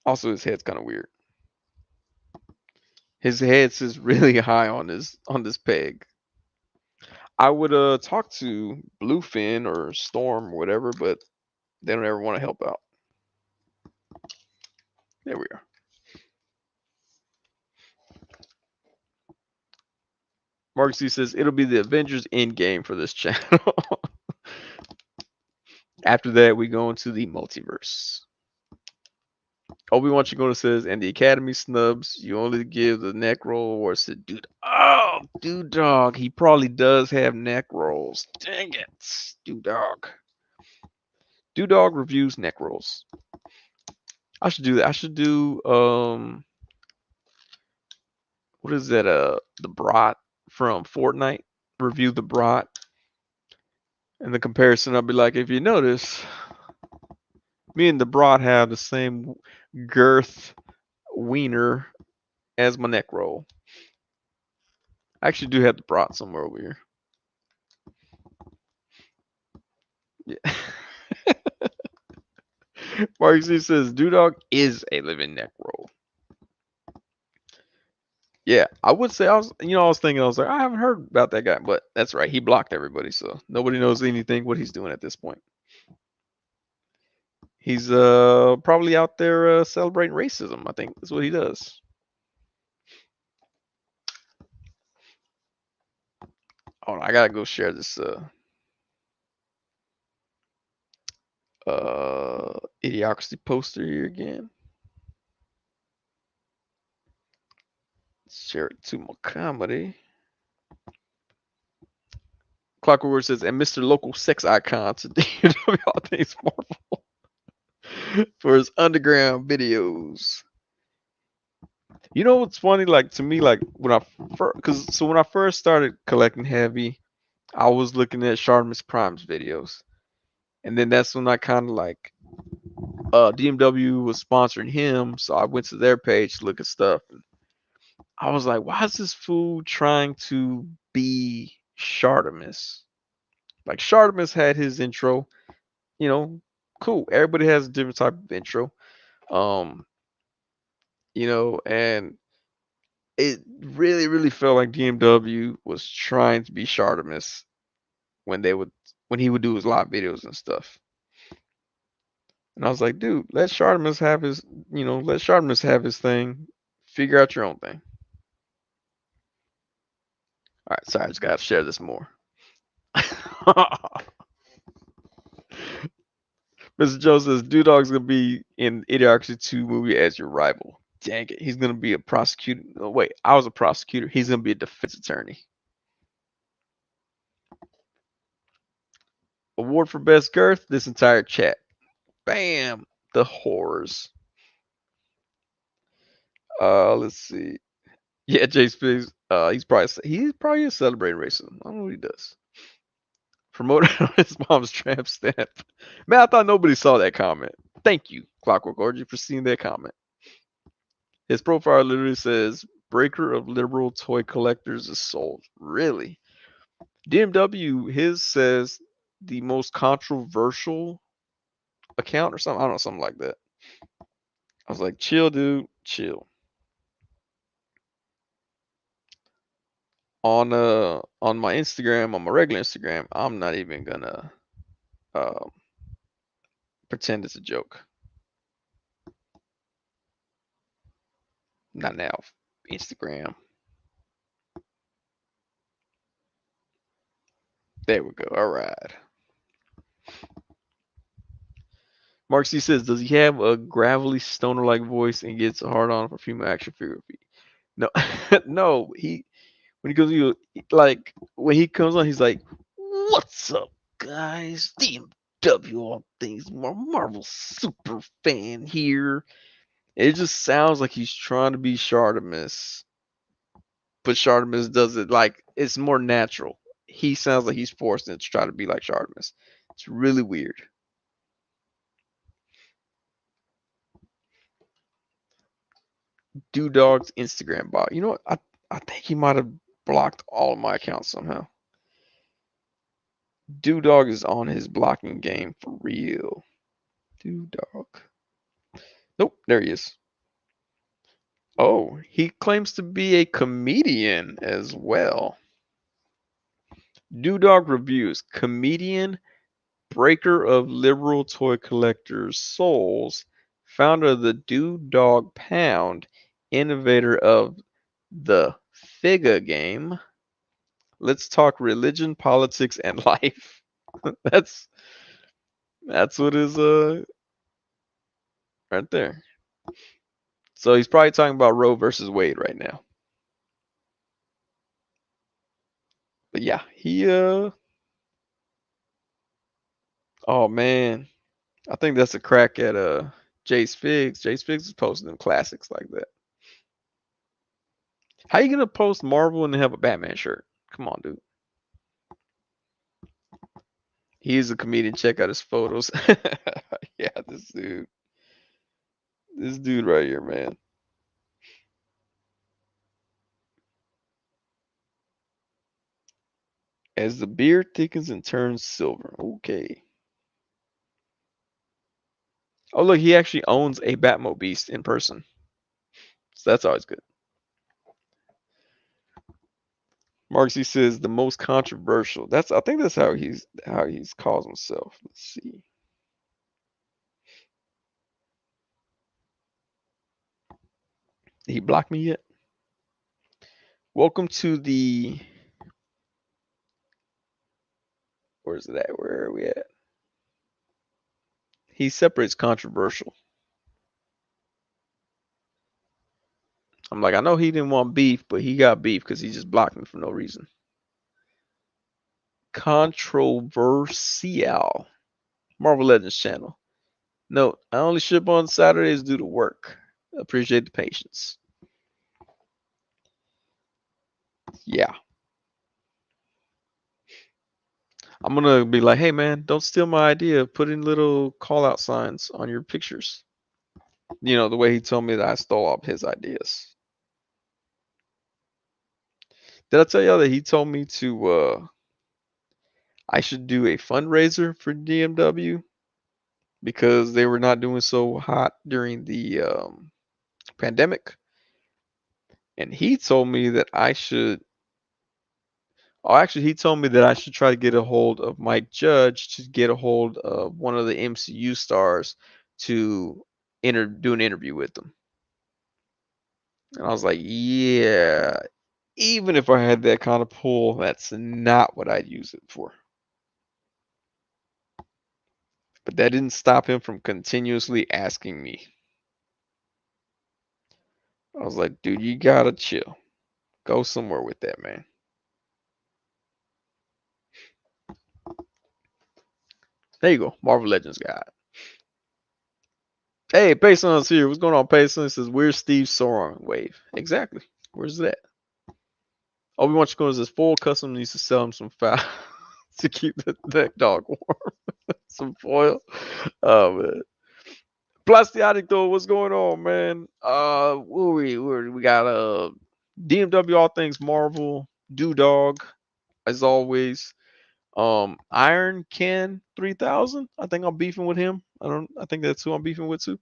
Speaker 1: Also, his head's kind of weird. His head sits really high on this peg. I would talk to Bluefin or Storm or whatever, but they don't ever want to help out. There we are. Mark C says it'll be the Avengers Endgame for this channel. After that, we go into the multiverse. Obi-Wan Chigona says, and the Academy snubs, you only give the neck roll awards to Dude. Oh, Dude Dog. He probably does have neck rolls. Dang it. Dude Dog. Dude Dog reviews neck rolls. I should do that. I should do what is that? The Brat from Fortnite. Review the Brat. And the comparison, I'll be like, if you notice, me and the Brat have the same girth wiener as my neck roll. I actually do have the Brat somewhere over here. Yeah. Mark Z says Dudog is a living neck roll. Yeah, I would say I was thinking, I was like, I haven't heard about that guy, but that's right, he blocked everybody, so nobody knows anything what he's doing at this point. He's probably out there celebrating racism. I think that's what he does. Oh, I gotta go share this idiocracy poster here again. Share it to my comedy. Clockwork says, and Mr. Local Sex Icon today all things Marvel for his underground videos. You know what's funny? Like to me, like when I when I first started collecting heavy, I was looking at Sharmus Prime's videos, and then that's when I kind of like DMW was sponsoring him, so I went to their page to look at stuff. And I was like, why is this fool trying to be Shartimus? Like Shartimus had his intro, cool. Everybody has a different type of intro. Um, and it really, really felt like DMW was trying to be Shartimus when he would do his live videos and stuff. And I was like, dude, let Shartimus have his thing. Figure out your own thing. All right, sorry, I just gotta share this more. Mr. Joe says, Dude Dog's gonna be in Idiocracy 2 movie as your rival. Dang it. He's going to be a prosecutor. No, wait, I was a prosecutor. He's going to be a defense attorney. Award for best girth. This entire chat. Bam. The horrors. Let's see. Yeah, Jay Spiggs. He's probably is celebrating racism. I don't know what he does. Promoted on his mom's tramp stamp. Man, I thought nobody saw that comment. Thank you, Clockwork Orgy, for seeing that comment. His profile literally says, "Breaker of liberal toy collectors is sold." Really? DMW, his says the most controversial account or something. I don't know, something like that. I was like, chill, dude, chill. On my Instagram, on my regular Instagram, I'm not even gonna um pretend it's a joke. Not now. Instagram. There we go. All right. Mark C says, does he have a gravelly stoner-like voice and gets a hard on for female action figure feet? No, no. He when he goes, you like when he comes on, he's like, "What's up, guys? DMW, all things Marvel super fan here." It just sounds like he's trying to be Shardamus, but Shardamus does it like it's more natural. He sounds like he's forced to try to be like Shardamus. It's really weird. Dog's Instagram bot. You know what? I think he might have blocked all of my accounts somehow. Dog is on his blocking game for real. Dog. Nope, there he is. Oh, he claims to be a comedian as well. Dog reviews. Comedian, breaker of liberal toy collectors' souls, founder of the Dog Pound, innovator of the Figure game. Let's talk religion, politics, and life. that's that's what is right there. So he's probably talking about Roe versus Wade right now. But yeah, he oh man. I think that's a crack at Jace Figs. Jace Figs is posting them classics like that. How you gonna post Marvel and have a Batman shirt? Come on, dude. He's a comedian. Check out his photos. Yeah, this dude. This dude right here, man. As the beard thickens and turns silver. Okay. Oh look, he actually owns a Batmo Beast in person. So that's always good. Marksy says the most controversial. I think that's how he's calls himself. Let's see. Did he block me yet? Welcome to the where's it at? Where are we at? He separates controversial. I'm like, I know he didn't want beef, but he got beef because he just blocked me for no reason. Controversial. Marvel Legends channel. Note, I only ship on Saturdays due to work. Appreciate the patience. Yeah. I'm gonna be like, hey man, don't steal my idea. Put in little call out signs on your pictures. You know, the way he told me that I stole all his ideas. Did I tell y'all that he told me to I should do a fundraiser for DMW because they were not doing so hot during the pandemic? And he told me that I should oh actually he told me that I should try to get a hold of Mike Judge to get a hold of one of the MCU stars to do an interview with them. And I was like, yeah, even if I had that kind of pull, that's not what I'd use it for. But that didn't stop him from continuously asking me. was like, dude, you gotta chill. Go somewhere with that, man. There you go. Marvel Legends guide. Hey, Payson's here. What's going on, Payson? It says, where's Steve Sauron wave? Exactly. Where's that? Obi-Wan Chacon says, full custom needs to sell him some foul to keep the deck dog warm. Some foil. Oh, man. Plastiotic, though, what's going on, man? We got DMW All Things Marvel, Dog, as always. Iron Ken 3000. I think I'm beefing with him. I think that's who I'm beefing with too.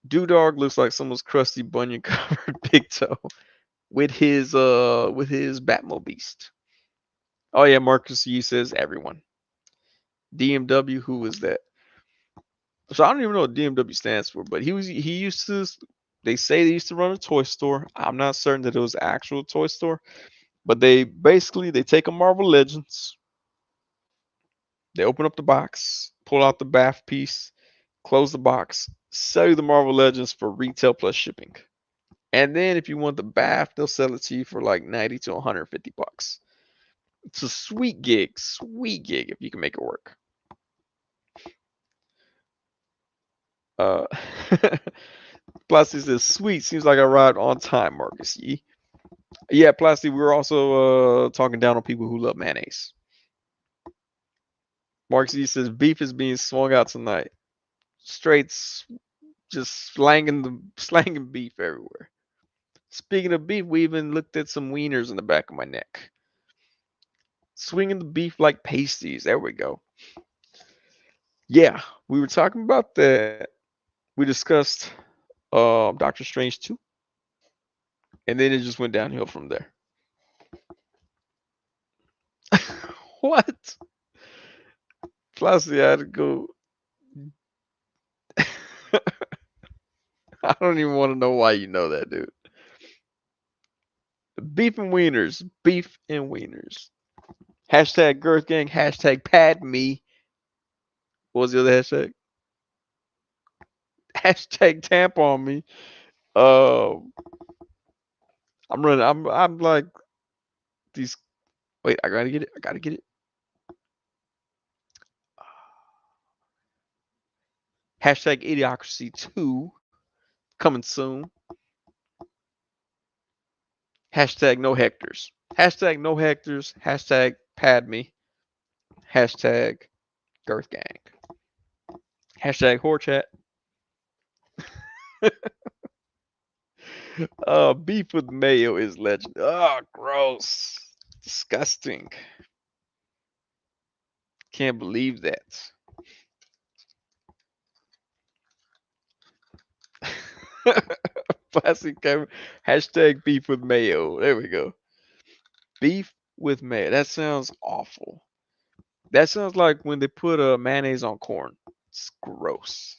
Speaker 1: Dog looks like someone's crusty bunion covered big toe with his Batmo beast. Oh yeah, Marcus Yee says everyone. DMW, who is that? So I don't even know what DMW stands for, but he used to, they say they used to run a toy store. I'm not certain that it was an actual toy store, but they take a Marvel Legends, they open up the box, pull out the bath piece, close the box, sell you the Marvel Legends for retail plus shipping. And then if you want the bath, they'll sell it to you for like 90 to 150 bucks. It's a sweet gig if you can make it work. Uh Plasty says, sweet, seems like I arrived on time, Marcus. Yeah, Plasty, we were also talking down on people who love mayonnaise. Marcus E says, beef is being swung out tonight. Straight, just slanging beef everywhere. Speaking of beef, we even looked at some wieners in the back of my neck. Swinging the beef like pasties. There we go. Yeah, we were talking about that. We discussed Doctor Strange 2. And then it just went downhill from there. What? Plus, I had to go. I don't even want to know why you know that, dude. Beef and wieners. Beef and wieners. Hashtag girth gang. Hashtag pad me. What was the other hashtag? Hashtag tampon me. Um, I'm running. I'm like these. Wait, I gotta get it. I gotta get it. Hashtag idiocracy 2 coming soon. Hashtag no hectors. Hashtag no hectors. Hashtag pad me. Hashtag girth gang. Hashtag whore chat. Beef with mayo is legend. Oh, gross. Disgusting. Can't believe that. Plastic camera. Hashtag beef with mayo. There we go. Beef with mayo. That sounds awful. That sounds like when they put mayonnaise on corn. It's gross.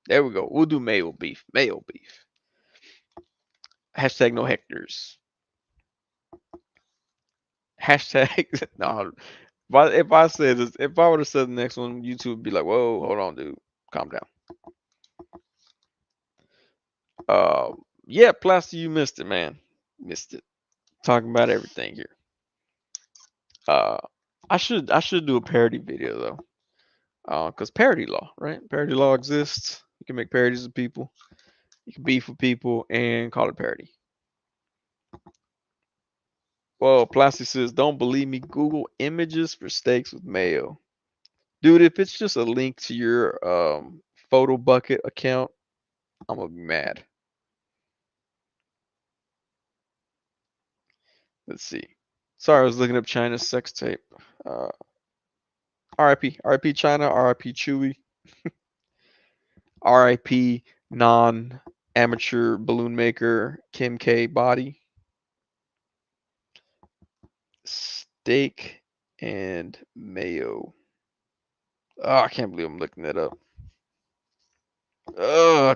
Speaker 1: There we go. We'll do mayo beef. Mayo beef. Hashtag no hectors. Hashtag no. If I said this, if I would have said the next one, YouTube would be like, "Whoa, hold on, dude, calm down." Yeah, Plaster, you missed it, man. Missed it. Talking about everything here. Uh, I should do a parody video though. Cause parody law, right? Parody law exists. You can make parodies of people. You can beef with people and call it parody. Well, Plastic says, don't believe me. Google images for steaks with mayo. Dude, if it's just a link to your photo bucket account, I'm gonna be mad. Let's see. Sorry, I was looking up China's sex tape. RIP China, RIP Chewy, RIP non amateur balloon maker Kim K Body. Steak and mayo. Oh, I can't believe I'm looking that up.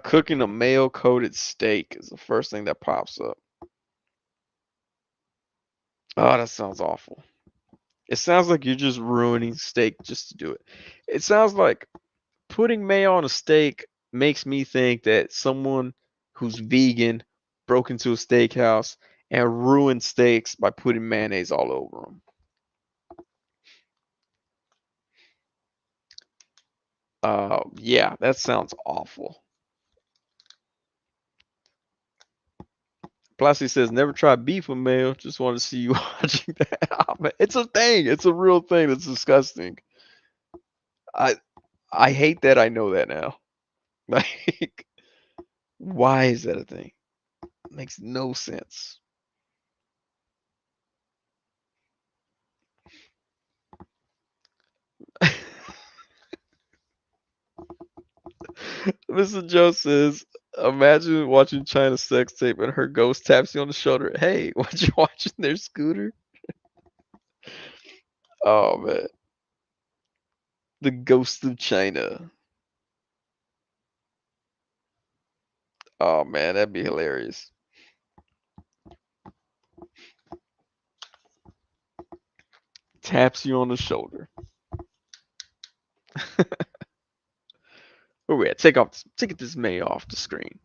Speaker 1: Cooking a mayo coated steak is the first thing that pops up. Oh, that sounds awful. It sounds like you're just ruining steak just to do it. It sounds like putting mayo on a steak makes me think that someone who's vegan broke into a steakhouse and ruined steaks by putting mayonnaise all over them. Yeah, that sounds awful. Plasty says, never try beef with mayo. Just want to see you watching that. Oh, man, it's a thing. It's a real thing. It's disgusting. I I hate that I know that now. Like, why is that a thing? Makes no sense. Mr. Joe says, imagine watching China's sex tape and her ghost taps you on the shoulder. Hey, what you watching there, Scooter? Oh man, the ghost of China. Oh man, that'd be hilarious. Taps you on the shoulder. Where we at? Take this May off the screen.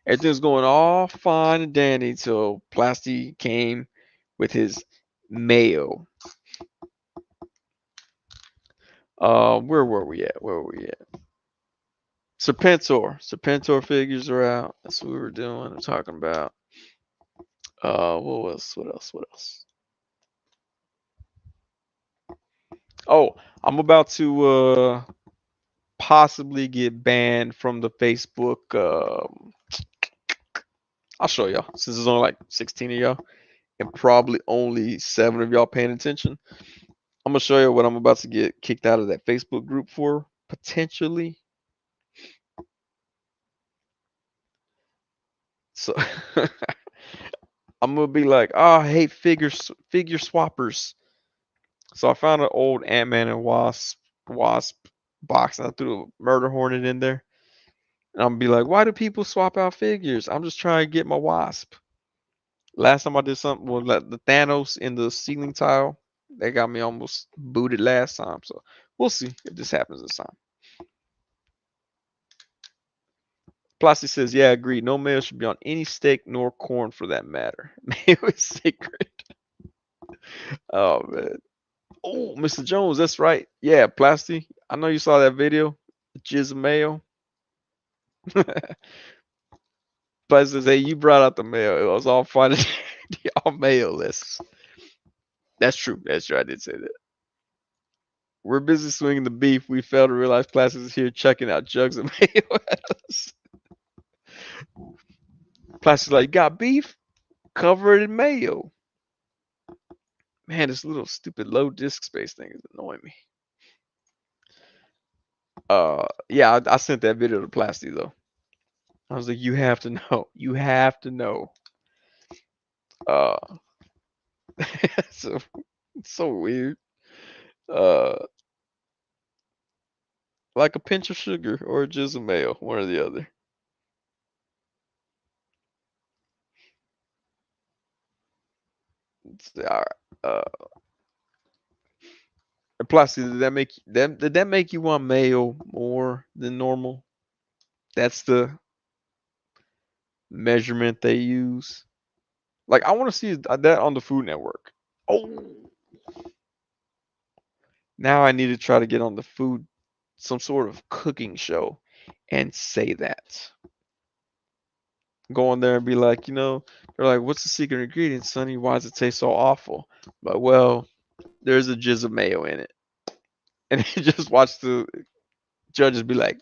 Speaker 1: Everything's going all fine and dandy till Plasty came with his mayo. Where were we at? Where were we at? Serpentor figures are out. That's what we were doing. We're talking about. What else? What else? What else? Oh, I'm about to possibly get banned from the Facebook. I'll show y'all since there's only like 16 of y'all and probably only 7 of y'all paying attention. I'm gonna show you what I'm about to get kicked out of that Facebook group for potentially. So I'm gonna be like, oh, I hate figure swappers. So I found an old Ant-Man and Wasp box and I threw a murder hornet in there. And I'm gonna be like, why do people swap out figures? I'm just trying to get my Wasp. Last time I did something was like the Thanos in the ceiling tile. They got me almost booted last time. So we'll see if this happens this time. Plasty says, yeah, I agree. No mayo should be on any steak nor corn for that matter. Mayo is sacred. Oh man. Oh, Mr. Jones, that's right. Yeah, Plasty. I know you saw that video. Jizz mayo. Plasty says, hey, you brought out the mayo. It was all fun. All mayo lists. That's true. That's true. I did say that. We're busy swinging the beef. We fail to realize Plastic is here checking out jugs of mayo at us. Plastic's like, got beef? Cover it in mayo. Man, this little stupid low disk space thing is annoying me. Yeah, I sent that video to Plasty though. I was like, you have to know. You have to know. Uh, so it's so weird. Uh, like a pinch of sugar or just a mayo, one or the other. All right. Plasty, did that make you want mayo more than normal? That's the measurement they use. Like I want to see that on the Food Network. Oh, now I need to try to get on the food, some sort of cooking show, and say that. Go on there and be like, they're like, "What's the secret ingredient, Sonny? Why does it taste so awful?" But well, there's a jizz of mayo in it, and you just watch the judges be like,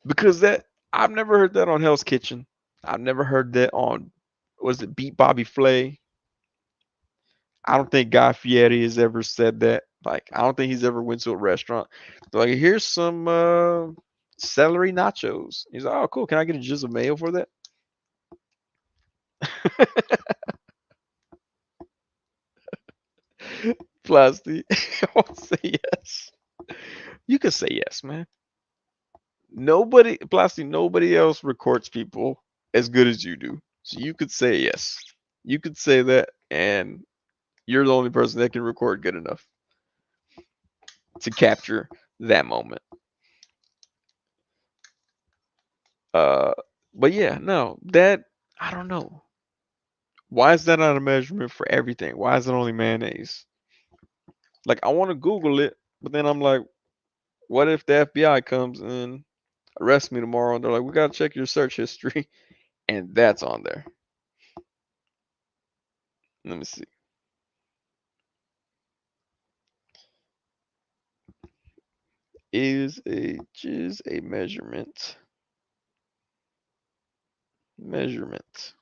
Speaker 1: because that I've never heard that on Hell's Kitchen. I've never heard that on was it Beat Bobby Flay? I don't think Guy Fieri has ever said that. Like, I don't think he's ever went to a restaurant. Like, here's some celery nachos. He's like, oh, cool. Can I get a jizz of mayo for that? Plasty, I won't say yes. You can say yes, man. Nobody else records people as good as you do. So you could say yes. You could say that, and you're the only person that can record good enough. to capture that moment. Uh, but yeah, no, that I don't know. Why is that not a measurement for everything? Why is it only mayonnaise? Like I want to Google it, but then I'm like, what if the FBI comes and arrests me tomorrow and they're like, we gotta check your search history, and that's on there. Let me see. Is a jizz a measurement? Measurement.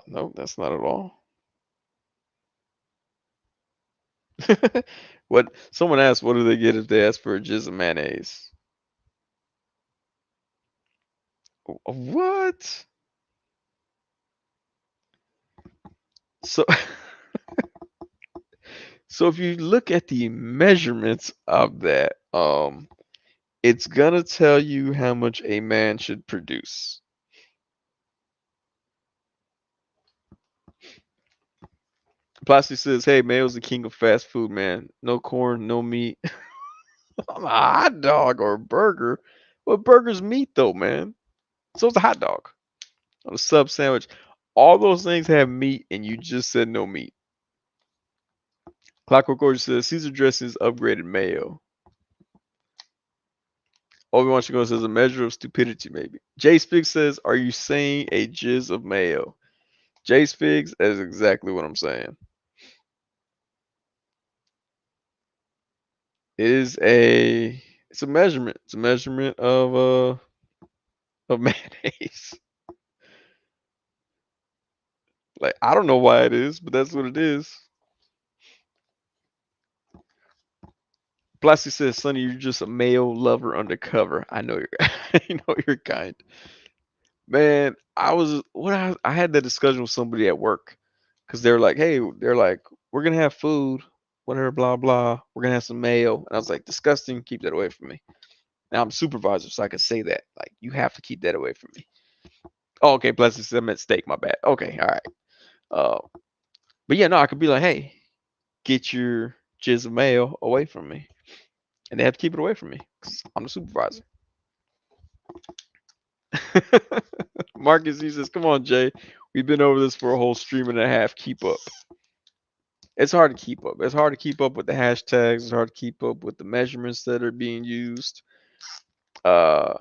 Speaker 1: No, that's not at all. What someone asked, what do they get if they ask for a jizz of mayonnaise? What? So, so if you look at the measurements of that, it's gonna tell you how much a man should produce. Plastic says, "Hey, Mayo's the king of fast food, man. No corn, no meat. A hot dog or a burger. What burger's meat though, man? So it's a hot dog or a sub sandwich. All those things have meat, and you just said no meat." Clockwork Orange says Caesar dressing is upgraded mayo. Obi-Wan Shingo says a measure of stupidity, maybe. Jay Spig says, "Are you saying a jizz of mayo?" Jay Spigs, that is exactly what I'm saying. It is a it's a measurement. It's a measurement of mayonnaise. Like I don't know why it is, but that's what it is. Plastic says, "Sonny, you're just a mayo lover undercover. I know you're you know you're kind." Man, I had that discussion with somebody at work because they're like, "Hey," they're like, "We're gonna have food, whatever, blah blah. We're gonna have some mayo," and I was like, "Disgusting. Keep that away from me." Now I'm a supervisor, so I can say that. Like, you have to keep that away from me. Oh, okay. Plastic says I meant steak. My bad. Okay, all right. Uh, but yeah, no, I could be like, "Hey, get your jizz of mayo away from me," and they have to keep it away from me because I'm the supervisor. Marcus, he says, "Come on, Jay. We've been over this for a whole stream and a half. Keep up." It's hard to keep up. It's hard to keep up with the hashtags. It's hard to keep up with the measurements that are being used. Uh,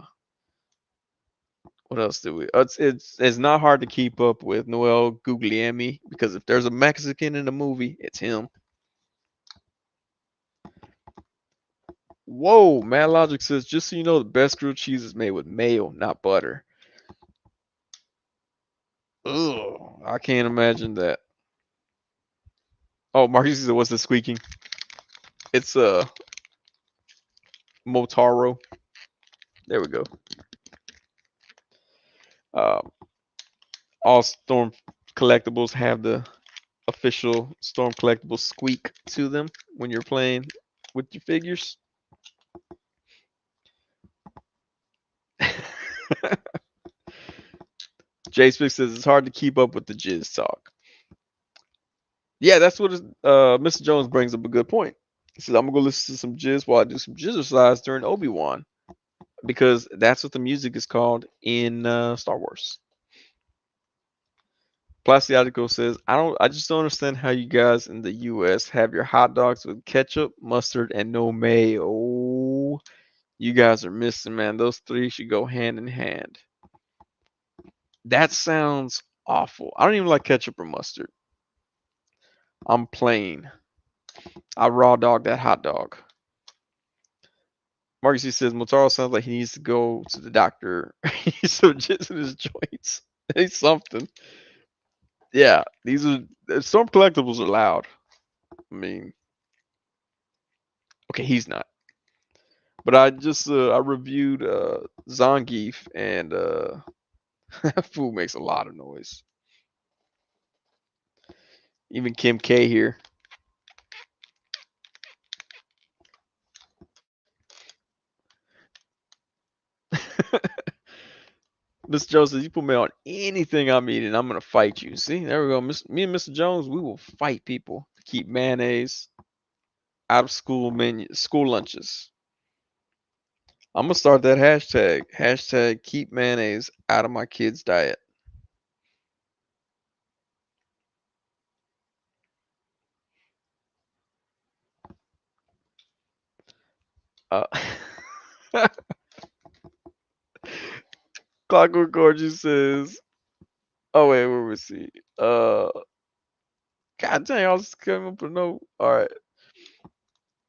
Speaker 1: what else do we? It's not hard to keep up with Noel Guglielmi because if there's a Mexican in the movie, it's him. Whoa, Mad Logic says, just so you know, the best grilled cheese is made with mayo, not butter. Ugh, I can't imagine that. Oh, Marcus said, what's the squeaking? It's Motaro. There we go. Um, all Storm collectibles have the official Storm collectibles squeak to them when you're playing with your figures. Jay Spick says it's hard to keep up with the jizz talk. Yeah, that's what Mr. Jones brings up a good point. He says, I'm gonna go listen to some jizz while I do some jizzercise during Obi-Wan. Because that's what the music is called in Star Wars. Plastiatico says, I just don't understand how you guys in the US have your hot dogs with ketchup, mustard, and no mayo. You guys are missing, man. Those three should go hand in hand. That sounds awful. I don't even like ketchup or mustard. I'm plain. I raw dog that hot dog. Marcus he says Motaro sounds like he needs to go to the doctor. He's so jizz in his joints. He's something. Yeah, these are Storm collectibles are loud. I mean, okay, he's not. But I reviewed Zangief and that food makes a lot of noise. Even Kim K here. Mr. Jones says, you put me on anything I'm eating, I'm gonna fight you. See, there we go. Me and Mr. Jones, we will fight people to keep mayonnaise out of school lunches. I'm gonna start that hashtag. Hashtag keep mayonnaise out of my kids' diet. Uh, Clockwork Gorgeous says, oh wait, where was he? God dang, I was coming up with no. All right,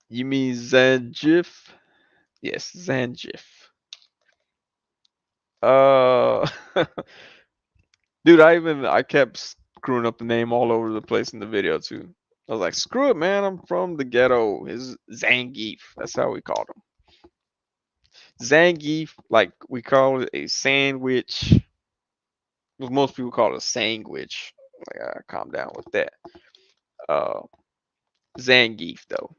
Speaker 1: you mean Zangief? Yes, Zangief. Uh, dude, I kept screwing up the name all over the place in the video too. I was like, screw it, man. I'm from the ghetto. It's Zangief. That's how we called him. Zangief, like we call it a sandwich. Well, most people call it a sandwich. Like, calm down with that. Uh, Zangief, though.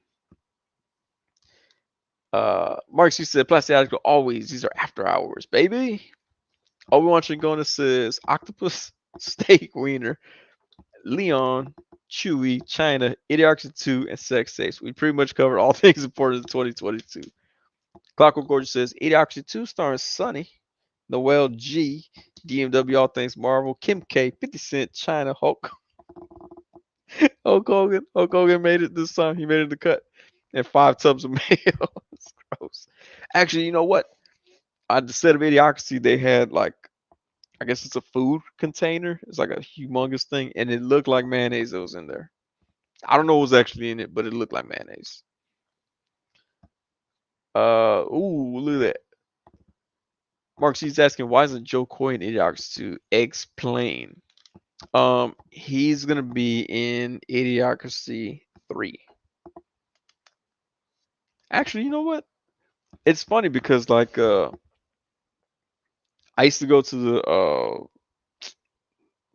Speaker 1: Mark C said, plastic article always. These are after hours, baby. Obi-Wan Chingona says, octopus, steak, wiener, Leon, Chewy, China, Idiocracy 2, and sex tapes. We pretty much covered all things important in 2022. Clockwork Gorgeous says, Idiocracy 2 starring Sonny, Noel G, DMW All Things Marvel, Kim K, 50 Cent, China, Hulk, Hulk Hogan. Hulk Hogan made it this time. He made it the cut. And 5 tubs of mayo. It's gross. Actually, you know what? Instead of Idiocracy, they had like, I guess it's a food container. It's like a humongous thing, and it looked like mayonnaise that was in there. I don't know what was actually in it, but it looked like mayonnaise. Ooh, look at that. Mark C's asking, why isn't Joe Coy in Idiocracy to explain? He's gonna be in Idiocracy 3. Actually, you know what? It's funny because like I used to go to the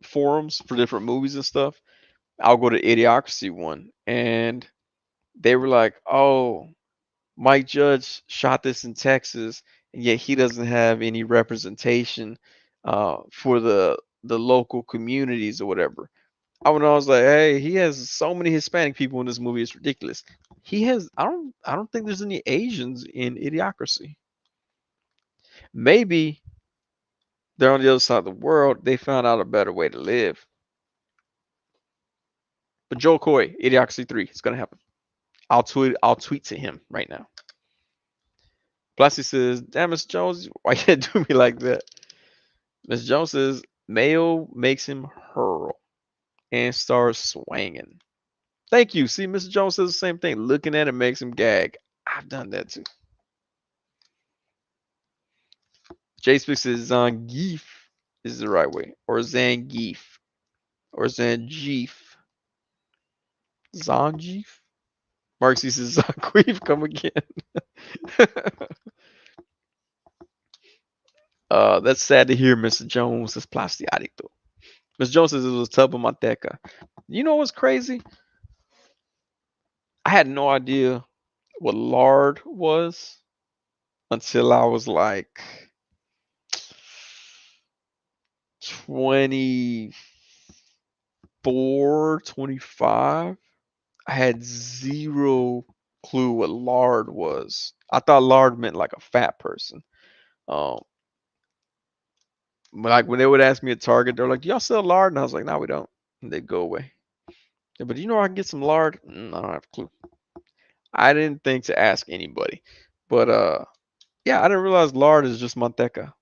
Speaker 1: forums for different movies and stuff. I'll go to Idiocracy one, and they were like, "Oh, Mike Judge shot this in Texas, and yet he doesn't have any representation for the local communities or whatever." I was like, "Hey, he has so many Hispanic people in this movie. It's ridiculous." He has. I don't think there's any Asians in Idiocracy. Maybe they're on the other side of the world. They found out a better way to live. But Joel Coy, Idiocracy 3, it's gonna happen. I'll tweet to him right now. Plasty says, damn, Mr. Jones, why you do me like that? Mr. Jones says, Mayo makes him hurl and starts swinging. Thank you. See, Mr. Jones says the same thing. Looking at it makes him gag. I've done that too. Jay Speaks says Zangief is the right way. Or Zangief. Or Zangief. Zangief? Mark C says Zangief, come again. That's sad to hear, Mr. Jones. That's plastiadicto. Mr. Jones says it was a tub of manteca. You know what's crazy? I had no idea what lard was until I was like 24, 25. I had zero clue what lard was. I thought lard meant like a fat person. Um, but like when they would ask me at Target, they're like, "Do y'all sell lard?" And I was like, "No, we don't." And they'd go away. Yeah, but you know where I can get some lard? I don't have a clue. I didn't think to ask anybody. But yeah, I didn't realize lard is just manteca.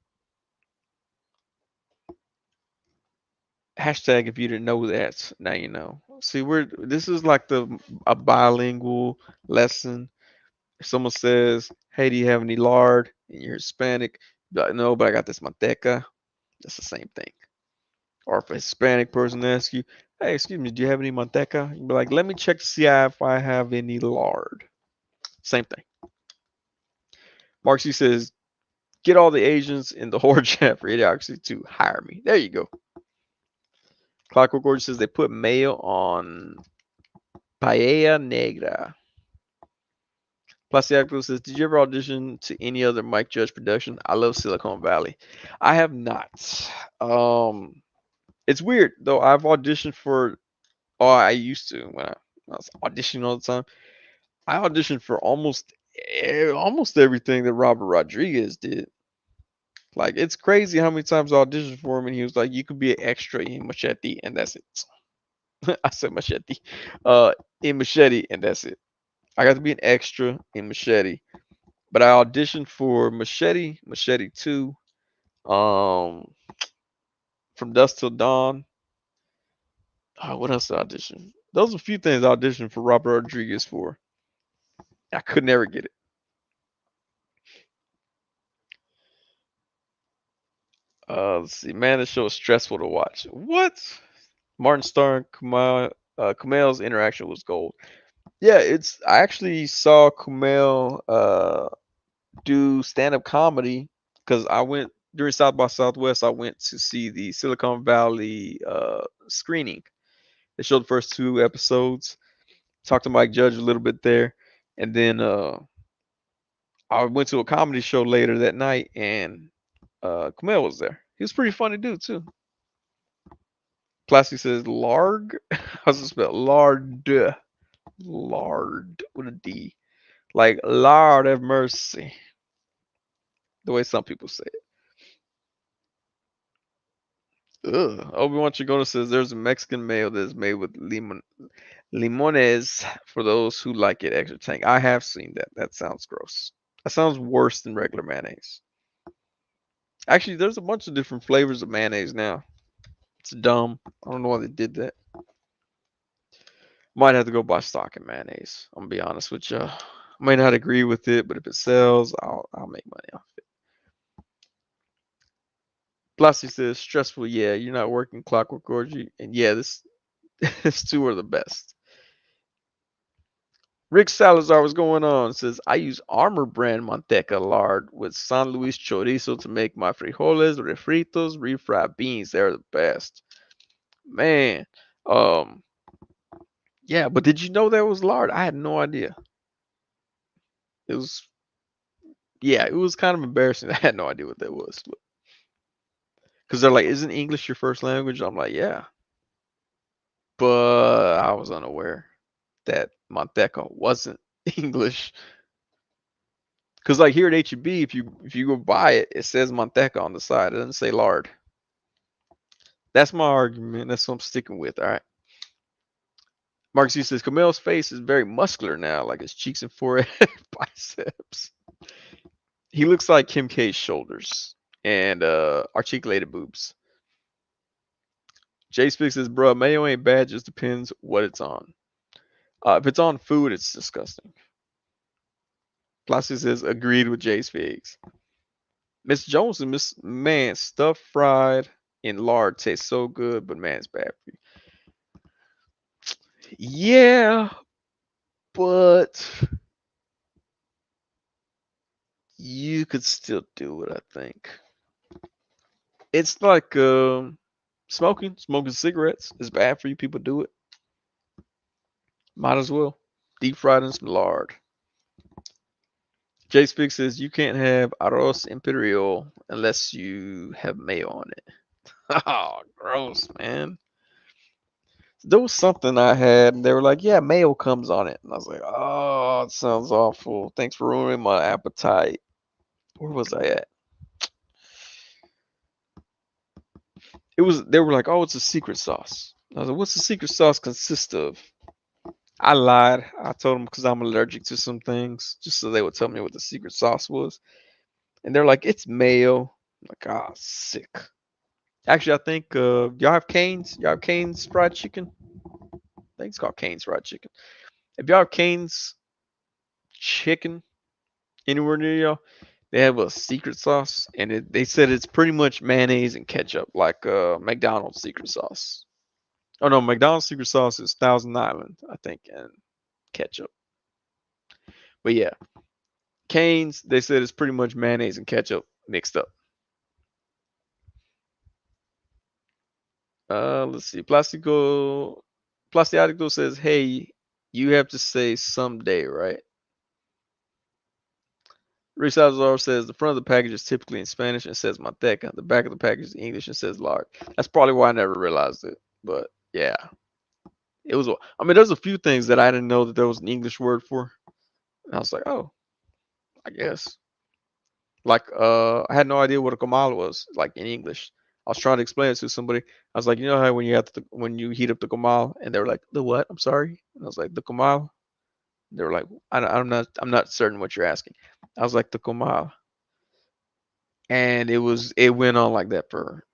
Speaker 1: Hashtag if you didn't know that, now you know. See, this is like a bilingual lesson. If someone says, "Hey, do you have any lard?" and you're Hispanic, you're like, no, but I got this manteca. That's the same thing. Or if a Hispanic person asks you, "Hey, excuse me, do you have any manteca?" You'd be like, "Let me check to see if I have any lard." Same thing. Mark C says, "Get all the Asians in the horde chat for Idiocracy to hire me." There you go. Clockwork Gorgeous says they put mayo on paella negra. Plastiaco says, "Did you ever audition to any other Mike Judge production? I love Silicon Valley. I have not. Um, it's weird though. I've auditioned for. Oh, I used to when I was auditioning all the time. I auditioned for almost everything that Robert Rodriguez did. Like it's crazy how many times I auditioned for him, and he was like, "You could be an extra in Machete, and that's it." I said Machete, uh, in Machete, and that's it. I got to be an extra in Machete, but I auditioned for Machete, Machete 2, um, From Dusk Till Dawn. What else did I audition? Those are a few things I auditioned for Robert Rodriguez for. I could never get it. Let's see, man, the show is stressful to watch. What? Martin Starr and Kumail's interaction was gold. Yeah, it's. I actually saw Kumail do stand up comedy because I went during South by Southwest. I went to see the Silicon Valley screening. They showed the first two episodes. Talked to Mike Judge a little bit there, and then I went to a comedy show later that night, and Kumail was there. He was pretty funny dude too. Plastic says Larg. How's it spelled? Lard. Lard with a D. Like Lord have mercy. The way some people say it. Ugh. Obi-Wan Chigona says there's a Mexican mayo that is made with limones for those who like it extra tank. I have seen that. That sounds gross. That sounds worse than regular mayonnaise. Actually, there's a bunch of different flavors of mayonnaise now. It's dumb. I don't know why they did that. Might have to go buy stock in mayonnaise. I'm gonna be honest with you. I may not agree with it, but if it sells, I'll make money off it. Plastic says stressful. Yeah, you're not working Clockwork Orgy, and yeah, this two are the best. Rick Salazar, what's going on? Says I use Armor Brand Manteca lard with San Luis chorizo to make my frijoles, refritos, refried beans. They're the best, man. Um, yeah, but did you know that was lard? I had no idea. It was Yeah, it was kind of embarrassing. I had no idea what that was because they're like, "Isn't English your first language?" I'm like, "Yeah," but I was unaware that Manteca wasn't English. Because like here at HEB, if you go buy it, it says Manteca on the side. It doesn't say lard. That's my argument. That's what I'm sticking with. All right. Mark C says Camille's face is very muscular now, like his cheeks and forehead, biceps. He looks like Kim K's shoulders and articulated boobs. Jay Speaks says, "Bruh, mayo ain't bad. Just depends what it's on. If it's on food, it's disgusting." Plastic says, "Agreed with Jay Speaks." Miss Jones and Miss Man, stuffed fried in lard tastes so good, but man, it's bad for you. Yeah, but you could still do it. I think it's like smoking cigarettes is bad for you. People do it. Might as well deep fried in some lard. Jay Speak says you can't have arroz imperial unless you have mayo on it. Oh, gross, man. There was something I had, and they were like, "Yeah, mayo comes on it," and I was like, "Oh, it sounds awful. Thanks for ruining my appetite." Where was I at? It was. They were like, "Oh, it's a secret sauce." I was like, "What's the secret sauce consist of?" I lied. I told them because I'm allergic to some things, just so they would tell me what the secret sauce was. And they're like, "It's mayo." I'm like, ah, sick. Actually, I think y'all have Cane's. Y'all have Cane's fried chicken. I think it's called Cane's fried chicken. If y'all have Cane's chicken anywhere near y'all, they have a secret sauce, and they said it's pretty much mayonnaise and ketchup, like McDonald's secret sauce. Oh no, McDonald's secret sauce is Thousand Island, I think, and ketchup. But yeah, Cane's, they said it's pretty much mayonnaise and ketchup mixed up. Let's see. Plastico says, "Hey, you have to say someday, right?" Rick Salazar says the front of the package is typically in Spanish and says Manteca. The back of the package is English and says lard. That's probably why I never realized it. But yeah, it was. I mean, there's a few things that I didn't know that there was an English word for. And I was like, oh, I guess. Like, I had no idea what a comal was, like in English. I was trying to explain it to somebody. I was like, you know how when you heat up the comal, and they were like, the what? I'm sorry. And I was like, the comal. They were like, I'm not certain what you're asking. I was like, the comal, and it went on like that for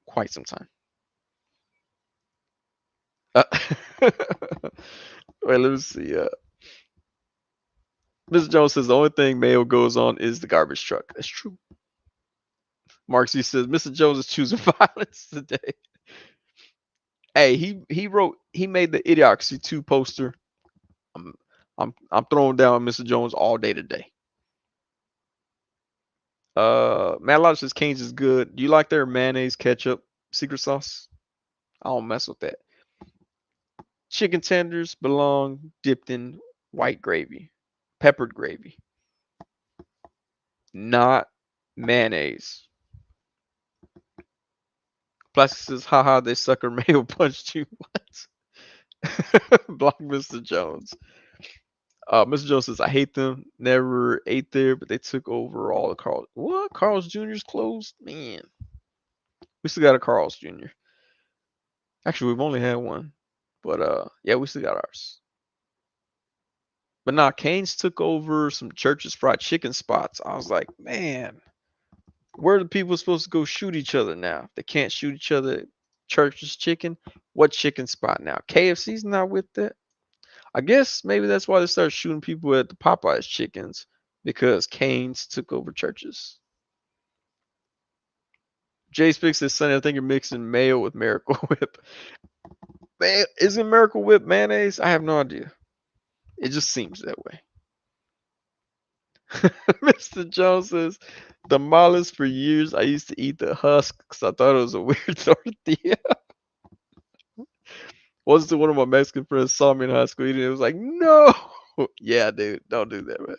Speaker 1: quite some time. Uh, Wait, let me see. Mr. Jones says the only thing mayo goes on is the garbage truck. That's true. Mark C says Mr. Jones is choosing violence today. Hey, he made the Idiocracy 2 poster. I'm I'm throwing down Mr. Jones all day today. Matt Lodge says Cane's is good. Do you like their mayonnaise, ketchup, secret sauce? I don't mess with that. Chicken tenders belong dipped in white gravy, peppered gravy, not mayonnaise. Plastic says, haha, they sucker mayo punched you. What? Block Mr. Jones. Mr. Jones says, I hate them. Never ate there, but they took over all the Carl's. What? Carl's Jr.'s closed? Man. We still got a Carl's Jr. Actually, we've only had one. But yeah, we still got ours. But nah, Cane's took over some churches' fried chicken spots. I was like, man, where are the people supposed to go shoot each other now? They can't shoot each other at church's chicken. What chicken spot now? KFC's not with that. I guess maybe that's why they started shooting people at the Popeyes chickens because Cane's took over churches. Jay Spix says, Sonny, I think you're mixing mayo with Miracle Whip. Man, isn't Miracle Whip mayonnaise? I have no idea. It just seems that way. Mr. Jones says, tamales for years. I used to eat the husk because I thought it was a weird tortilla. Once one of my Mexican friends saw me in high school eating it, was like, no. Yeah, dude, don't do that, man.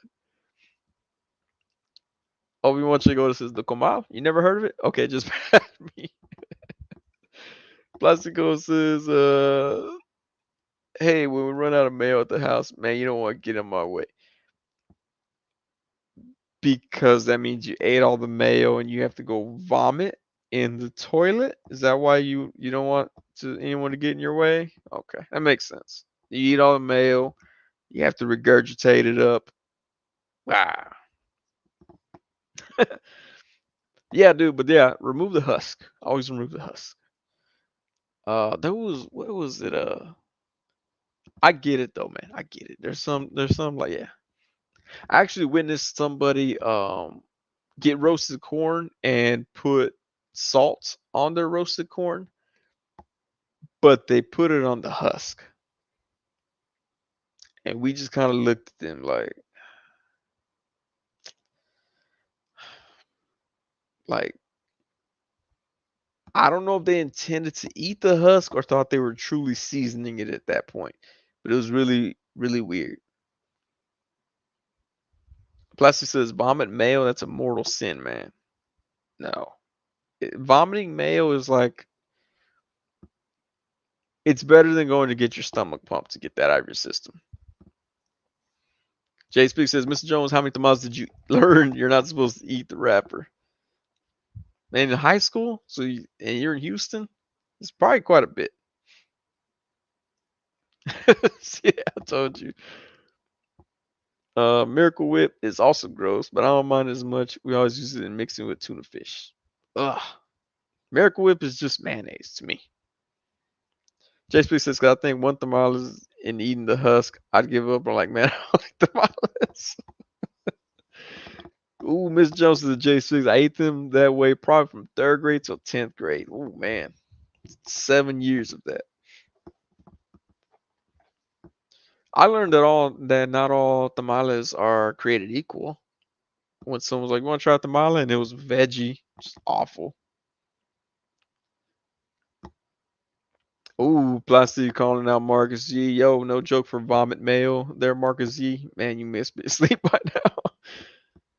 Speaker 1: Obi-Wan Chico says, the comal? You never heard of it? Okay, just pass me. Plastico says, hey, when we run out of mayo at the house, man, you don't want to get in my way. Because that means you ate all the mayo and you have to go vomit in the toilet? Is that why you don't want anyone to get in your way? Okay, that makes sense. You eat all the mayo, you have to regurgitate it up. Ah. Yeah, dude, but yeah, remove the husk. Always remove the husk. There was what was it? I get it though, man. I get it. There's some like yeah. I actually witnessed somebody get roasted corn and put salt on their roasted corn, but they put it on the husk. And we just kind of looked at them like I don't know if they intended to eat the husk or thought they were truly seasoning it at that point. But it was really, really weird. Plastic says vomit mayo, that's a mortal sin, man. No. Vomiting mayo is like it's better than going to get your stomach pumped to get that out of your system. Jay Speak says, Mr. Jones, how many tamales did you learn you're not supposed to eat the wrapper? Man, in high school, and you're in Houston, it's probably quite a bit. Yeah, I told you. Miracle Whip is also gross, but I don't mind as much. We always use it in mixing with tuna fish. Ugh. Miracle Whip is just mayonnaise to me. JSP says, I think one tamales in eating the husk, I'd give up. I'm like, man, I don't like tamales. Ooh, Miss Jones is a J6. I ate them that way probably from 3rd grade till 10th grade. Ooh, man. 7 years of that. I learned that not all tamales are created equal. When someone was like, you want to try a tamale? And it was veggie. Just awful. Ooh, Plastic calling out Marcus G. Yo, no joke for vomit mayo there, Marcus G. Man, you missed me asleep by now.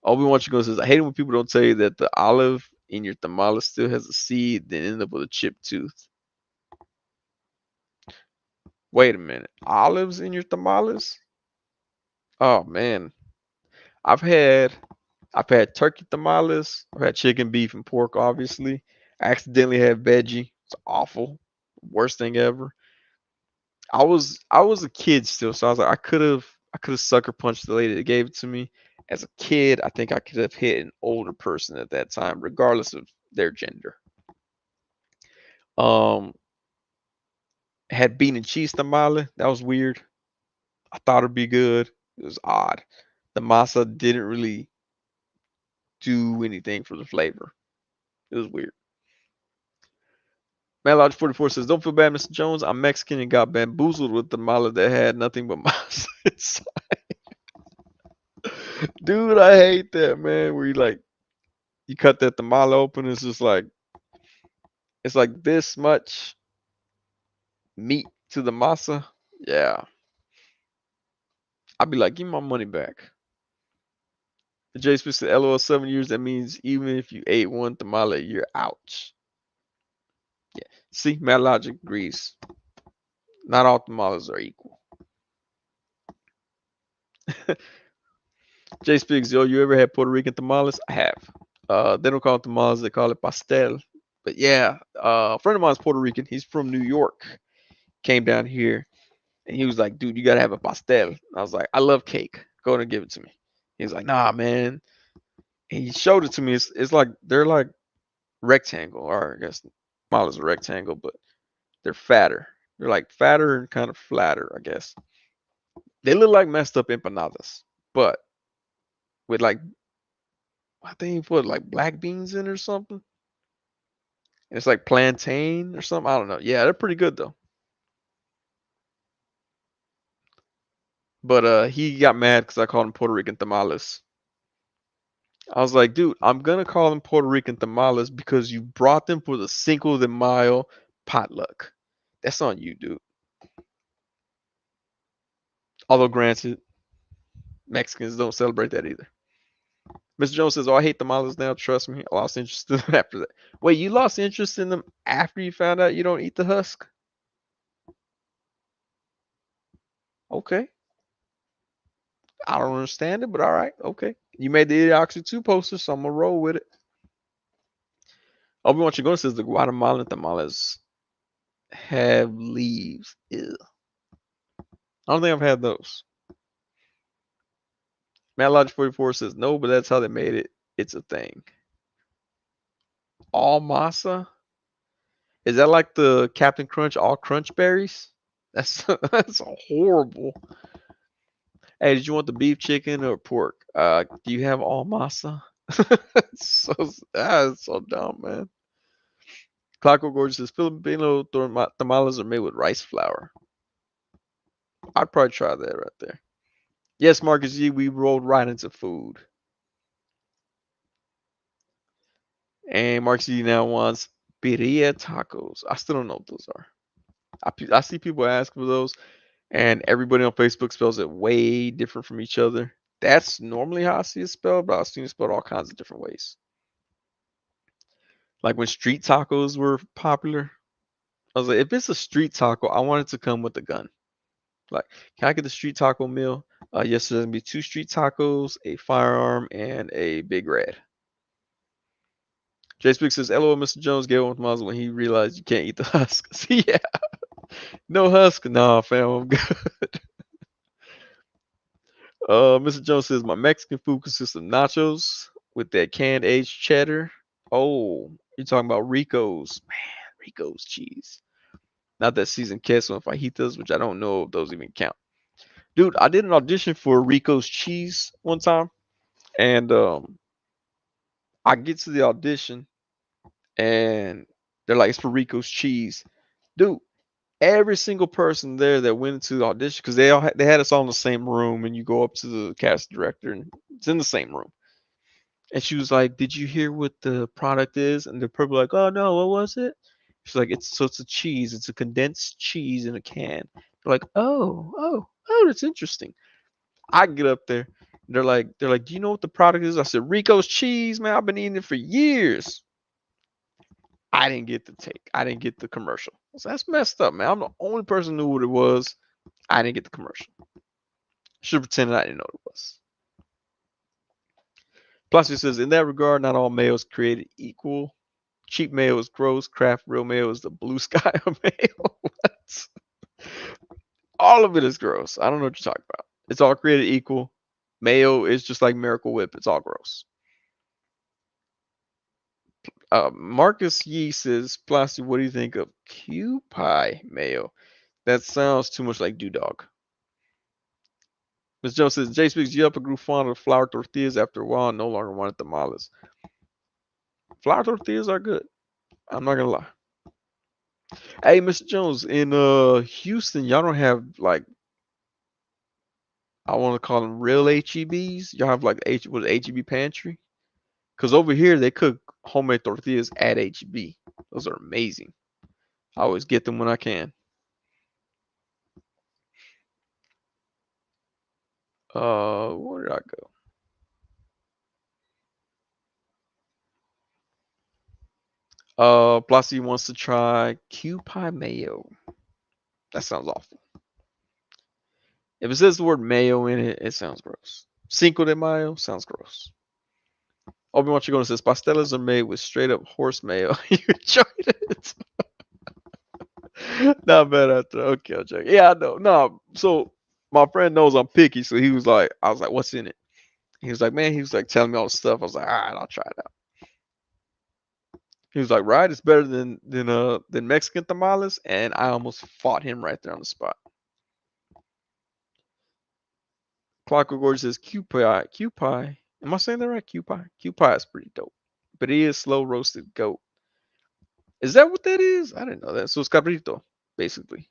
Speaker 1: Obi-Wan Chico says, I hate it when people don't tell you that the olive in your tamale still has a seed, then end up with a chipped tooth. Wait a minute. Olives in your tamales? Oh man. I've had I've had turkey tamales. I've had chicken, beef, and pork, obviously. I accidentally had veggie. It's awful. Worst thing ever. I was a kid still, so I was like I could have sucker punched the lady that gave it to me. As a kid, I think I could have hit an older person at that time, regardless of their gender. Um, had bean and cheese tamale. That was weird. I thought it'd be good. It was odd. The masa didn't really do anything for the flavor. It was weird. Man Lodge 44 says, don't feel bad, Mr. Jones. I'm Mexican and got bamboozled with the mala that had nothing but masa inside. Dude, I hate that, man. Where you cut that tamale open, it's like this much meat to the masa. Yeah. I'd be like, give me my money back. The J Smith said, LOL 7 years, that means even if you ate one tamale, you're ouch. Yeah. See, Mad Logic agrees. Not all tamales are equal. Jay Spigs, yo, you ever had Puerto Rican tamales? I have. They don't call it tamales, they call it pastel. But yeah, a friend of mine's Puerto Rican. He's from New York. Came down here and he was like, dude, you gotta have a pastel. And I was like, I love cake. Go ahead and give it to me. He was like, nah, man. And he showed it to me. It's like they're like rectangle, or I guess tamales are rectangle, but they're fatter. They're like fatter and kind of flatter, I guess. They look like messed up empanadas, but with like I think you put like black beans in or something. And it's like plantain or something. I don't know. Yeah, they're pretty good though. But he got mad because I called him Puerto Rican tamales. I was like, dude, I'm gonna call them Puerto Rican tamales because you brought them for the Cinco de Mayo potluck. That's on you, dude. Although granted, Mexicans don't celebrate that either. Mr. Jones says, "Oh, I hate tamales now. Trust me, I lost interest in them after that." Wait, you lost interest in them after you found out you don't eat the husk? Okay, I don't understand it, but all right, okay. You made the Idiocracy 2 poster, so I'm gonna roll with it. Obi-Wan Chigona says the Guatemalan tamales have leaves. Ew. I don't think I've had those. Matt Logic 44 says no, but that's how they made it. It's a thing. All masa? Is that like the Captain Crunch all crunch berries? That's that's horrible. Hey, did you want the beef, chicken, or pork? Do you have all masa? so that's so dumb, man. Clockwork Gorgeous says Filipino tamales are made with rice flour. I'd probably try that right there. Yes, Marcus G, we rolled right into food. And Marcus G now wants birria tacos. I still don't know what those are. I see people ask for those, and everybody on Facebook spells it way different from each other. That's normally how I see it spelled, but I've seen it spelled all kinds of different ways. Like when street tacos were popular, I was like, if it's a street taco, I want it to come with a gun. Like, can I get the street taco meal? Yes, there's gonna be 2 street tacos, a firearm, and a big red. Jay Speak says, LOL, Mr. Jones gave one with Miles when he realized you can't eat the husk. See, yeah, no husk. Nah, fam, I'm good. Mr. Jones says, my Mexican food consists of nachos with that canned aged cheddar. Oh, you're talking about Rico's. Man, Rico's cheese. Not that seasoned queso and fajitas, which I don't know if those even count. Dude, I did an audition for Rico's cheese one time, and I get to the audition, and they're like, "It's for Rico's cheese." Dude, every single person there that went into the audition, because they had us all in the same room, and you go up to the cast director, and it's in the same room. And she was like, "Did you hear what the product is?" And they're probably like, "Oh no, what was it?" She's like, It's a cheese. It's a condensed cheese in a can." They're like, "Oh, that's interesting." I get up there. They're like, do you know what the product is? I said, Rico's cheese, man. I've been eating it for years. I didn't get the take. I didn't get the commercial. So that's messed up, man. I'm the only person who knew what it was. I didn't get the commercial. Should have pretended I didn't know what it was. Plus, it says, in that regard, not all mayo is created equal. Cheap mayo is gross. Craft real mayo is the blue sky of mayo. What? All of it is gross. I don't know what you're talking about. It's all created equal. Mayo is just like Miracle Whip. It's all gross. Marcus Yee says, Plastic, what do you think of Q Pie mayo? That sounds too much like Dog. Ms. Jones says, Jay speaks, you up and grew fond of flour tortillas after a while and no longer wanted tamales. Flour tortillas are good. I'm not gonna lie. Hey, Mr. Jones, in Houston, y'all don't have like I want to call them real HEBs. Y'all have like HEB pantry? Because over here they cook homemade tortillas at HEB. Those are amazing. I always get them when I can. Where did I go? Plasty wants to try Q Pie mayo. That sounds awful. If it says the word mayo in it, it sounds gross. Cinco de Mayo sounds gross. Obi-Wan Chigona says pastelas are made with straight up horse mayo. You enjoyed it? Not bad after. Okay, I'll check. Yeah, I know. No, so my friend knows I'm picky, so he was like, I was like, what's in it? He was like, man, he was like telling me all the stuff. I was like, all right, I'll try it out. He was like, right, it's better than Mexican tamales, and I almost fought him right there on the spot. Clockwork Gorge says Q pie. Q pie. Am I saying that right? Q pie. Q pie is pretty dope, but it is slow roasted goat. Is that what that is? I didn't know that. So it's cabrito, basically.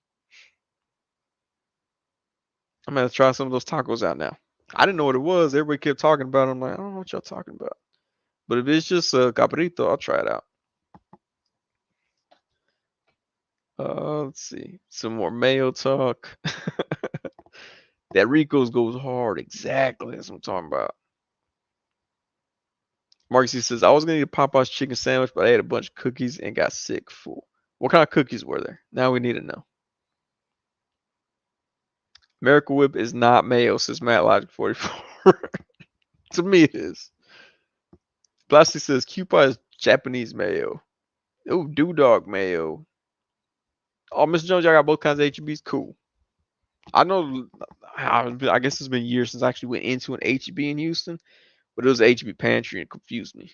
Speaker 1: I'm gonna try some of those tacos out now. I didn't know what it was. Everybody kept talking about it. I'm like, I don't know what y'all talking about. But if it's just a cabrito, I'll try it out. Let's see. Some more mayo talk. That Rico's goes hard. Exactly. That's what I'm talking about. Marcy says, I was going to get Popeye's chicken sandwich, but I ate a bunch of cookies and got sick full. What kind of cookies were there? Now we need to know. Miracle Whip is not mayo, says Matt Logic 44. To me, it is. Plastic says, Cupid is Japanese mayo. Oh, Dog mayo. Oh, Mr. Jones, y'all got both kinds of HEBs? Cool. I know, I guess it's been years since I actually went into an HEB in Houston, but it was an HEB pantry and it confused me.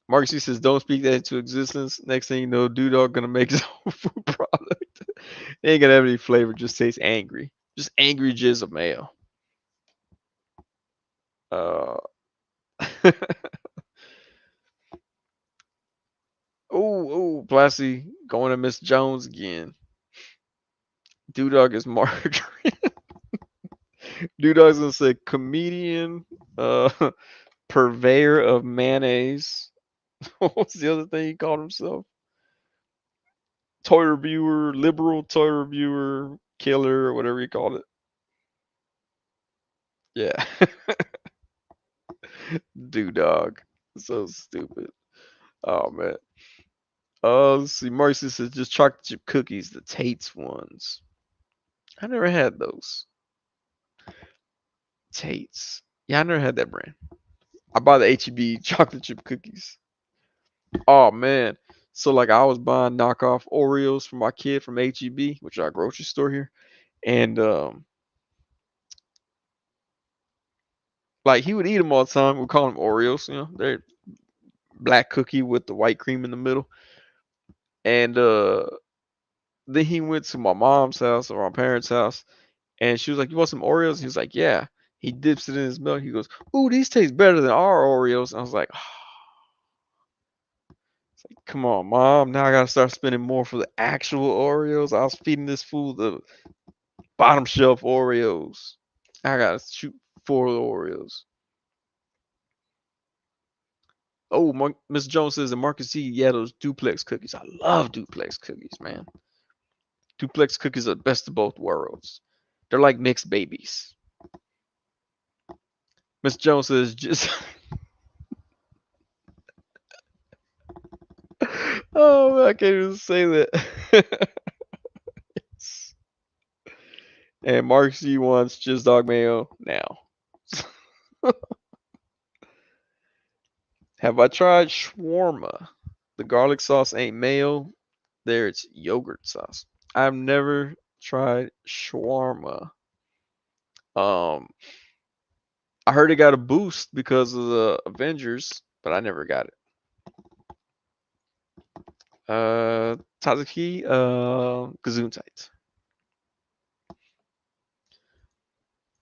Speaker 1: Marcus C says, don't speak that into existence. Next thing you know, Dog gonna make his own food product. It ain't gonna have any flavor, just tastes angry. Just angry jizz of mayo. Uh, oh, Blassie going to Miss Jones again. Dog is margarine. Dog's gonna say comedian, purveyor of mayonnaise. What's the other thing he called himself? Toy reviewer, liberal toy reviewer, killer, or whatever he called it. Yeah. Dog. So stupid. Oh man. Let's see. Marcy says just chocolate chip cookies, the Tate's ones. I never had those. Tate's. Yeah, I never had that brand. I buy the HEB chocolate chip cookies. Oh man. So like I was buying knockoff Oreos for my kid from HEB, which is our grocery store here. And like he would eat them all the time. We call them Oreos, they're black cookie with the white cream in the middle. And then he went to my mom's house or my parents' house, and she was like, "You want some Oreos?" He was like, "Yeah." He dips it in his milk. He goes, "Ooh, these taste better than our Oreos." And I was like, "Come on, mom! Now I gotta start spending more for the actual Oreos. I was feeding this fool the bottom shelf Oreos. I gotta shoot 4 Oreos." Oh, Miss Jones says, and Marcus C, yeah, those duplex cookies. I love duplex cookies, man. Duplex cookies are the best of both worlds. They're like mixed babies. Miss Jones says just oh man, I can't even say that. And Mark C wants just dog mayo now. Have I tried shawarma? The garlic sauce ain't mayo. There, it's yogurt sauce. I've never tried shawarma. Um, I heard it got a boost because of the Avengers, but I never got it. Tazuki, Gesundheit.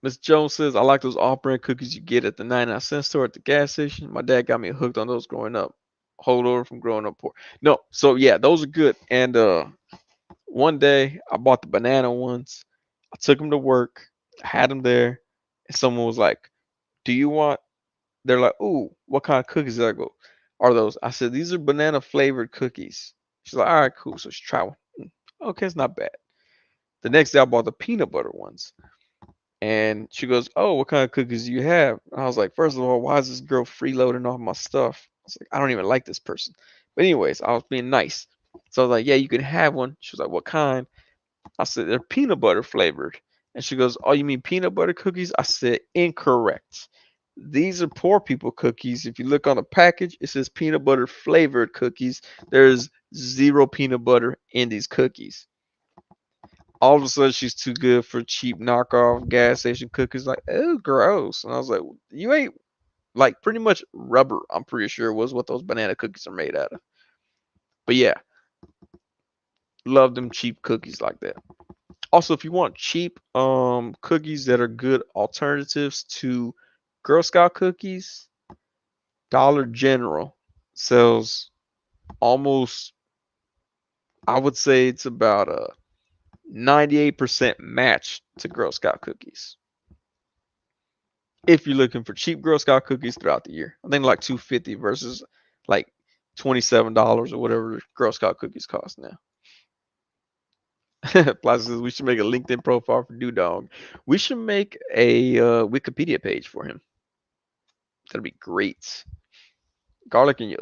Speaker 1: Miss Jones says, I like those off-brand cookies you get at the 99-cent store at the gas station. My dad got me hooked on those growing up. Holdover from growing up poor. No, so yeah, those are good. And one day I bought the banana ones. I took them to work. I had them there, and someone was like, "Do you want?" They're like, "Ooh, what kind of cookies?" I go, "Are those?" I said, "These are banana flavored cookies." She's like, "All right, cool." So she tried one. Okay, it's not bad. The next day I bought the peanut butter ones. And she goes, "Oh, what kind of cookies do you have?" And I was like, "First of all, why is this girl freeloading off my stuff?" I was like, "I don't even like this person." But anyways, I was being nice. So I was like, "Yeah, you can have one." She was like, "What kind?" I said, "They're peanut butter flavored." And she goes, "Oh, you mean peanut butter cookies?" I said, "Incorrect. These are poor people cookies. If you look on the package, it says peanut butter flavored cookies. There's zero peanut butter in these cookies." All of a sudden, she's too good for cheap knockoff gas station cookies. Like, oh, gross. And I was like, you ain't like pretty much rubber. I'm pretty sure was what those banana cookies are made out of. But yeah, love them cheap cookies like that. Also, if you want cheap cookies that are good alternatives to Girl Scout cookies, Dollar General sells almost, I would say it's about a 98% match to Girl Scout cookies. If you're looking for cheap Girl Scout cookies throughout the year, I think like 250 versus like $27 or whatever Girl Scout cookies cost now. Plaza says we should make a LinkedIn profile for Dog. We should make a Wikipedia page for him. That'd be great. Garlic and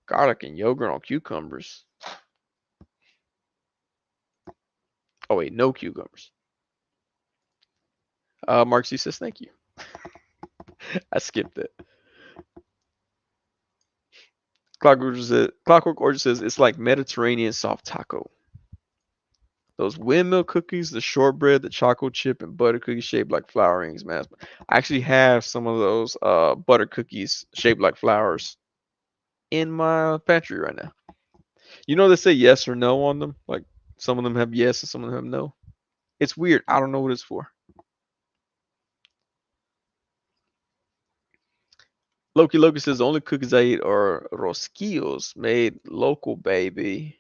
Speaker 1: garlic and yogurt on cucumbers. Oh wait, no cucumbers. Mark C says thank you. I skipped it. Clockwork Orchard says it's like Mediterranean soft taco. Those windmill cookies, the shortbread, the chocolate chip, and butter cookies shaped like flower rings, man. I actually have some of those butter cookies shaped like flowers in my pantry right now. You know they say yes or no on them. Like some of them have yes and some of them have no. It's weird. I don't know what it's for. Loki says the only cookies I eat are rosquillos made local, baby.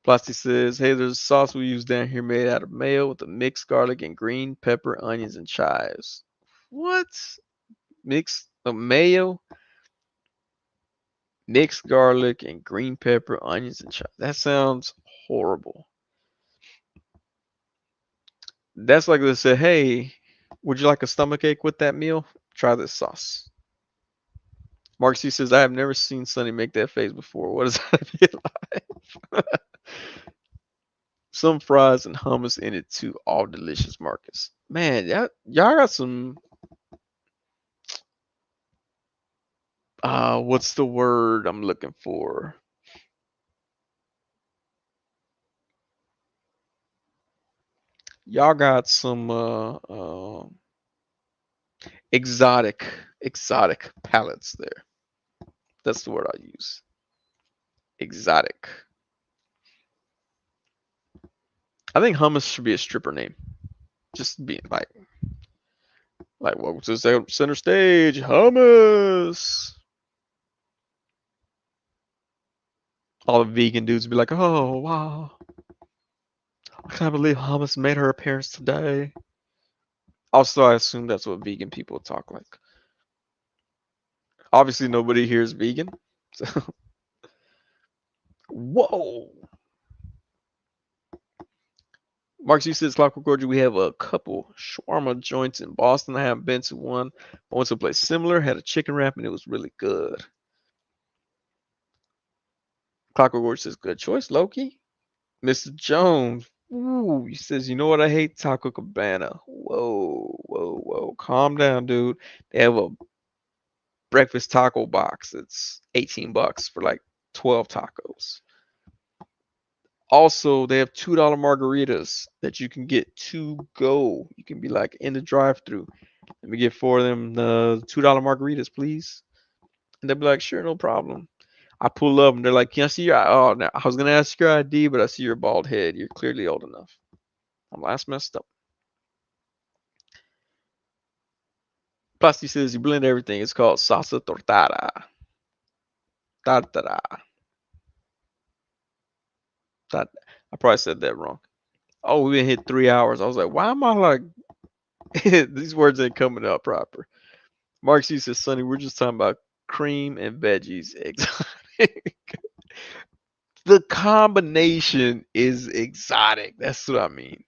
Speaker 1: Plastic says, hey, there's a sauce we use down here made out of mayo with a mixed garlic and green pepper, onions, and chives. What? Mixed mayo, mixed garlic, and green pepper, onions, and chives. That sounds horrible. That's like they said, hey, would you like a stomach ache with that meal? Try this sauce. Mark C says, I have never seen Sonny make that face before. What does that feel like? Some fries and hummus in it too. All delicious, Marcus. Man, y'all got some what's the word I'm looking for? Y'all got some exotic palates there. That's the word I use. Exotic. I think hummus should be a stripper name. Just being like welcome to the center stage, hummus. All the vegan dudes be like, oh wow, I can't believe hummus made her appearance today. Also, I assume that's what vegan people talk like. Obviously, nobody here is vegan. So, whoa. Mark C says, Clockwork Orgy, we have a couple shawarma joints in Boston. I haven't been to one. I went to a place similar, had a chicken wrap, and it was really good. Clockwork Orgy says, good choice, Loki. Mr. Jones, ooh, he says, you know what? I hate Taco Cabana. Whoa, whoa, whoa. Calm down, dude. They have a breakfast taco box. It's $18 for like 12 tacos. Also, they have $2 margaritas that you can get to go. You can be like in the drive-through. Let me get four of them $2 margaritas, please. And they'll be like, sure, no problem. I pull up and they're like, can I see your oh now I was gonna ask your ID, but I see your bald head. You're clearly old enough. I'm last messed up. Plus he says you blend everything. It's called salsa tortada. Tartara. I probably said that wrong. Oh, we been hit 3 hours. I was like, why am I like these words ain't coming out proper. Mark C says, Sonny, we're just talking about cream and veggies. Exotic. The combination is exotic. That's what I mean.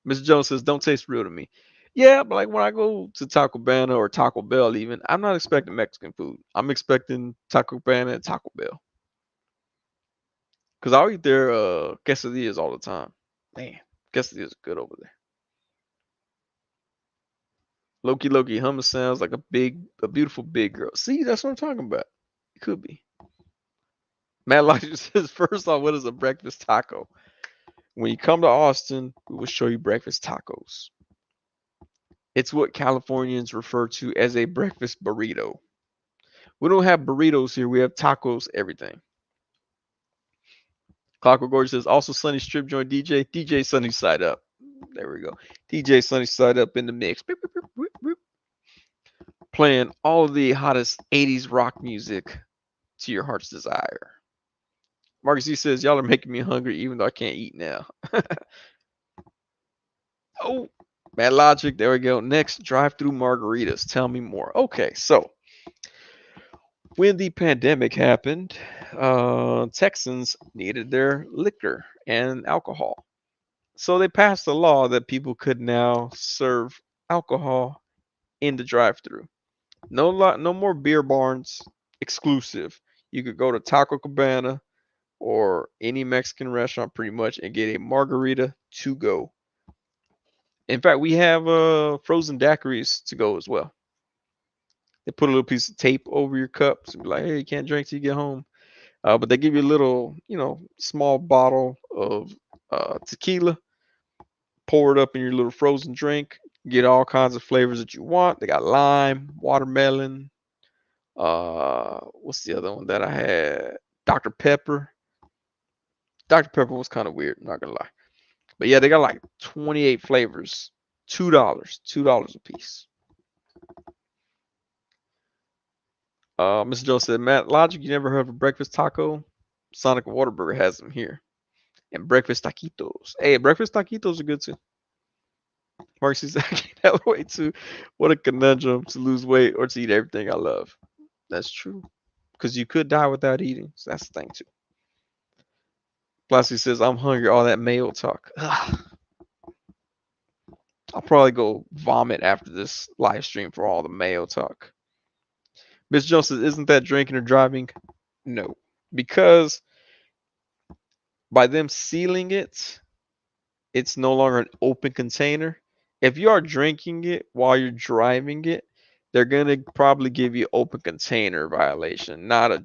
Speaker 1: Mr. Jones says, don't taste real to me. Yeah, but like when I go to Taco Bell or Taco Bell, even, I'm not expecting Mexican food. I'm expecting Taco Bell and Taco Bell. Because I'll eat their quesadillas all the time. Man, quesadillas are good over there. Loki Loki hummus sounds like a beautiful big girl. See, that's what I'm talking about. It could be. Matt Logic says, first off, what is a breakfast taco? When you come to Austin, we will show you breakfast tacos. It's what Californians refer to as a breakfast burrito. We don't have burritos here. We have tacos, everything. Clockwork Gorge says, also Sunny Strip Joint DJ. DJ Sunny Side Up. There we go. DJ Sunny Side Up in the mix. Beep, beep, beep, beep, beep. Playing all of the hottest 80s rock music to your heart's desire. Marcus E says, y'all are making me hungry even though I can't eat now. Oh, Mad Logic. There we go. Next, drive-through margaritas. Tell me more. Okay, so when the pandemic happened, Texans needed their liquor and alcohol. So they passed a law that people could now serve alcohol in the drive-through. No more beer barns exclusive. You could go to Taco Cabana or any Mexican restaurant pretty much and get a margarita to go. In fact, we have frozen daiquiris to go as well. They put a little piece of tape over your cups and be like, hey, you can't drink till you get home. But they give you a little, small bottle of tequila, pour it up in your little frozen drink, get all kinds of flavors that you want. They got lime, watermelon. What's the other one that I had? Dr. Pepper. Dr. Pepper was kind of weird, not gonna lie. But yeah, they got like 28 flavors. $2 a piece. Mr. Joe said, Matt, Logic, you never heard of a breakfast taco? Sonic Waterburger has them here. And breakfast taquitos. Hey, breakfast taquitos are good too. Mark says, I can't have weight too. What a conundrum to lose weight or to eat everything I love. That's true. Because you could die without eating. So that's the thing too. Plasty says, I'm hungry. All that mayo talk. Ugh. I'll probably go vomit after this live stream for all the mayo talk. Miss Jones says, isn't that drinking or driving? No. Because by them sealing it, it's no longer an open container. If you are drinking it while you're driving it, they're going to probably give you open container violation, not a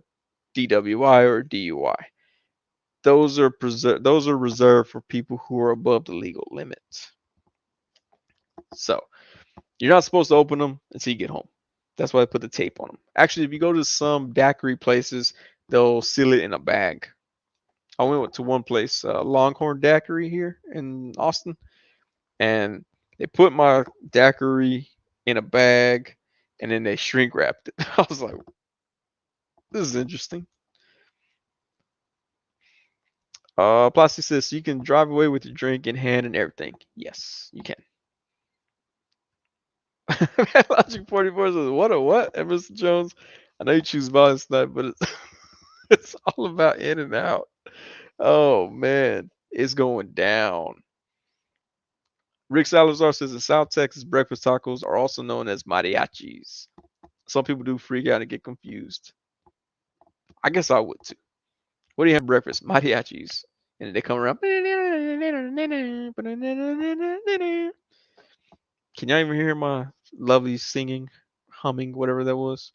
Speaker 1: DWI or a DUI. Those are reserved for people who are above the legal limit. So, you're not supposed to open them until you get home. That's why I put the tape on them. Actually, if you go to some daiquiri places, they'll seal it in a bag. I went to one place, Longhorn Daiquiri here in Austin, and they put my daiquiri in a bag and then they shrink wrapped it. I was like, this is interesting. Plastic says so you can drive away with your drink in hand and everything. Yes, you can. Logic 44 says, what a what? And Mr. Jones, I know you choose violence tonight, but it's, it's all about in and out. Oh man, it's going down. Rick Salazar says in South Texas, breakfast tacos are also known as mariachis. Some people do freak out and get confused. I guess I would too. What do you have for breakfast? Mariachis. And they come around. Can y'all even hear my lovely singing, humming, whatever that was?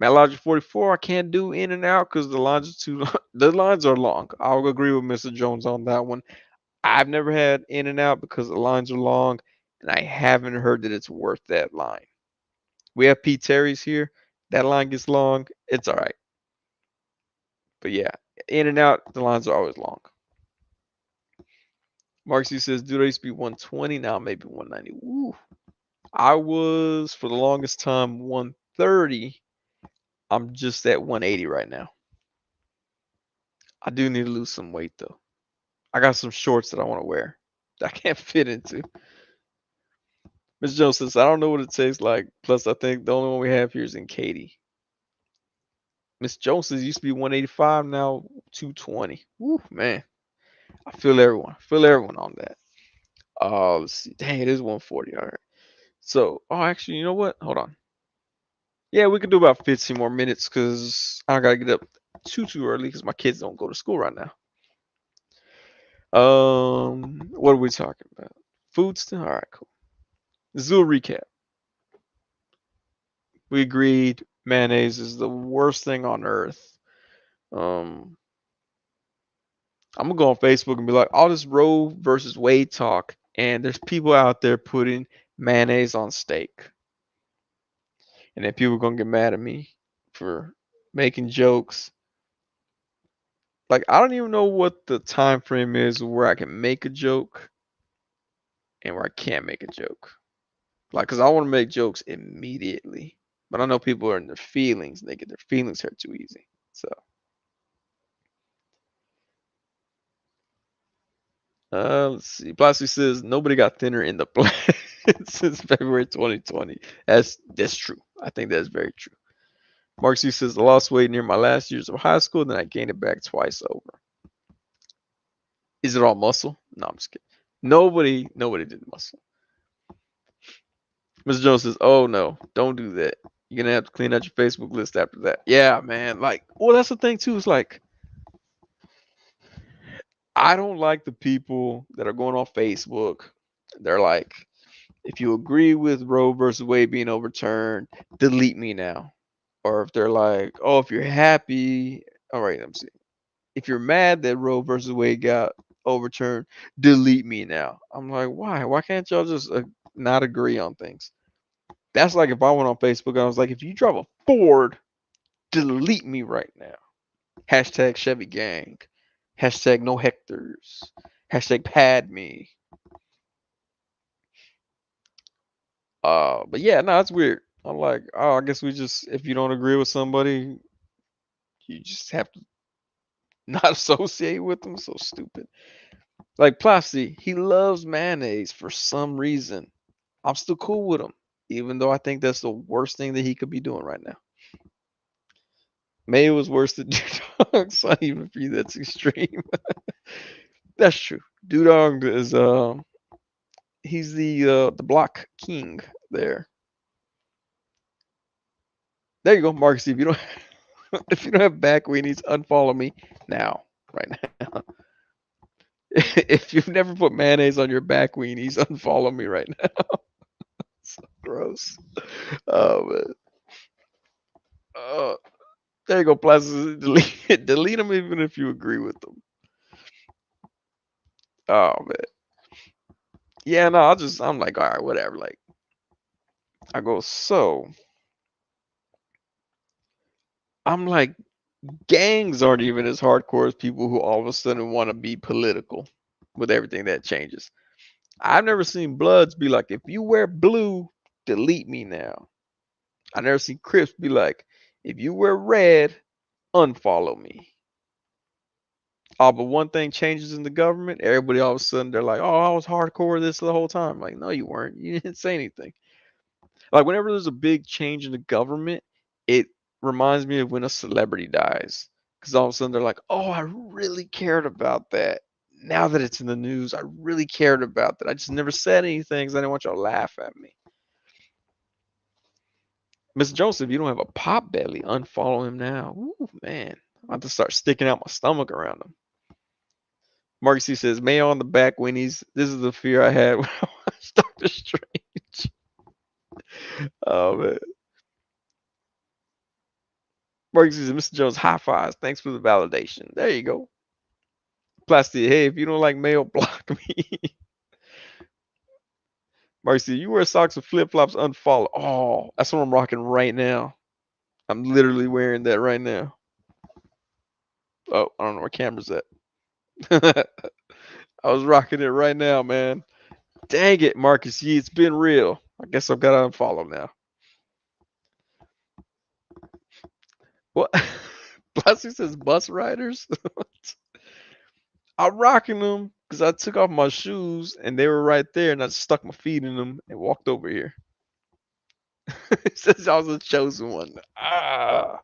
Speaker 1: Matlogic 44, I can't do in and out because the lines are too long. The lines are long. I'll agree with Mr. Jones on that one. I've never had in and out because the lines are long, and I haven't heard that it's worth that line. We have Pete Terry's here. That line gets long. It's all right. But yeah, in and out, the lines are always long. Marcy says, dude, I used to be 120, now maybe 190. Woo. I was, for the longest time, 130. I'm just at 180 right now. I do need to lose some weight, though. I got some shorts that I want to wear that I can't fit into. Miss Jones says, I don't know what it tastes like. Plus, I think the only one we have here is in Katy. Miss Jones says, used to be 185, now 220. Woo, man. I feel everyone. I feel everyone on that. Let's see. Dang, it is 140. All right. So, actually, you know what? Hold on. Yeah, we could do about 15 more minutes because I gotta get up too early because my kids don't go to school right now. What are we talking about? Food still? All right, cool. Zoo recap. We agreed mayonnaise is the worst thing on earth. Um, I'm gonna go on Facebook and be like, all this Roe versus Wade talk, and there's people out there putting mayonnaise on steak, and then people are gonna get mad at me for making jokes. Like I don't even know what the time frame is where I can make a joke and where I can't make a joke. Like, cause I want to make jokes immediately, but I know people are in their feelings and they get their feelings hurt too easy. So, let's see. Plastic says nobody got thinner in the planet since February 2020. That's true. I think that's very true. Mark C says I lost weight near my last years of high school, then I gained it back twice over. Is it all muscle? No, I'm just kidding. Nobody did muscle. Mr. Jones says, "Oh no, don't do that. You're gonna have to clean out your Facebook list after that." Yeah, man. Like, well, that's the thing too. It's like I don't like the people that are going on Facebook. They're like, if you agree with Roe versus Wade being overturned, delete me now. Or if they're like, oh, if you're happy, all right, let me see. If you're mad that Roe versus Wade got overturned, delete me now. I'm like, why? Why can't y'all just not agree on things? That's like if I went on Facebook and I was like, if you drive a Ford, delete me right now. Hashtag Chevy Gang. Hashtag no Hectors. Hashtag pad me. But yeah, no, it's weird. I'm like, oh, I guess we just if you don't agree with somebody, you just have to not associate with them. So stupid. Like Plasty, he loves mayonnaise for some reason. I'm still cool with him, even though I think that's the worst thing that he could be doing right now. May was worse than Dudong, so even for you that's extreme. That's true. Dudong is he's the block king there. There you go, Marcus. If you don't if you don't have back weenies, unfollow me now, right now. If you've never put mayonnaise on your back weenies, unfollow me right now. So gross. Oh man. There you go, Plaza. Delete them even if you agree with them. Oh man. Yeah, no, I'm like, all right, whatever. Like I go, so I'm like, gangs aren't even as hardcore as people who all of a sudden want to be political with everything that changes. I've never seen Bloods be like, if you wear blue, delete me now. I never seen Crips be like, if you wear red, unfollow me. Oh, but one thing changes in the government, everybody all of a sudden they're like, oh, I was hardcore this the whole time. Like, no, you weren't. You didn't say anything. Like, whenever there's a big change in the government, it reminds me of when a celebrity dies. Because all of a sudden they're like, oh, I really cared about that. now that it's in the news, I really cared about that. I just never said anything because I didn't want y'all to laugh at me. Mr. Joseph, you don't have a pop belly. Unfollow him now. Ooh, man. I have to start sticking out my stomach around him. Mark C says, Mayo on the back Winnie's. This is the fear I had when I watched Doctor Strange. Oh, man. Mark C says, Mr. Jones, high fives. Thanks for the validation. There you go. Plastic, hey, if you don't like Mayo, block me. Mark C, you wear socks with flip flops, unfollow. Oh, that's what I'm rocking right now. I'm literally wearing that right now. Oh, I don't know where camera's at. I was rocking it right now, man. Dang it, Marcus Yee, it's been real. I guess I've got to unfollow now. What? Plastic says bus riders. I'm rocking them because I took off my shoes and they were right there, and I stuck my feet in them and walked over here. It says I was the chosen one. Ah,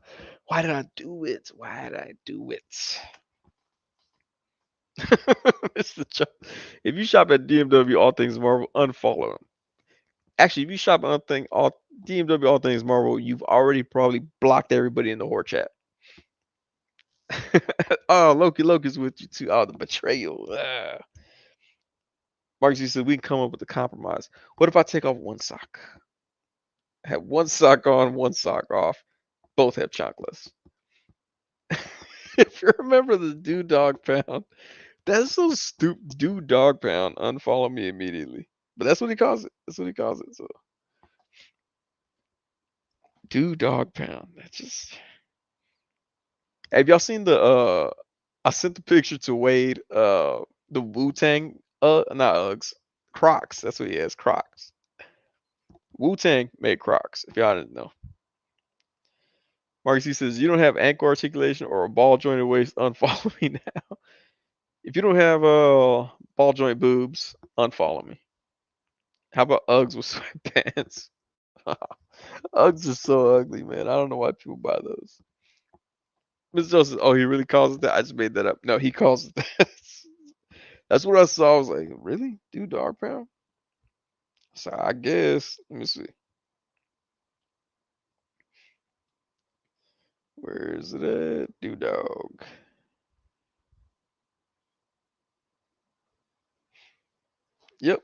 Speaker 1: why did I do it? Why did I do it? If you shop at DMW All Things Marvel, unfollow them. Actually, if you shop at DMW All Things Marvel, you've already probably blocked everybody in the whore chat. Oh, Loki's with you too. Oh, the betrayal. Marcus, you said we can come up with a compromise. What if I take off one sock? Have one sock on, one sock off. Both have chocolates. If you remember the Dude Dog Pound, that's so stupid. Dude Dog Pound, unfollow me immediately. But that's what he calls it. That's what he calls it. So, Dude Dog Pound. That's just. Have y'all seen the? I sent the picture to Wade. The Wu Tang. Not Uggs. Crocs. That's what he has. Crocs. Wu Tang made Crocs. If y'all didn't know. Marcus, he says, you don't have ankle articulation or a ball jointed waist, unfollow me now. If you don't have ball joint boobs, unfollow me. How about Uggs with sweatpants? Uggs are so ugly, man. I don't know why people buy those. Mr. Joseph, oh, he really calls it that? I just made that up. No, he calls it that. That's what I saw. I was like, really? Dude, dog pound? So I guess. Let me see. Where is it at? Dude dog. Yep.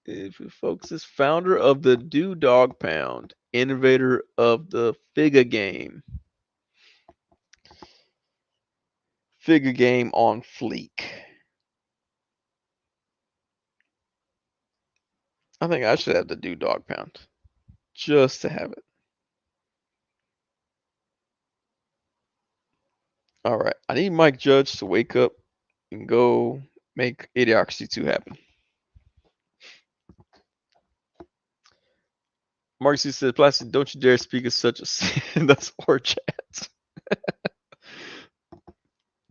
Speaker 1: If it focuses, founder of the Do Dog Pound, innovator of the figure game. Figure game on fleek. I think I should have the Do Dog Pound just to have it. All right. I need Mike Judge to wake up and go make Idiocracy 2 happen. Marcy said, Plastic, don't you dare speak of such a sin. That's our chat.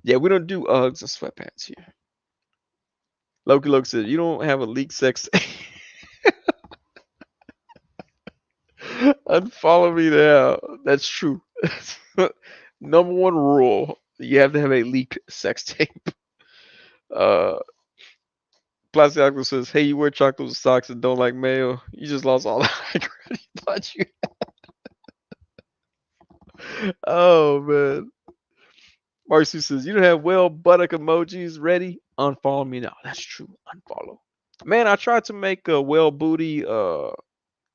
Speaker 1: Yeah, we don't do Uggs and sweatpants here. Loki said, you don't have a leaked sex. Unfollow me now. That's true. Number one rule: you have to have a leaked sex tape. Uh, Plastic Aqua says, "Hey, you wear chocolate with socks and don't like mayo. You just lost all the high credit you thought you." Oh man. Marcy says, "You don't have well buttock emojis ready. Unfollow me now." That's true. Unfollow. Man, I tried to make a well booty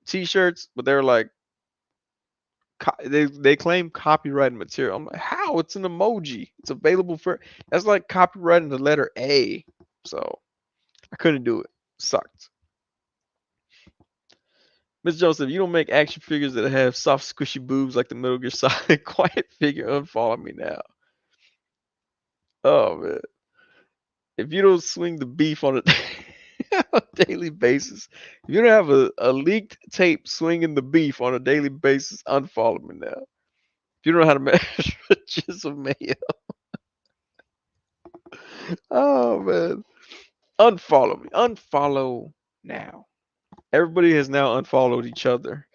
Speaker 1: t-shirts, but they're like they claim copyrighted material. I'm like, how? It's an emoji. It's available for. That's like copyrighting the letter A. So I couldn't do it. Sucked. Miss Joseph, you don't make action figures that have soft, squishy boobs like the Metal Gear Solid quiet figure. Unfollow me now. Oh man. If you don't swing the beef on a on a daily basis, if you don't have a leaked tape swinging the beef on a daily basis, unfollow me now. If you don't know how to measure chisel mayo, oh man, unfollow me. Unfollow now. Everybody has now unfollowed each other.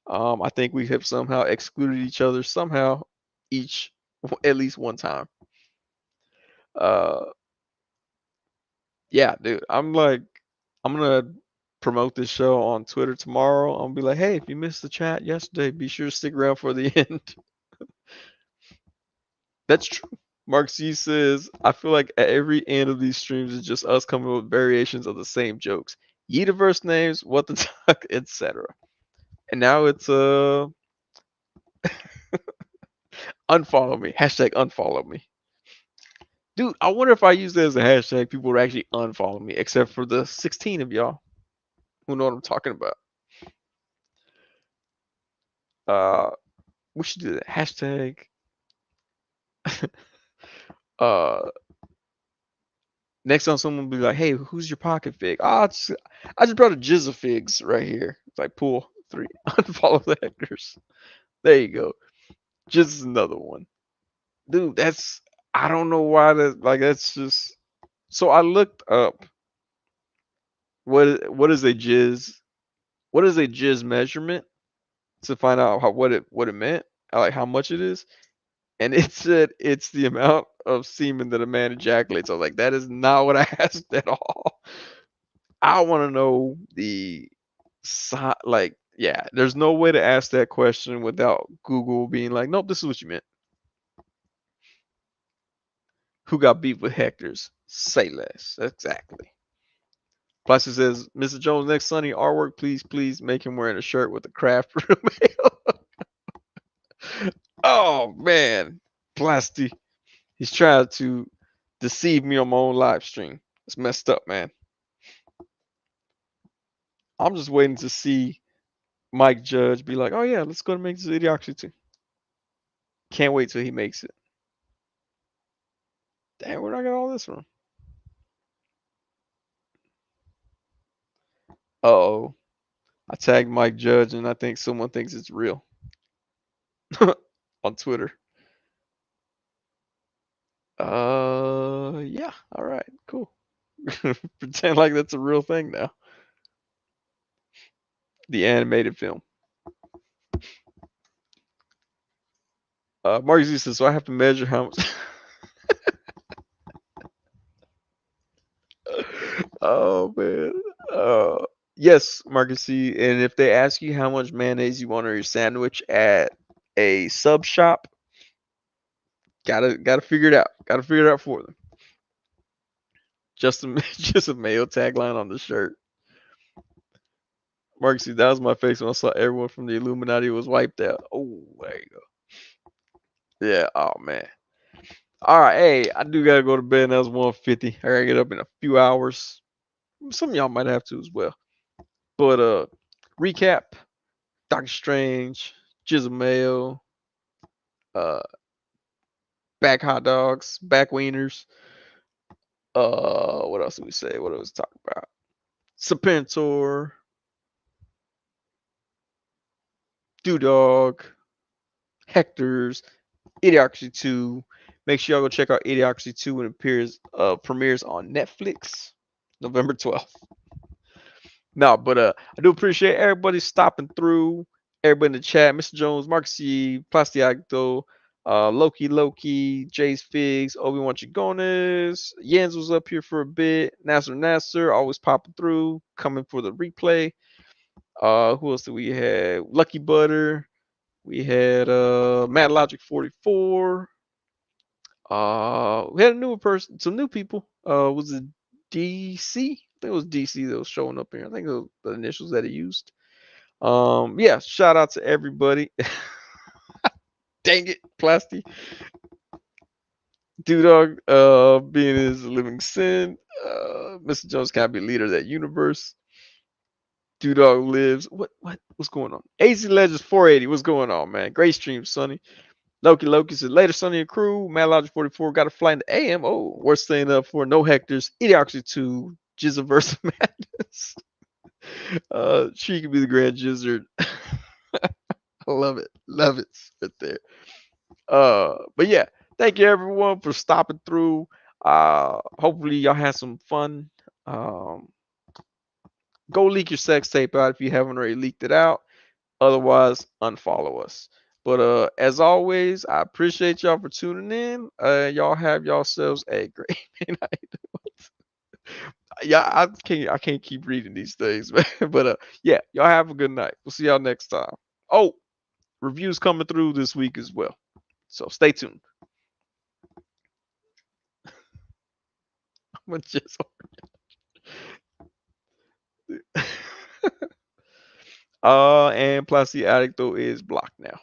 Speaker 1: I think we have somehow excluded each other somehow. Each at least one time. Uh, yeah, dude. I'm gonna promote this show on Twitter tomorrow. I'm gonna be like, hey, if you missed the chat yesterday, be sure to stick around for the end. That's true. Mark C says, I feel like at every end of these streams is just us coming up with variations of the same jokes. Yeetiverse names, what the tuck, etc. And now it's unfollow me. Hashtag unfollow me. Dude, I wonder if I use that as a hashtag, people would actually unfollow me, except for the 16 of y'all who know what I'm talking about. Uh we should do that. Hashtag uh next time someone will be like, hey, who's your pocket fig? I just brought a jizz of figs right here. It's like pool 3. Unfollow the Hectors. There you go. Just another one. Dude, that's I don't know why that like that's just so I looked up what is a jizz measurement to find out what it meant, like how much it is, and it said it's the amount of semen that a man ejaculates. I was like, that is not what I asked at all. I want to know like yeah, there's no way to ask that question without Google being like, nope, this is what you meant. Who got beef with Hector's? Say less. Exactly. Plus, it says, Mr. Jones, next Sunny artwork, please make him wearing a shirt with a craft room. Oh man, Plasty, he's trying to deceive me on my own live stream. It's messed up, man. I'm just waiting to see Mike Judge be like, oh yeah, let's go to make this Idiocracy too. Can't wait till he makes it. Damn, where'd I get all this from? Uh-oh. I tagged Mike Judge and I think someone thinks it's real. On Twitter. Yeah. All right. Cool. Pretend like that's a real thing now. The animated film. Mark Z says, so I have to measure how much. Oh man. Yes, Marcus C. And if they ask you how much mayonnaise you want on your sandwich at a sub shop, gotta figure it out. Gotta figure it out for them. Just a just a Mayo tagline on the shirt. Marcus C. That was my face when I saw everyone from the Illuminati was wiped out. Oh, there you go. Yeah. Oh man. All right. Hey, I do gotta go to bed. That was 1:50. I gotta get up in a few hours. Some of y'all might have to as well. But recap: Doctor Strange, Jizzle Mayo, uh, back hot dogs, back wieners. What else did we say? What else talk about? Serpentor, Dewdog, Hector's, Idiocracy 2. Make sure y'all go check out Idiocracy 2 when it premieres on Netflix, November 12th. No, but I do appreciate everybody stopping through. Everybody in the chat, Mr. Jones, Mark C, Plastiacto, Loki, Jay's Figs, Obi-Wan Chigones, Jens was up here for a bit, Nasser, always popping through, coming for the replay. Who else did we have? Lucky Butter. We had Mad Logic 44. We had a newer person, some new people. Was it DC? I think it was DC that was showing up here. I think it was the initials that he used. Yeah, shout out to everybody. Dang it, Plasty. Dewdog, being his living sin. Mr. Jones can't be leader of that universe. Dewdog lives. What's going on? AZ Legends 480. What's going on, man? Great stream, Sonny. Loki said later, Sonny and crew. Mad Logic 44 got a flight in the AM. Oh, we're staying up for no Hectors. Idiocracy 2. Jizzaverse of Madness. She could be the Grand Gizzard. I love it. Love it. Right there. But yeah, thank you everyone for stopping through. Hopefully y'all had some fun. Go leak your sex tape out if you haven't already leaked it out. Otherwise, unfollow us. But as always, I appreciate y'all for tuning in. Y'all have yourselves a great night. Yeah, I can't keep reading these things, man. But yeah, y'all have a good night. We'll see y'all next time. Oh, reviews coming through this week as well. So stay tuned. I'm just and Plastic Addict though is blocked now.